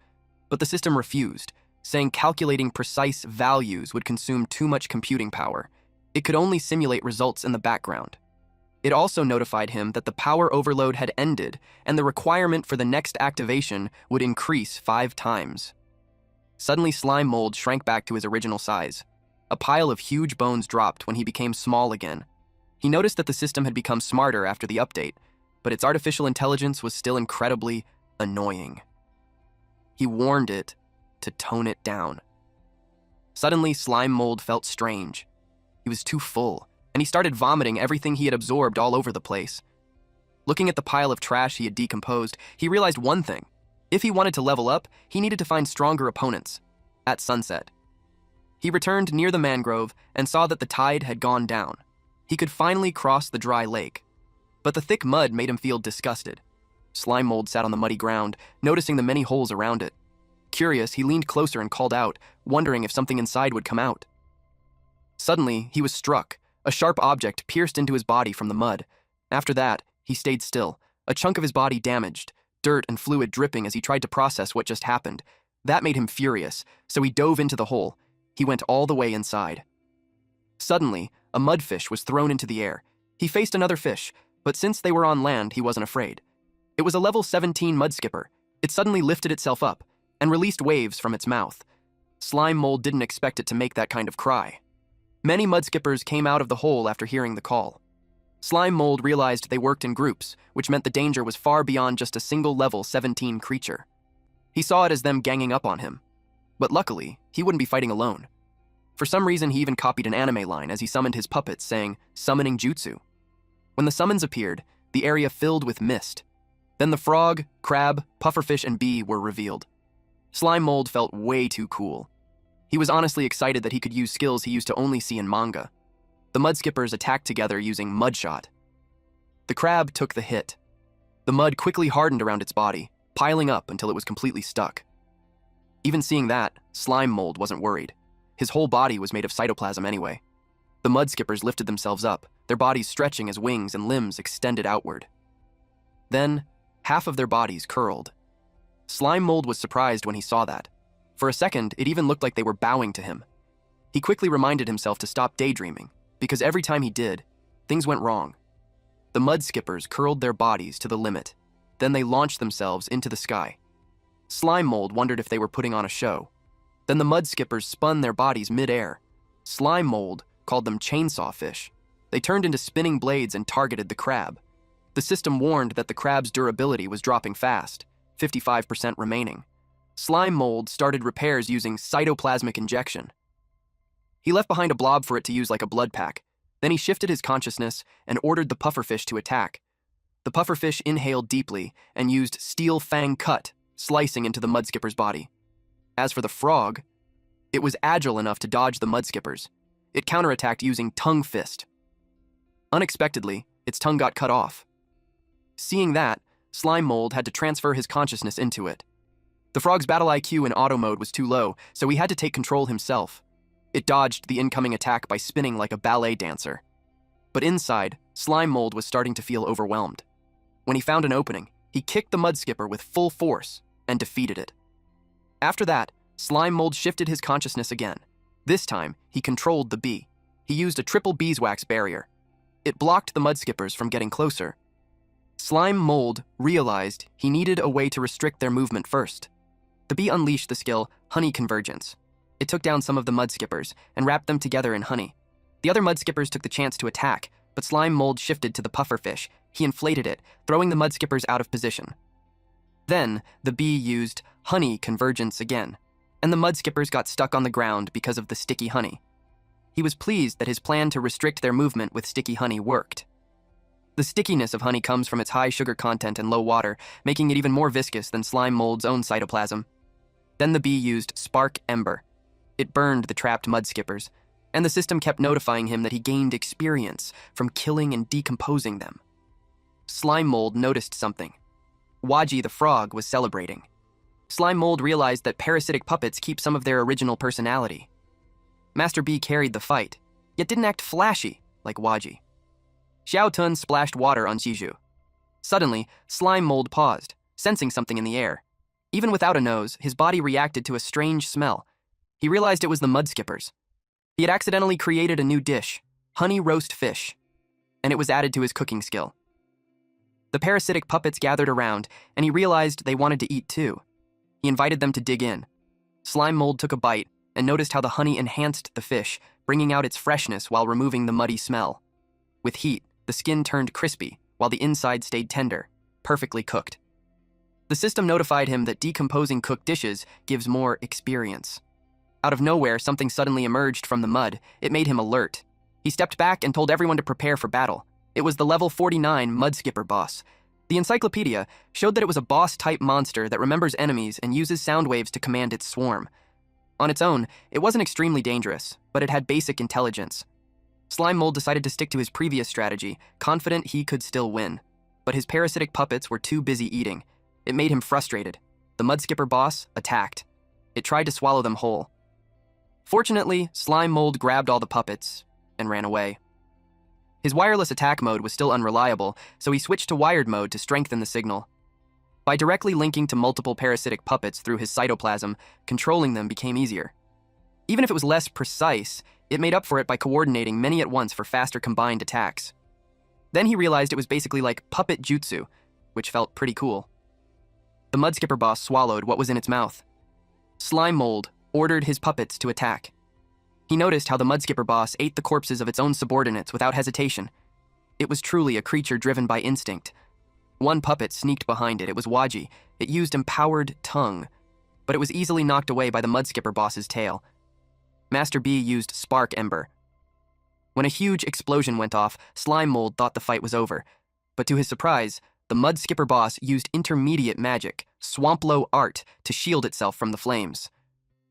But the system refused, saying calculating precise values would consume too much computing power. It could only simulate results in the background. It also notified him that the power overload had ended and the requirement for the next activation would increase 5 times. Suddenly, slime mold shrank back to his original size. A pile of huge bones dropped when he became small again. He noticed that the system had become smarter after the update, but its artificial intelligence was still incredibly annoying. He warned it to tone it down. Suddenly, slime mold felt strange. He was too full, and he started vomiting everything he had absorbed all over the place. Looking at the pile of trash he had decomposed, he realized one thing. If he wanted to level up, he needed to find stronger opponents. At sunset, he returned near the mangrove and saw that the tide had gone down. He could finally cross the dry lake. But the thick mud made him feel disgusted. Slime mold sat on the muddy ground, noticing the many holes around it. Curious, he leaned closer and called out, wondering if something inside would come out. Suddenly, he was struck. A sharp object pierced into his body from the mud. After that, he stayed still, a chunk of his body damaged, dirt and fluid dripping as he tried to process what just happened. That made him furious, so he dove into the hole. He went all the way inside. Suddenly, a mudfish was thrown into the air. He faced another fish, but since they were on land, he wasn't afraid. It was a level 17 mud skipper. It suddenly lifted itself up and released waves from its mouth. Slime mold didn't expect it to make that kind of cry. Many mud skippers came out of the hole after hearing the call. Slime mold realized they worked in groups, which meant the danger was far beyond just a single level 17 creature. He saw it as them ganging up on him. But luckily, he wouldn't be fighting alone. For some reason, he even copied an anime line as he summoned his puppets, saying, "Summoning Jutsu." When the summons appeared, the area filled with mist. Then the frog, crab, pufferfish, and bee were revealed. Slime mold felt way too cool. He was honestly excited that he could use skills he used to only see in manga. The mud skippers attacked together using mudshot. The crab took the hit. The mud quickly hardened around its body, piling up until it was completely stuck. Even seeing that, slime mold wasn't worried. His whole body was made of cytoplasm anyway. The mud skippers lifted themselves up, their bodies stretching as wings and limbs extended outward. Then, half of their bodies curled. Slime mold was surprised when he saw that. For a second, it even looked like they were bowing to him. He quickly reminded himself to stop daydreaming, because every time he did, things went wrong. The mud skippers curled their bodies to the limit. Then they launched themselves into the sky. Slime mold wondered if they were putting on a show. Then the mud skippers spun their bodies mid-air. Slime mold called them chainsaw fish. They turned into spinning blades and targeted the crab. The system warned that the crab's durability was dropping fast, 55% remaining. Slime mold started repairs using cytoplasmic injection. He left behind a blob for it to use like a blood pack. Then he shifted his consciousness and ordered the pufferfish to attack. The pufferfish inhaled deeply and used steel fang cut, slicing into the mud skipper's body. As for the frog, it was agile enough to dodge the mud skippers. It counterattacked using tongue fist. Unexpectedly, its tongue got cut off. Seeing that, slime mold had to transfer his consciousness into it. The frog's battle IQ in auto mode was too low, so he had to take control himself. It dodged the incoming attack by spinning like a ballet dancer. But inside, slime mold was starting to feel overwhelmed. When he found an opening, he kicked the mud skipper with full force and defeated it. After that, slime mold shifted his consciousness again. This time, he controlled the bee. He used a triple beeswax barrier. It blocked the mud skippers from getting closer. Slime mold realized he needed a way to restrict their movement first. The bee unleashed the skill Honey Convergence. It took down some of the mud skippers and wrapped them together in honey. The other mud skippers took the chance to attack, but slime mold shifted to the pufferfish. He inflated it, throwing the mud skippers out of position. Then, the bee used Honey Convergence again, and the mud skippers got stuck on the ground because of the sticky honey. He was pleased that his plan to restrict their movement with sticky honey worked. The stickiness of honey comes from its high sugar content and low water, making it even more viscous than slime mold's own cytoplasm. Then the bee used Spark Ember. It burned the trapped mud skippers, and the system kept notifying him that he gained experience from killing and decomposing them. Slime mold noticed something. Waji the frog was celebrating. Slime Mold realized that parasitic puppets keep some of their original personality. Master B carried the fight, yet didn't act flashy like Waji. Xiaotun splashed water on Jiju. Suddenly, Slime Mold paused, sensing something in the air. Even without a nose, his body reacted to a strange smell. He realized it was the mud skippers. He had accidentally created a new dish, honey roast fish, and it was added to his cooking skill. The parasitic puppets gathered around, and he realized they wanted to eat too. He invited them to dig in. Slime Mold took a bite and noticed how the honey enhanced the fish, bringing out its freshness while removing the muddy smell. With heat, the skin turned crispy, while the inside stayed tender, perfectly cooked. The system notified him that decomposing cooked dishes gives more experience. Out of nowhere, something suddenly emerged from the mud. It made him alert. He stepped back and told everyone to prepare for battle. It was the level 49 Mud Skipper boss. The encyclopedia showed that it was a boss-type monster that remembers enemies and uses sound waves to command its swarm. On its own, it wasn't extremely dangerous, but it had basic intelligence. Slime Mold decided to stick to his previous strategy, confident he could still win. But his parasitic puppets were too busy eating. It made him frustrated. The Mud Skipper boss attacked. It tried to swallow them whole. Fortunately, Slime Mold grabbed all the puppets and ran away. His wireless attack mode was still unreliable, so he switched to wired mode to strengthen the signal. By directly linking to multiple parasitic puppets through his cytoplasm, controlling them became easier. Even if it was less precise, it made up for it by coordinating many at once for faster combined attacks. Then he realized it was basically like puppet jutsu, which felt pretty cool. The Mud Skipper boss swallowed what was in its mouth. Slime Mold ordered his puppets to attack. He noticed how the Mud Skipper boss ate the corpses of its own subordinates without hesitation. It was truly a creature driven by instinct. One puppet sneaked behind it. It was Waji. It used empowered tongue, but it was easily knocked away by the Mud Skipper boss's tail. Master B used Spark Ember. When a huge explosion went off, Slime Mold thought the fight was over, but to his surprise, the Mud Skipper boss used intermediate magic, Swamplo Art, to shield itself from the flames.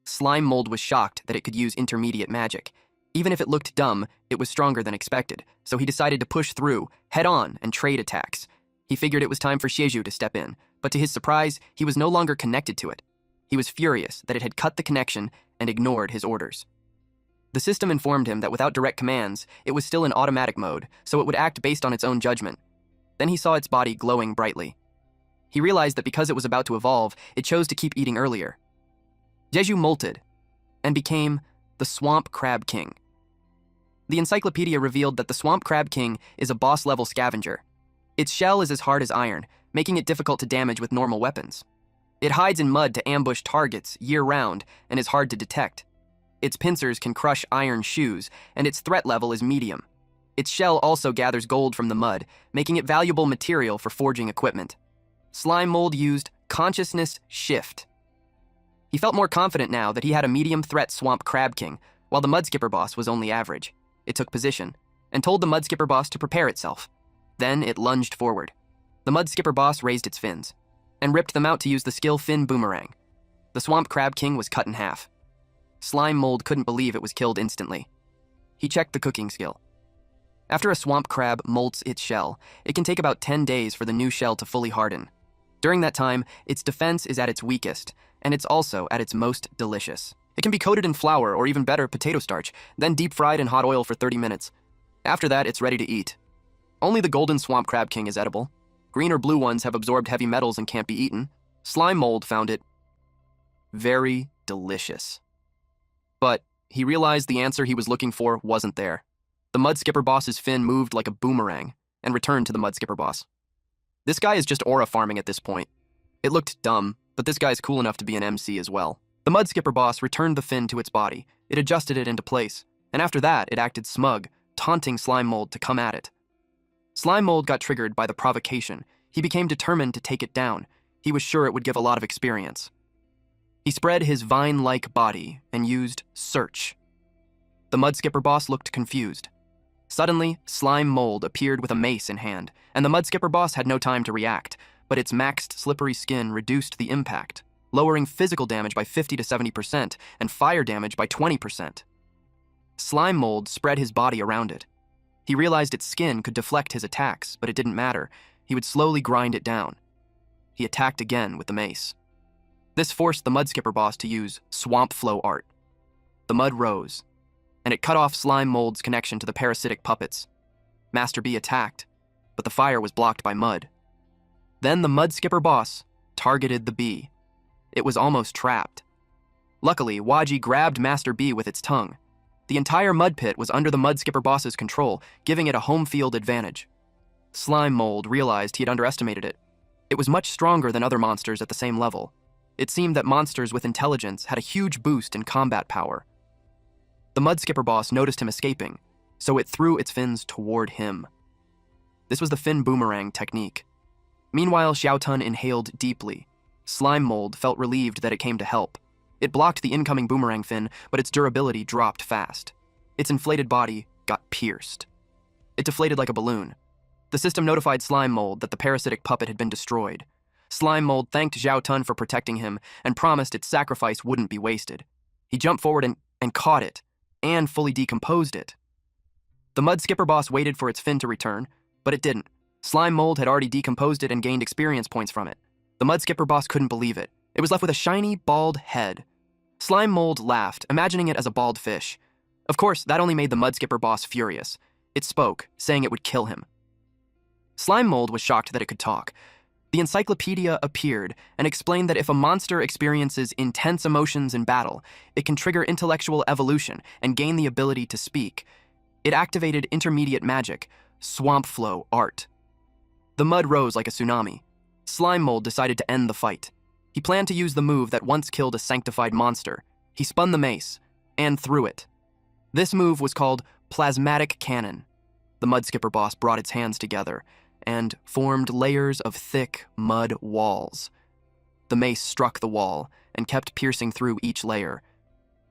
Slime Mold was shocked that it could use intermediate magic. Even if it looked dumb, it was stronger than expected, so he decided to push through, head on, and trade attacks. He figured it was time for Xieju to step in, but to his surprise, he was no longer connected to it. He was furious that it had cut the connection and ignored his orders. The system informed him that without direct commands, it was still in automatic mode, so it would act based on its own judgment. Then he saw its body glowing brightly. He realized that because it was about to evolve, it chose to keep eating earlier. Jeju molted and became the Swamp Crab King. The encyclopedia revealed that the Swamp Crab King is a boss-level scavenger. Its shell is as hard as iron, making it difficult to damage with normal weapons. It hides in mud to ambush targets year-round and is hard to detect. Its pincers can crush iron shoes, and its threat level is medium. Its shell also gathers gold from the mud, making it valuable material for forging equipment. Slime Mold used Consciousness Shift. He felt more confident now that he had a medium-threat Swamp Crab King, while the Mud Skipper boss was only average. It took position, and told the Mud Skipper boss to prepare itself. Then it lunged forward. The Mud Skipper boss raised its fins, and ripped them out to use the skill Fin Boomerang. The Swamp Crab King was cut in half. Slime Mold couldn't believe it was killed instantly. He checked the cooking skill. After a swamp crab molts its shell, it can take about 10 days for the new shell to fully harden. During that time, its defense is at its weakest, and it's also at its most delicious. It can be coated in flour or even better, potato starch, then deep fried in hot oil for 30 minutes. After that, it's ready to eat. Only the golden Swamp Crab King is edible. Green or blue ones have absorbed heavy metals and can't be eaten. Slime Mold found it very delicious. But he realized the answer he was looking for wasn't there. The Mud Skipper boss's fin moved like a boomerang and returned to the Mud Skipper boss. This guy is just aura farming at this point. It looked dumb, but this guy's cool enough to be an MC as well. The Mud Skipper boss returned the fin to its body. It adjusted it into place, and after that, it acted smug, taunting Slime Mold to come at it. Slime Mold got triggered by the provocation. He became determined to take it down. He was sure it would give a lot of experience. He spread his vine-like body and used Search. The Mud Skipper boss looked confused. Suddenly, Slime Mold appeared with a mace in hand, and the Mud Skipper boss had no time to react, but its maxed slippery skin reduced the impact, lowering physical damage by 50 to 70% and fire damage by 20%. Slime Mold spread his body around it. He realized its skin could deflect his attacks, but it didn't matter. He would slowly grind it down. He attacked again with the mace. This forced the mud skipper boss to use swamp flow art. The mud rose, and it cut off Slime Mold's connection to the parasitic puppets. Master B attacked, but the fire was blocked by mud. Then the mud skipper boss targeted the bee. It was almost trapped. Luckily, Waji grabbed Master B with its tongue. The entire mud pit was under the mud skipper boss's control, giving it a home field advantage. Slime Mold realized he had underestimated it. It was much stronger than other monsters at the same level. It seemed that monsters with intelligence had a huge boost in combat power. The mud skipper boss noticed him escaping, so it threw its fins toward him. This was the fin boomerang technique. Meanwhile, Xiaotun inhaled deeply. Slime Mold felt relieved that it came to help. It blocked the incoming boomerang fin, but its durability dropped fast. Its inflated body got pierced. It deflated like a balloon. The system notified Slime Mold that the parasitic puppet had been destroyed. Slime Mold thanked Xiaotun for protecting him and promised its sacrifice wouldn't be wasted. He jumped forward and caught it, and fully decomposed it. The mud skipper boss waited for its fin to return, but it didn't. Slime Mold had already decomposed it and gained experience points from it. The mud skipper boss couldn't believe it. It was left with a shiny, bald head. Slime Mold laughed, imagining it as a bald fish. Of course, that only made the mud skipper boss furious. It spoke, saying it would kill him. Slime Mold was shocked that it could talk. The encyclopedia appeared and explained that if a monster experiences intense emotions in battle, it can trigger intellectual evolution and gain the ability to speak. It activated intermediate magic, swamp flow art. The mud rose like a tsunami. Slime Mold decided to end the fight. He planned to use the move that once killed a sanctified monster. He spun the mace and threw it. This move was called Plasmatic Cannon. The mud skipper boss brought its hands together and formed layers of thick mud walls. The mace struck the wall and kept piercing through each layer.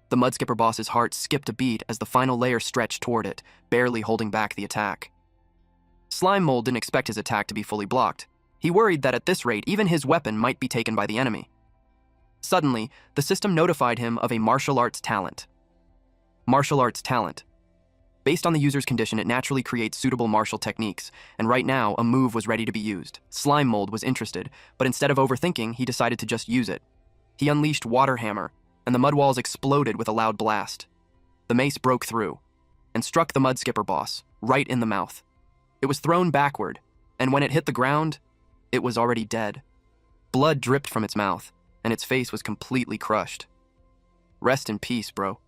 The mud skipper boss's heart skipped a beat as the final layer stretched toward it, barely holding back the attack. Slime Mold didn't expect his attack to be fully blocked. He worried that at this rate, even his weapon might be taken by the enemy. Suddenly, the system notified him of a martial arts talent. Martial arts talent. Based on the user's condition, it naturally creates suitable martial techniques, and right now, a move was ready to be used. Slime Mold was interested, but instead of overthinking, he decided to just use it. He unleashed Water Hammer, and the mud walls exploded with a loud blast. The mace broke through, and struck the mud skipper boss, right in the mouth. It was thrown backward, and when it hit the ground, it was already dead. Blood dripped from its mouth, and its face was completely crushed. Rest in peace, bro.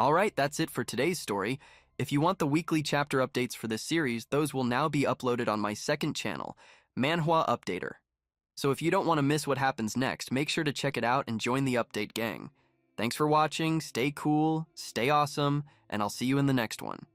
Alright, that's it for today's story. If you want the weekly chapter updates for this series, those will now be uploaded on my second channel, Manhwa Updater. So if you don't want to miss what happens next, make sure to check it out and join the update gang. Thanks for watching, stay cool, stay awesome, and I'll see you in the next one.